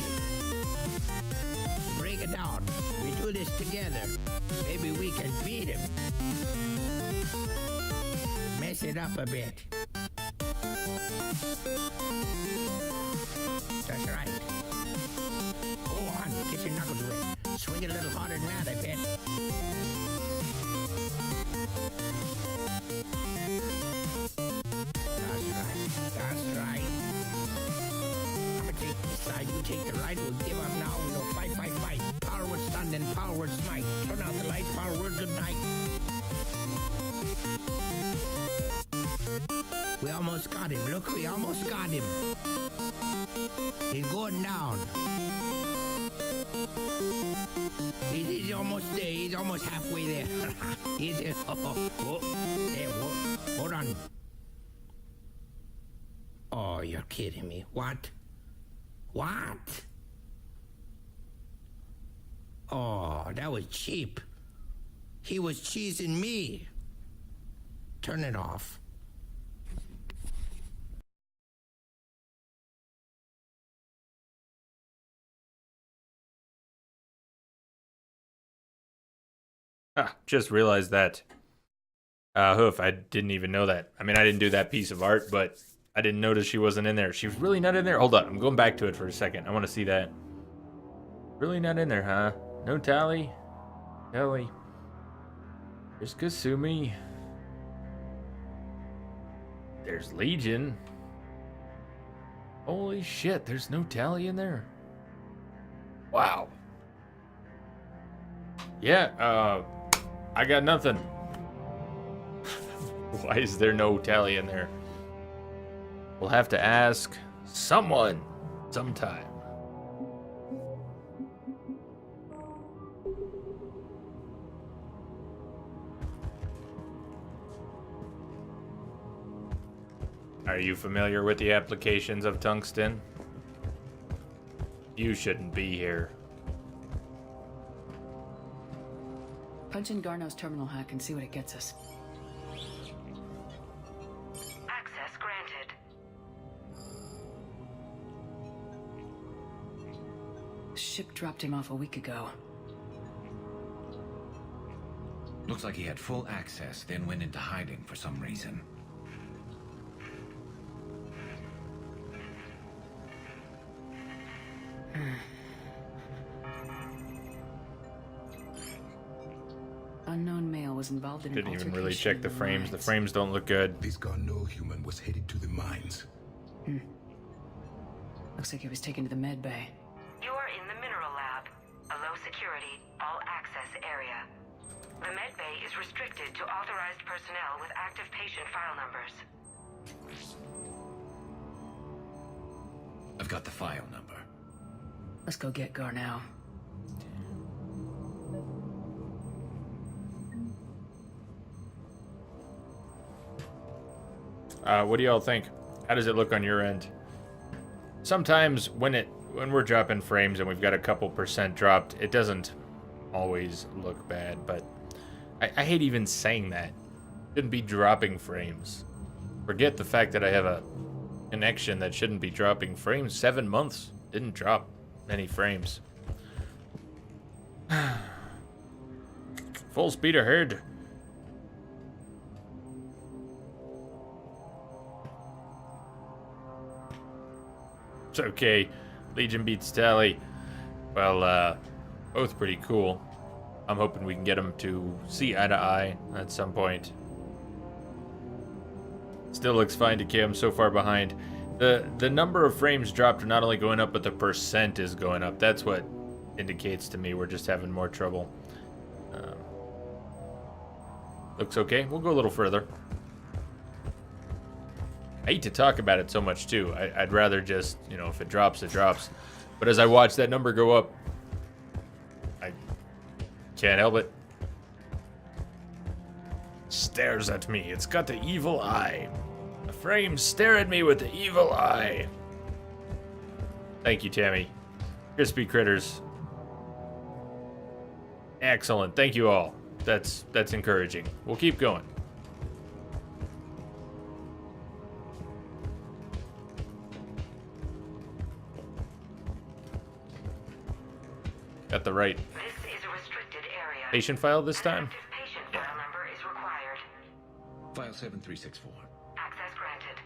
Break it down. We do this together. Maybe we can beat him. Mess it up a bit. That's right. Go on, get your knuckle to it. Swing it a little harder than that, I bet. That's right. I'm gonna take this side, you take the right. We'll give up now. We'll fight. Power word stun, then power word smite. Turn out the light, power word good night. We almost got him. Look, we almost got him. He's going down. He's almost there. He's almost halfway there. He's there. Hold on. Oh, you're kidding me. What? Oh, that was cheap. He was cheesing me. Turn it off. Just realized that. Hoof, I didn't even know that. I mean, I didn't do that piece of art, but I didn't notice she wasn't in there. She was really not in there? Hold on, I'm going back to it for a second. I want to see that. Really not in there, huh? No Tally? Tally. There's Kasumi. There's Legion. Holy shit, there's no Tally in there. Wow. Yeah, I got nothing. Why is there no Tally in there? We'll have to ask someone sometime. Are you familiar with the applications of tungsten? You shouldn't be here. Punch in Garno's terminal hack and see what it gets us. Access granted. Ship dropped him off a week ago. Looks like he had full access, then went into hiding for some reason. Unknown male was involved in Didn't an even really altercation check the in frames. mines. The frames don't look good. This Garneau human was headed to the mines. Looks like he was taken to the med bay. You are in the mineral lab, a low security, all access area. The med bay is restricted to authorized personnel with active patient file numbers. I've got the file number. Let's go get Garneau. What do y'all think? How does it look on your end? Sometimes when we're dropping frames and we've got a couple percent dropped, it doesn't always look bad, but I hate even saying that. Shouldn't be dropping frames. Forget the fact that I have a connection that shouldn't be dropping frames. 7 months didn't drop many frames. Full speed ahead. It's okay. Legion beats Tally. Well, both pretty cool. I'm hoping we can get them to see eye to eye at some point. Still looks fine to Kim, so far behind. The number of frames dropped are not only going up, but the percent is going up. That's what indicates to me we're just having more trouble. Looks okay. We'll go a little further. I hate to talk about it so much too. I'd rather just, you know, if it drops, it drops. But as I watch that number go up, I can't help it. Stares at me. It's got the evil eye. The frames stare at me with the evil eye. Thank you, Tammy. Crispy critters. Excellent. Thank you all. That's encouraging. We'll keep going. Got the right This is a restricted area. patient file this time? Patient file number is required. File 7364. Access granted.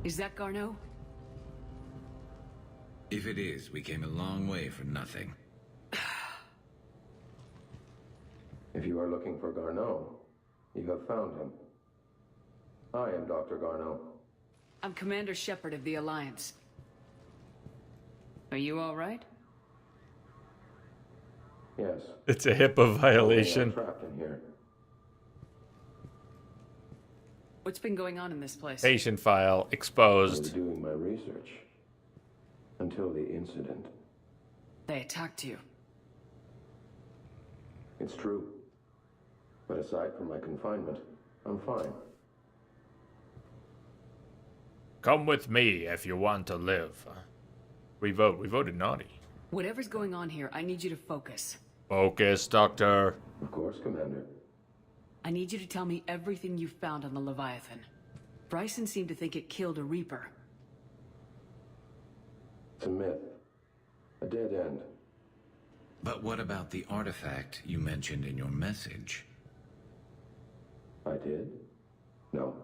Is that Garneau? If it is, we came a long way for nothing. If you are looking for Garneau, you have found him. I am Dr. Garneau. I'm Commander Shepard of the Alliance. Are you all right? Yes. It's a HIPAA violation. I'm trapped in here. What's been going on in this place? Patient file exposed. I was doing my research until the incident. They attacked you. It's true. But aside from my confinement, I'm fine. Come with me if you want to live. We vote. We voted naughty. Whatever's going on here, I need you to focus. Focus, Doctor. Of course, Commander. I need you to tell me everything you found on the Leviathan. Bryson seemed to think it killed a Reaper. It's a myth. A dead end. But what about the artifact you mentioned in your message? I did? No.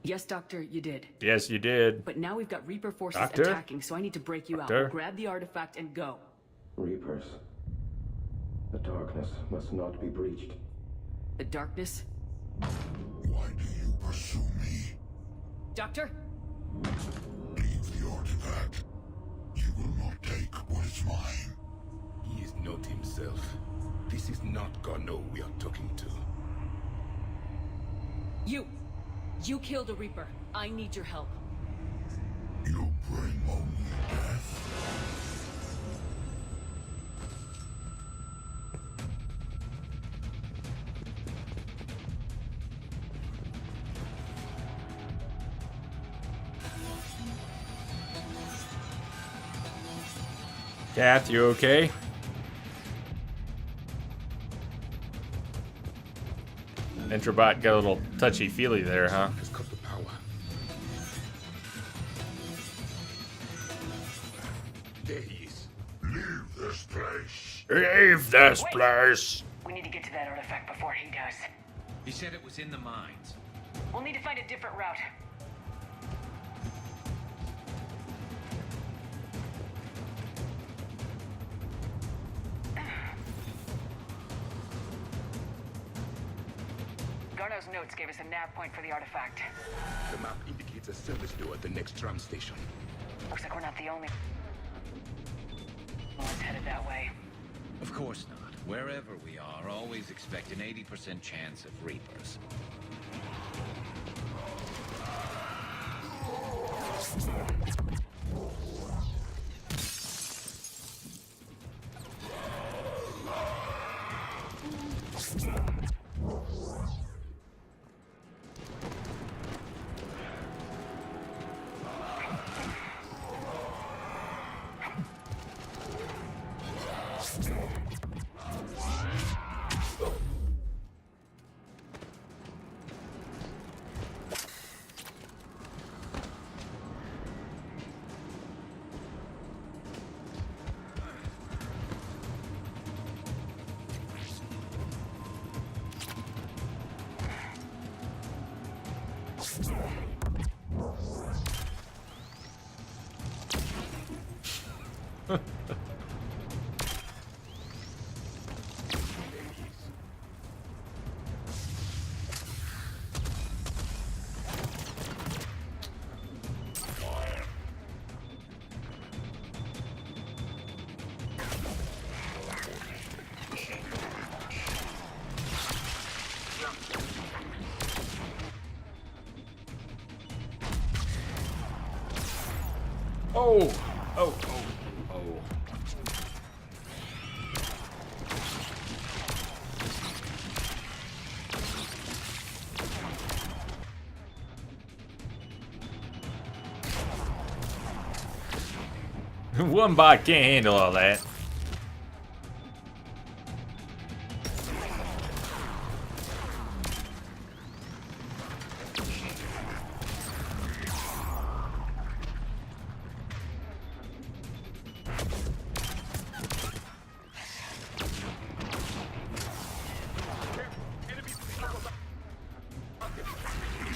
Yes, Doctor, you did. Yes, you did. But now we've got Reaper forces Doctor? attacking, so I need to break you Doctor? out. Grab the artifact and go. Reapers. The darkness must not be breached. The darkness? Why do you pursue me? Doctor? Leave the artifact. You will not take what is mine. He is not himself. This is not Garneau we are talking to. You killed a Reaper. I need your help. You bring only death. Kath, you okay? Introbot got a little touchy-feely there, huh? Has cut the power. There he is. Leave this place. Leave this place! We need to get to that artifact before he does. He said it was in the mines. We'll need to find a different route. Garneau's notes gave us a nav point for the artifact. The map indicates a service door at the next tram station. Looks like we're not the only ones headed that way. Of course not. Wherever we are, always expect an 80% chance of Reapers. Oh! Oh, oh, oh. One bot can't handle all that.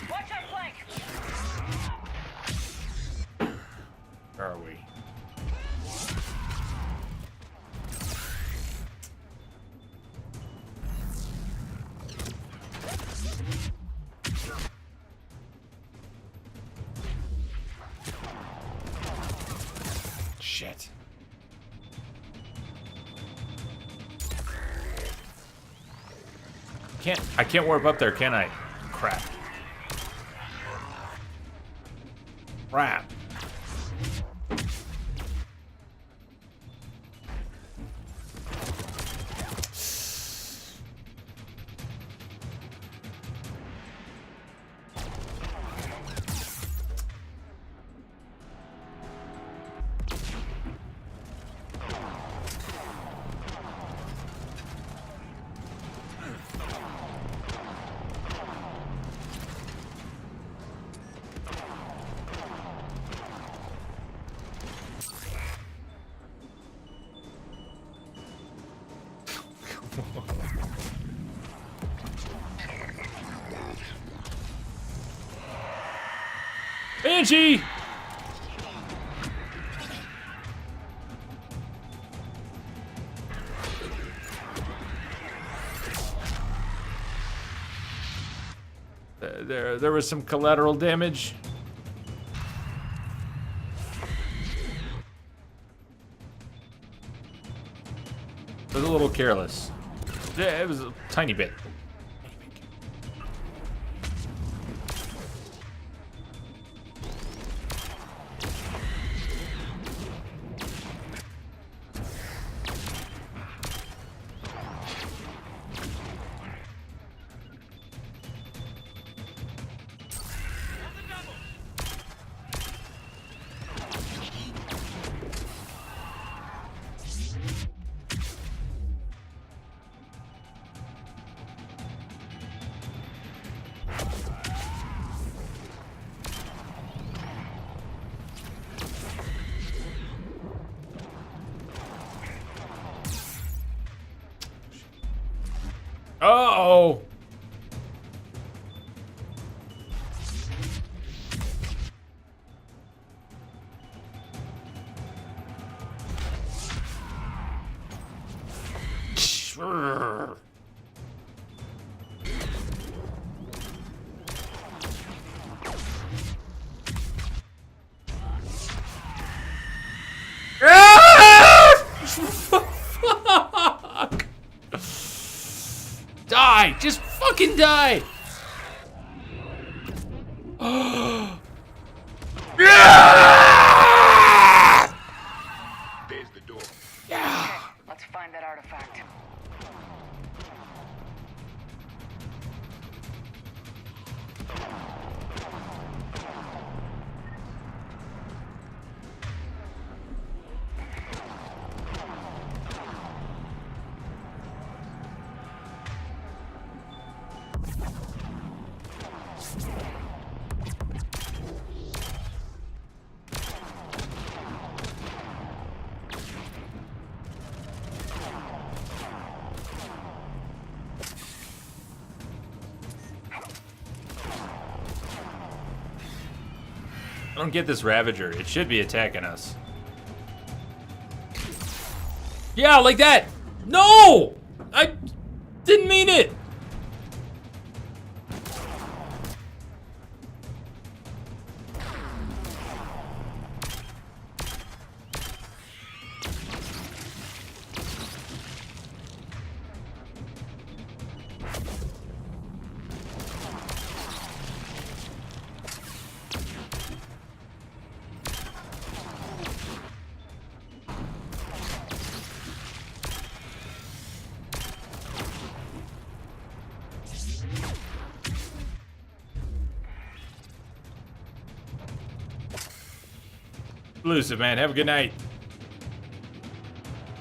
Watch our flank! Where are we? Shit. I can't warp up there, can I? Crap. Crap. Banshee! There was some collateral damage. It was a little careless. Yeah, it was a tiny bit. Uh-oh! Sure. Fuck! Die! Just fucking die! There's the door. Okay, let's find that artifact. I don't get this Ravager. It should be attacking us. Yeah, like that! No! I didn't mean it! Exclusive, man. Have a good night.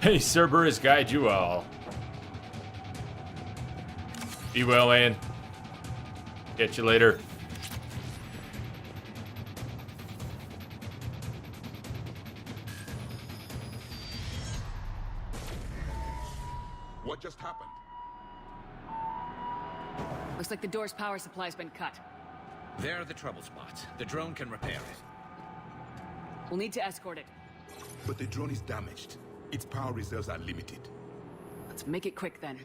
Hey, Cerberus, guide you all. Be well, man. Catch you later. What just happened? Looks like the door's power supply's been cut. There are the trouble spots. The drone can repair it. We'll need to escort it. But the drone is damaged. Its power reserves are limited. Let's make it quick then.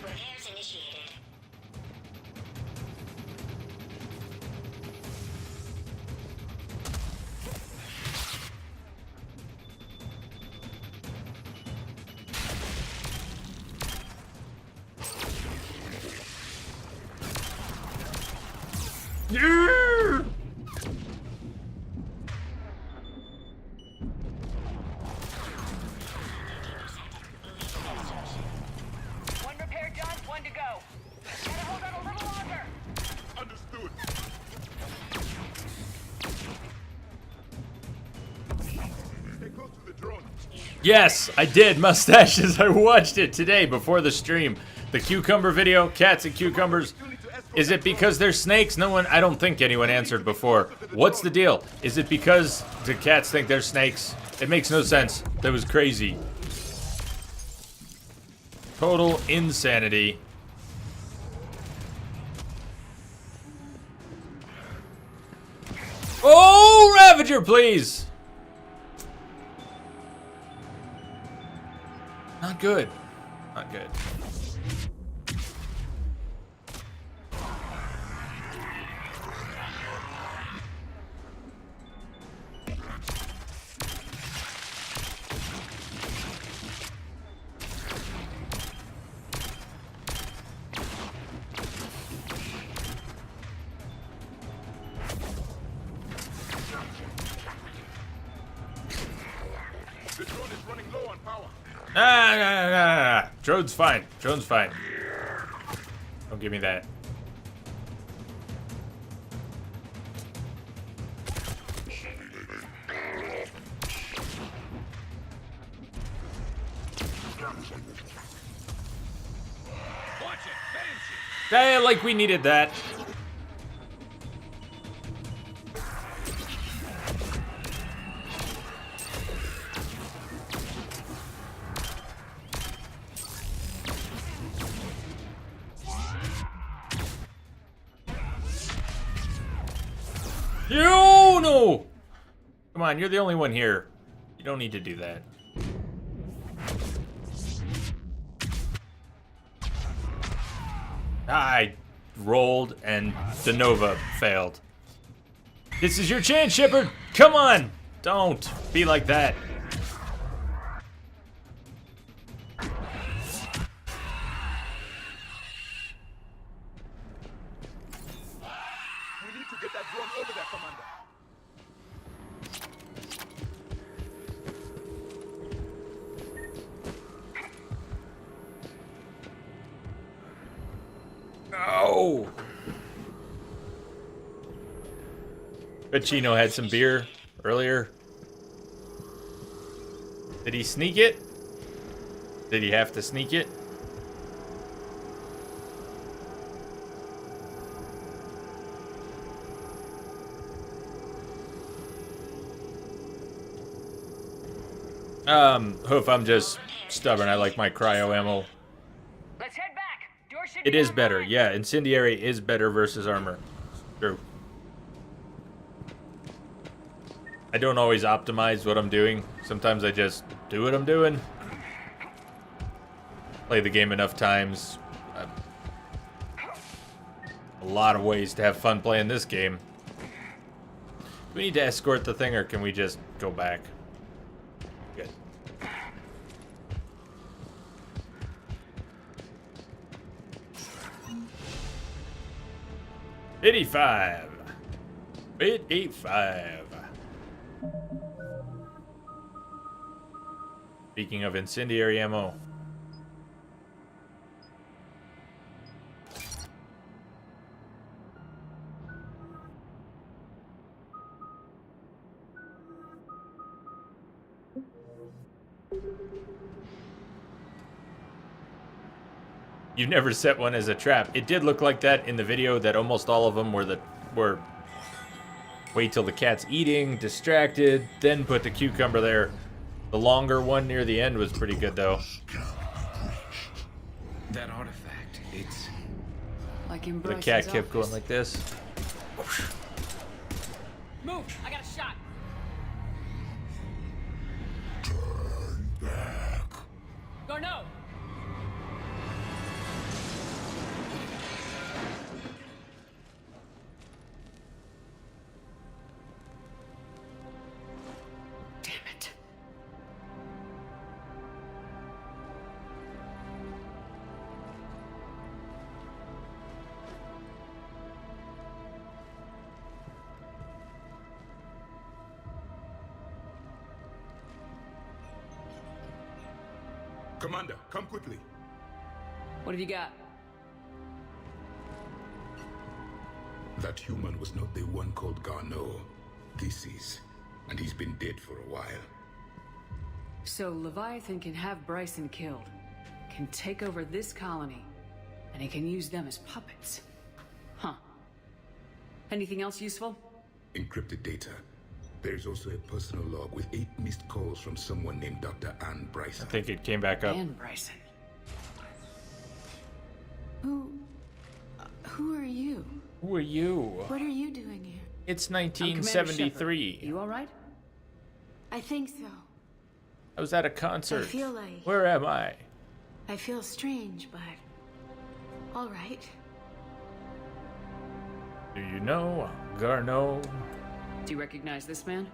Repairs initiated. Yeah! One repair done, one to go. Gotta hold on a little longer. Understood. Stay close to the drone. Yes, I did. Mustaches. I watched it today before the stream. The cucumber video, cats and cucumbers. Is it because they're snakes? No one, I don't think anyone answered before. What's the deal? Is it because the cats think they're snakes? It makes no sense. That was crazy. Total insanity. Oh, Ravager, please. Not good. Not good. The drone is running low on power. Ah. Drone's fine. Drone's fine. Don't give me that. Hey, like we needed that. No! Come on, you're the only one here. You don't need to do that. I rolled and De Nova failed. This is your chance, Shepard. Come on. Don't be like that. We need to get that drone over there, Commander. No. Bet Chino had some beer earlier. Did he sneak it? Did he have to sneak it? Hoof, I'm just stubborn. I like my cryo ammo. Let's head back. Door should It be is online. better. Yeah, incendiary is better versus armor. True. I don't always optimize what I'm doing. Sometimes I just do what I'm doing. Play the game enough times. A lot of ways to have fun playing this game. Do we need to escort the thing, or can we just go back? Good. $85. $85. Speaking of incendiary ammo. You never set one as a trap. It did look like that in the video, that almost all of them were wait till the cat's eating, distracted, then put the cucumber there. The longer one near the end was pretty good though. That artifact, it's like in the cat kept going like this. Move! I got a shot. Turn back. Garneau! Damn it. Commander, come quickly. What have you got? That human was not the one called Garneau. This is. And he's been dead for a while. So Leviathan can have Bryson killed, can take over this colony, and he can use them as puppets. Huh. Anything else useful? Encrypted data. There's also a personal log with 8 missed calls from someone named Dr. Ann Bryson. I think it came back up. Ann Bryson. Who are you? Who are you? What are you doing here? It's I'm Commander 1973. Shepard. You all right? I think so. I was at a concert. I feel like... Where am I? I feel strange, but... all right. Do you know Garneau? Do you recognize this man?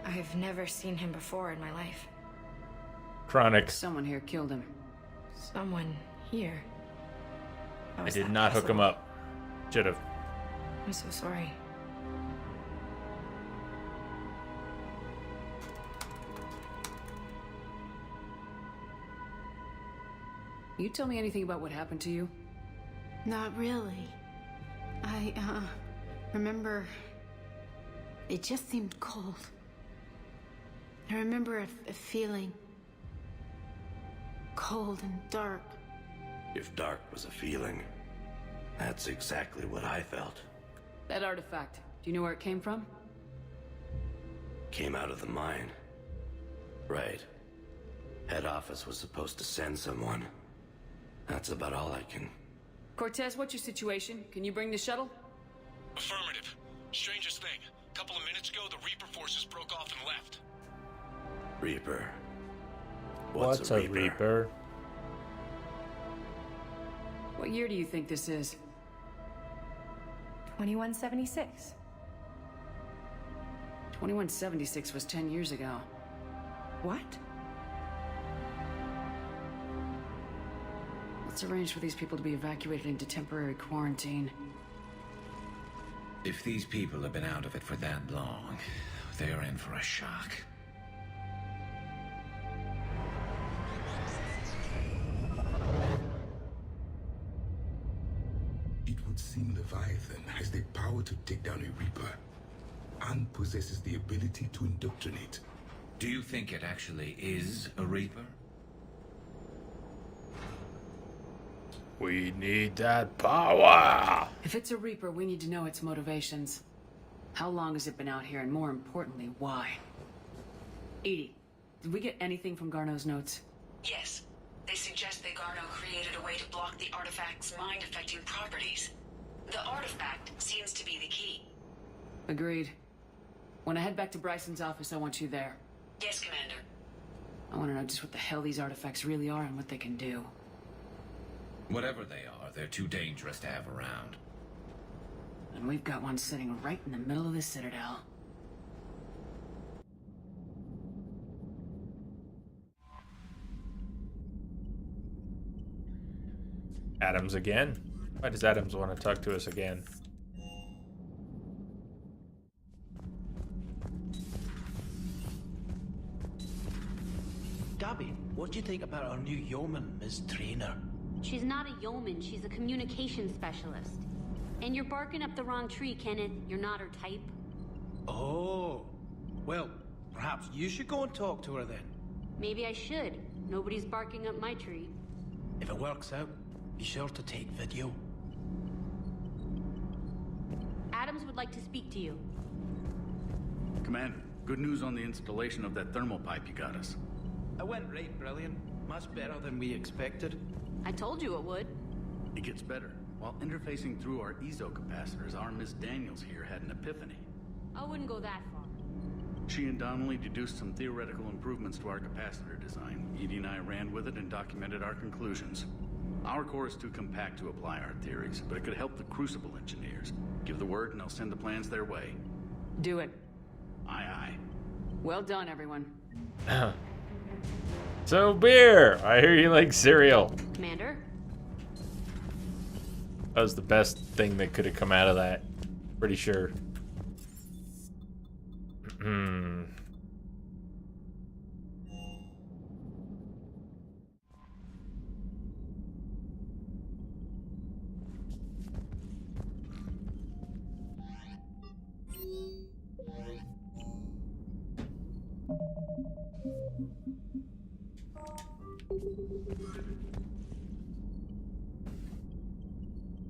I've never seen him before in my life. Chronic. Someone here killed him. Someone here. How I is did that not hook him possible? up. Should have. I'm so sorry. You tell me anything about what happened to you? Not really. I, remember... it just seemed cold. I remember a feeling... cold and dark. If dark was a feeling, that's exactly what I felt. That artifact, do you know where it came from? Came out of the mine. Right. Head office was supposed to send someone. That's about all I can... Cortez, what's your situation? Can you bring the shuttle? Affirmative. Strangest thing. A couple of minutes ago, the Reaper forces broke off and left. Reaper. What's a Reaper? What year do you think this is? 2176. 2176 was 10 years ago. What? Let's arrange for these people to be evacuated into temporary quarantine. If these people have been out of it for that long, they are in for a shock. It would seem Leviathan has the power to take down a Reaper, and possesses the ability to indoctrinate. Do you think it actually is a Reaper? We need that power. If it's a Reaper, we need to know its motivations. How long has it been out here, and more importantly, why? Edie, did we get anything from Garneau's notes? Yes. They suggest that Garneau created a way to block the artifact's mind-affecting properties. The artifact seems to be the key. Agreed. When I head back to Bryson's office, I want you there. Yes, Commander. I want to know just what the hell these artifacts really are and what they can do. Whatever they are, they're too dangerous to have around. And we've got one sitting right in the middle of the Citadel. Adams again? Why does Adams want to talk to us again? Gabby, what do you think about our new yeoman, Ms. Trainer? She's not a yeoman, she's a communication specialist. And you're barking up the wrong tree, Kenneth. You're not her type. Oh, well, perhaps you should go and talk to her then. Maybe I should. Nobody's barking up my tree. If it works out, be sure to take video. Adams would like to speak to you. Commander, good news on the installation of that thermal pipe you got us. It went right brilliant. Much better than we expected. I told you it would. It gets better. While interfacing through our ezo capacitors, our Miss Daniels here had an epiphany. I wouldn't go that far. She and Donnelly deduced some theoretical improvements to our capacitor design. Edie and I ran with it and documented our conclusions. Our core is too compact to apply our theories, but it could help the Crucible engineers. Give the word and I'll send the plans their way. Do it. Aye, aye. Well done, everyone. So, beer! I hear you like cereal. Commander? That was the best thing that could have come out of that. Pretty sure.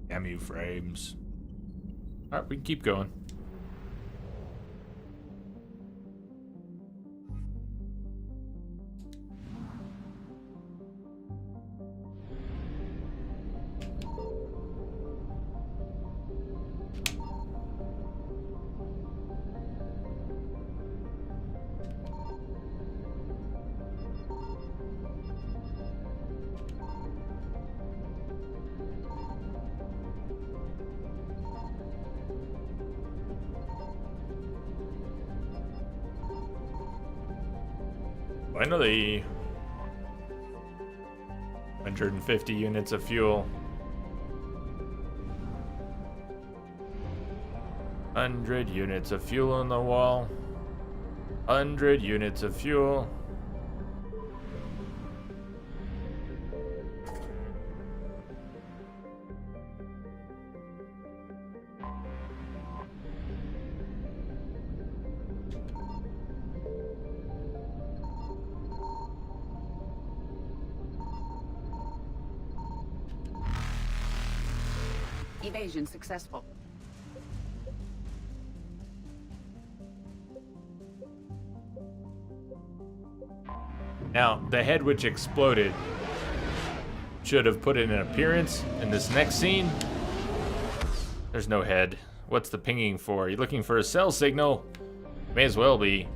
Camu frames. Alright, we can keep going. Finally, 150 units of fuel. 100 units of fuel on the wall. 100 units of fuel. Evasion successful. Now, the head which exploded should have put in an appearance in this next scene. There's no head. What's the pinging for? You looking for a cell signal? May as well be.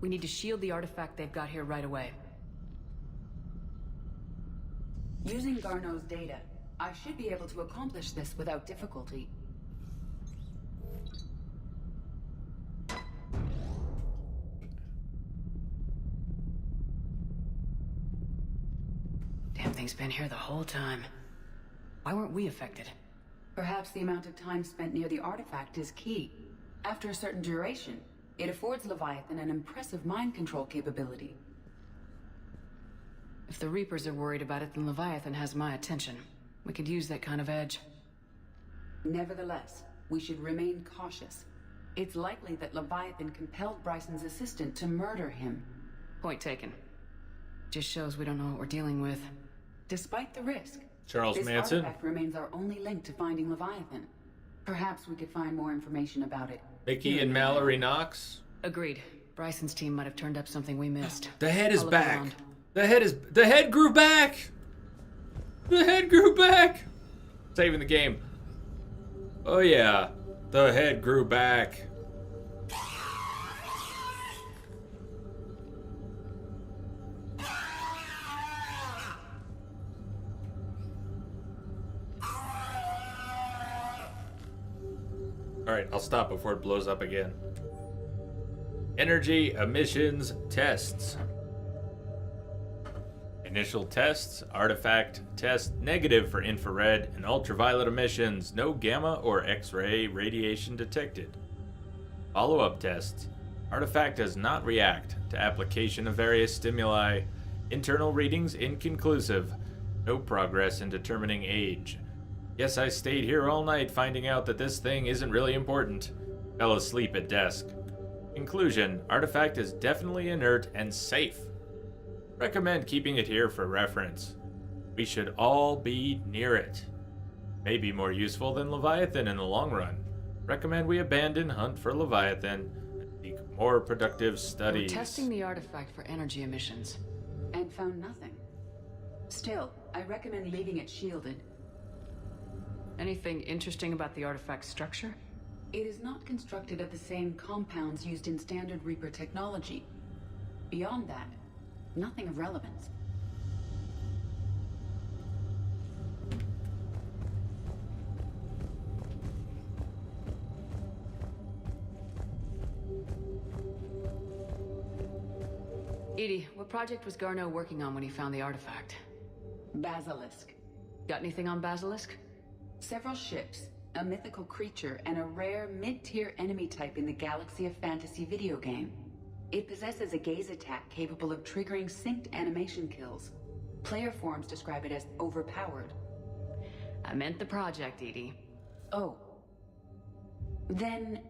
We need to shield the artifact they've got here right away. Using Garneau's data, I should be able to accomplish this without difficulty. Damn thing's been here the whole time. Why weren't we affected? Perhaps the amount of time spent near the artifact is key. After a certain duration, it affords Leviathan an impressive mind control capability. If the Reapers are worried about it, then Leviathan has my attention. We could use that kind of edge. Nevertheless, we should remain cautious. It's likely that Leviathan compelled Bryson's assistant to murder him. Point taken. Just shows we don't know what we're dealing with. Despite the risk, Charles this Manson artifact remains our only link to finding Leviathan. Perhaps we could find more information about it. Mickey and Mallory Knox. Agreed. Bryson's team might have turned up something we missed. The head is I'll look back. around. The head grew back. The head grew back. Saving the game. Oh yeah, the head grew back. Alright, I'll stop before it blows up again. Energy emissions tests. Initial tests, artifact test negative for infrared and ultraviolet emissions, no gamma or X-ray radiation detected. Follow-up tests, artifact does not react to application of various stimuli, internal readings inconclusive, no progress in determining age. Yes, I stayed here all night finding out that this thing isn't really important. Fell asleep at desk. Conclusion, artifact is definitely inert and safe. Recommend keeping it here for reference. We should all be near it. May be more useful than Leviathan in the long run. Recommend we abandon hunt for Leviathan and seek more productive studies. We're testing the artifact for energy emissions. And found nothing. Still, I recommend leaving it shielded. Anything interesting about the artifact's structure? It is not constructed of the same compounds used in standard Reaper technology. Beyond that, nothing of relevance. Edie, what project was Garneau working on when he found the artifact? Basilisk. Got anything on Basilisk? Several ships, a mythical creature, and a rare mid-tier enemy type in the Galaxy of Fantasy video game. It possesses a gaze attack capable of triggering synced animation kills. Player forums describe it as overpowered. I meant the project, Edie. Oh. Then,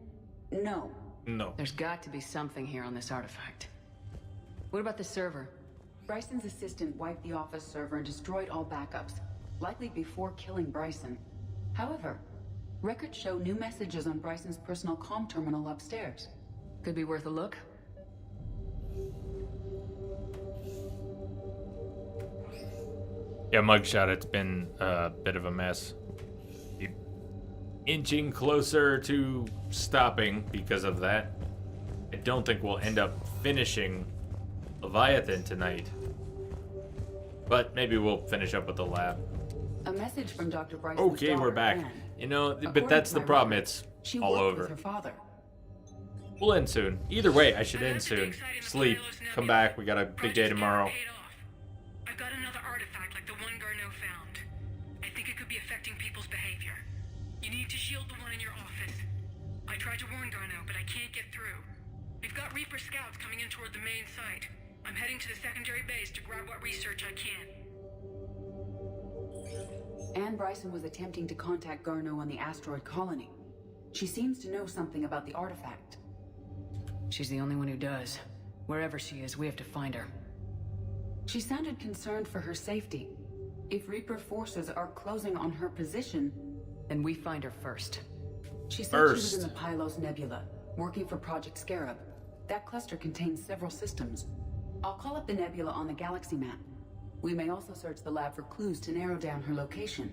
no. No. There's got to be something here on this artifact. What about the server? Bryson's assistant wiped the office server and destroyed all backups, likely before killing Bryson. However, records show new messages on Bryson's personal comm terminal upstairs. Could be worth a look. Yeah, mugshot, it's been a bit of a mess. Inching closer to stopping because of that. I don't think we'll end up finishing Leviathan tonight. But maybe we'll finish up with the lab. A message from Dr. Bryson's Okay, daughter, we're back. Anne. You know, but According that's to the my problem. records, It's she all worked over. with her father. We'll end soon. Either way, I should end soon. Sleep. Come back. We got a big day tomorrow. I've got another artifact like the one Garneau found. I think it could be affecting people's behavior. You need to shield the one in your office. I tried to warn Garneau, but I can't get through. We've got Reaper scouts coming in toward the main site. I'm heading to the secondary base to grab what research I can. Anne Bryson was attempting to contact Garneau on the asteroid colony. She seems to know something about the artifact. She's the only one who does. Wherever she is, we have to find her. She sounded concerned for her safety. If Reaper forces are closing on her position, then we find her first. She said she was in the Pylos Nebula, working for Project Scarab. That cluster contains several systems. I'll call up the nebula on the galaxy map. We may also search the lab for clues to narrow down her location.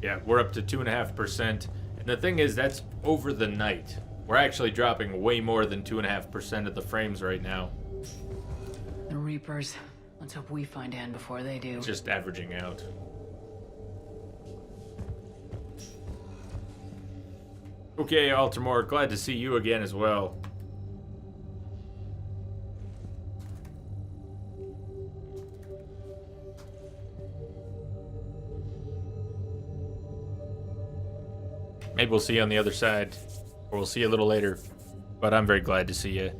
Yeah, we're up to 2.5%. And the thing is, that's over the night. We're actually dropping way more than 2.5% of the frames right now. The Reapers. Let's hope we find Anne before they do. It's just averaging out. Okay, Altamore, glad to see you again as well. Maybe we'll see you on the other side, or we'll see you a little later. But I'm very glad to see you.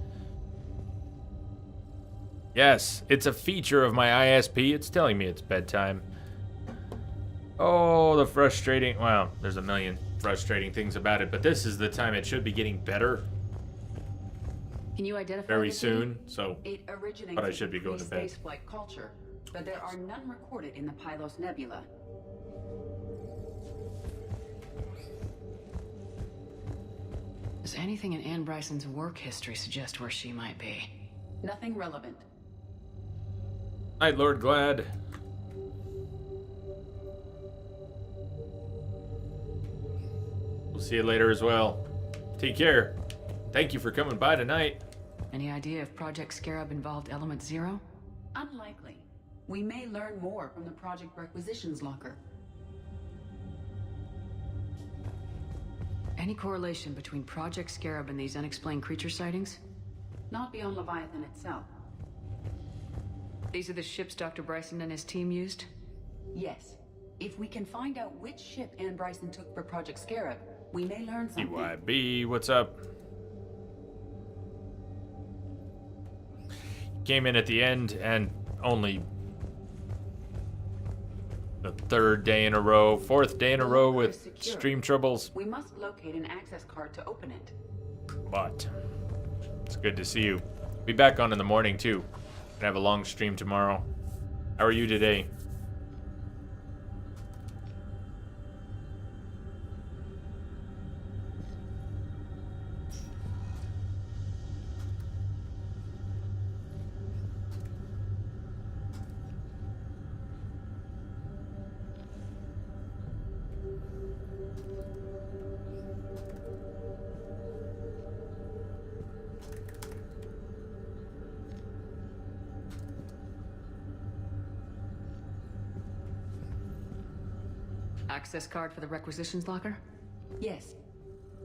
Yes, it's a feature of my ISP. It's telling me it's bedtime. Oh, the frustrating... Well, there's a million frustrating things about it, but this is the time it should be getting better. Can you identify very this soon, so... It originates But I should be going to bed. spaceflight culture, but there are none recorded in the Pylos Nebula. Does anything in Anne Bryson's work history suggest where she might be? Nothing relevant. Night, Lord Glad. We'll see you later as well. Take care. Thank you for coming by tonight. Any idea if Project Scarab involved Element Zero? Unlikely. we may learn more from the project requisitions locker. Any correlation between Project Scarab and these unexplained creature sightings? Not beyond Leviathan itself. These are the ships Dr. Bryson and his team used? Yes. If we can find out which ship Anne Bryson took for Project Scarab, we may learn something. UIB, what's up? Came in at the end and only the third day in a row, fourth day in a row with stream troubles. We must locate an access card to open it. But it's good to see you. Be back on in the morning too. Gonna have a long stream tomorrow. How are you today? Access card for the requisitions locker? Yes.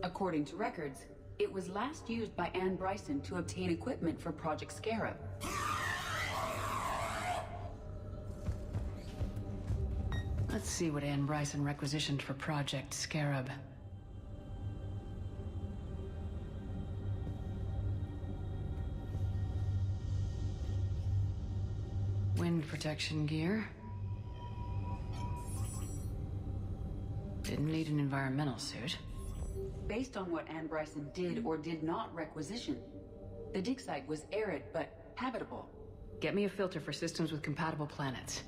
According to records, it was last used by Anne Bryson to obtain equipment for Project Scarab. Let's see what Anne Bryson requisitioned for Project Scarab. Wind protection gear. Didn't need an environmental suit. Based on what Anne Bryson did or did not requisition, the dig site was arid but habitable. Get me a filter for systems with compatible planets.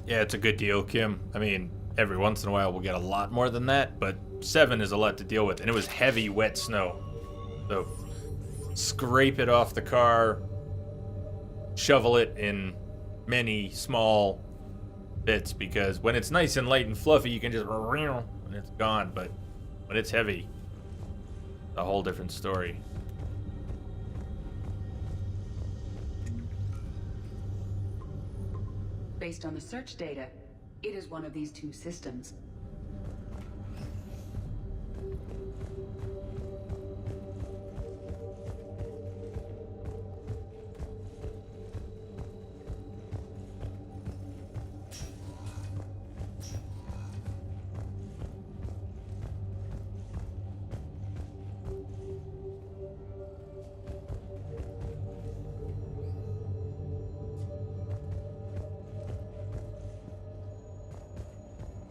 Yeah, it's a good deal, Kim. I mean, every once in a while we'll get a lot more than that, but 7 is a lot to deal with. And it was heavy, wet snow. So, scrape it off the car, shovel it in many small bits, because when it's nice and light and fluffy, you can just and it's gone. But when it's heavy, a whole different story. Based on the search data, it is one of these two systems.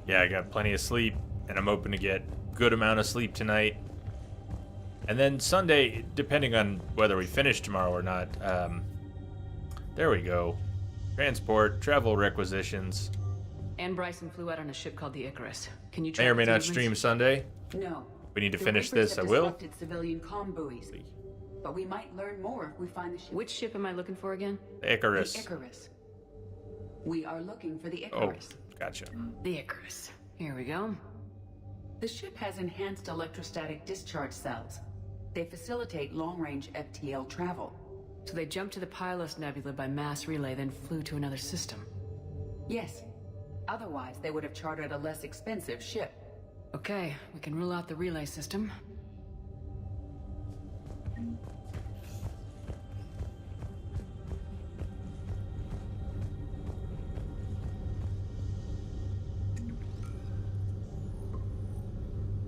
Yeah, I got plenty of sleep, and I'm hoping to get good amount of sleep tonight. And then Sunday, depending on whether we finish tomorrow or not, there we go. Transport, travel requisitions. Anne Bryson flew out on a ship called the Icarus. Can you May or may not movements? stream Sunday. No. We need to The finish Reapers this, have I will. disrupted civilian comm buoys. But we might learn more if we find the ship. Which ship am I looking for again? The Icarus. The Icarus. We are looking for the Oh, Icarus. gotcha. The Icarus. Here we go. The ship has enhanced electrostatic discharge cells. They facilitate long-range FTL travel. So they jumped to the Pylos Nebula by mass relay, then flew to another system. Yes. Otherwise, they would have chartered a less expensive ship. Okay, we can rule out the relay system.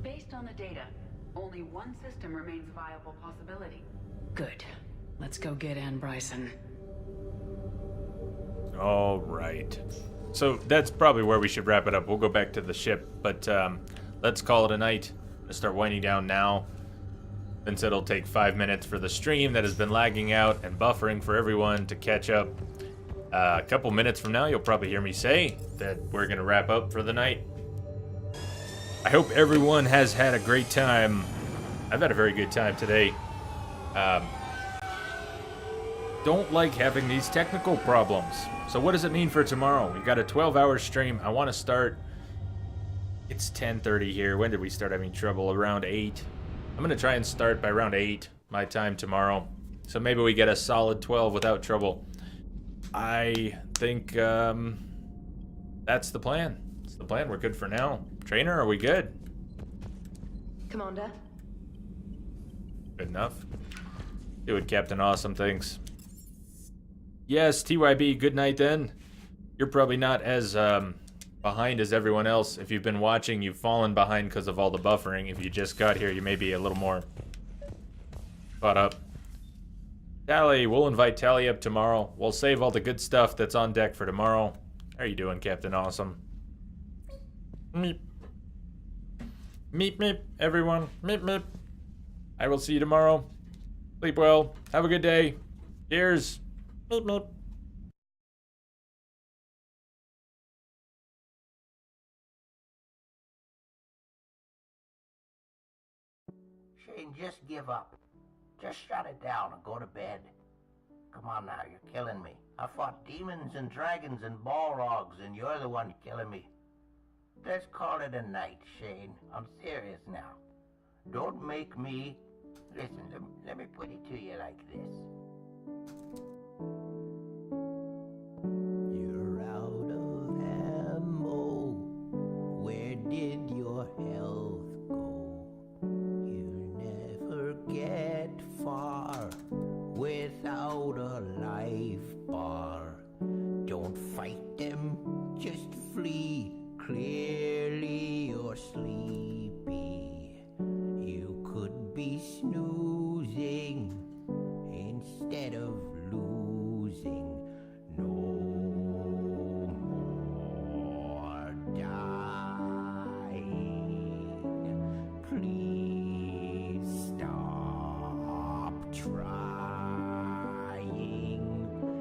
Based on the data, only one system remains a viable possibility. Good. Let's go get Anne Bryson. All right. So that's probably where we should wrap it up. We'll go back to the ship, but let's call it a night. Let's start winding down now. Since it'll take 5 minutes for the stream that has been lagging out and buffering for everyone to catch up. A couple minutes from now, you'll probably hear me say that we're going to wrap up for the night. I hope everyone has had a great time. I've had a very good time today. Don't like having these technical problems. So what does it mean for tomorrow? We've got a 12-hour stream. I want to start. It's 10:30 here. When did we start having trouble? Around 8. I'm going to try and start by around 8 my time tomorrow. So maybe we get a solid 12 without trouble. I think that's the plan. That's the plan. We're good for now. Trainer, are we good? Commander? Good enough. Do what Captain Awesome thinks. Yes, TYB, good night then. You're probably not as behind as everyone else. If you've been watching, you've fallen behind because of all the buffering. If you just got here, you may be a little more caught up. Tally, we'll invite Tally up tomorrow. We'll save all the good stuff that's on deck for tomorrow. How are you doing, Captain Awesome? Meep. Meep, meep, everyone. Meep, meep. I will see you tomorrow. Sleep well. Have a good day. Cheers. Meep, meep. Shane, just give up. Just shut it down and go to bed. Come on now, you're killing me. I fought demons and dragons and balrogs, and you're the one killing me. Let's call it a night, Shane. I'm serious now. Don't make me... Listen, let me put it to you like this. You're out of ammo. Where did your health go? You never get far without a life bar. Don't fight them, just flee. Clearly you're sleepy. You could be snoozing instead of losing. No more dying. Please stop trying.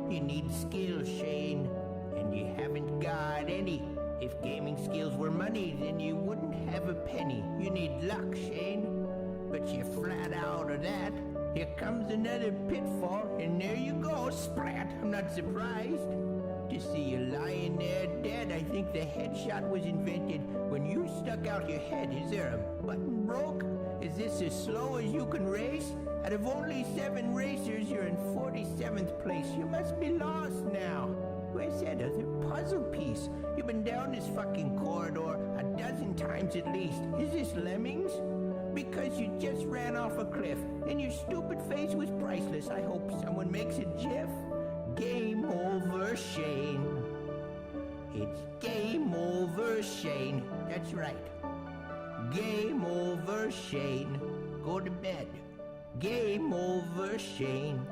You need skill, Shane, and you haven't got any. If gaming skills were money, then you wouldn't have a penny. You need luck, Shane, but you're flat out of that. Here comes another pitfall, and there you go, splat. I'm not surprised to see you lying there dead. I think the headshot was invented when you stuck out your head. Is there a button broke? Is this as slow as you can race? Out of only 7 racers, you're in 47th place. You must be lost now. Where's that other puzzle piece? You've been down this fucking corridor a dozen times at least. Is this Lemmings? Because you just ran off a cliff, and your stupid face was priceless. I hope someone makes a gif. Game over, Shane. It's game over, Shane. That's right. Game over, Shane. Go to bed. Game over, Shane.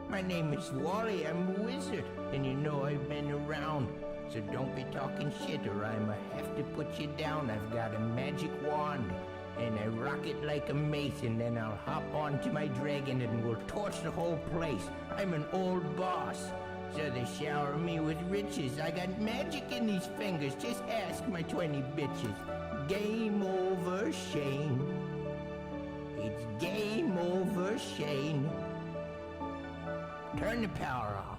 My name is Wally, I'm a wizard, and you know I've been around. So don't be talking shit or I'ma have to put you down. I've got a magic wand, and I rock it like a mace, and then I'll hop onto my dragon and we'll torch the whole place. I'm an old boss, so they shower me with riches. I got magic in these fingers, just ask my 20 bitches. Game over, Shane. It's game over, Shane. Turn the power off.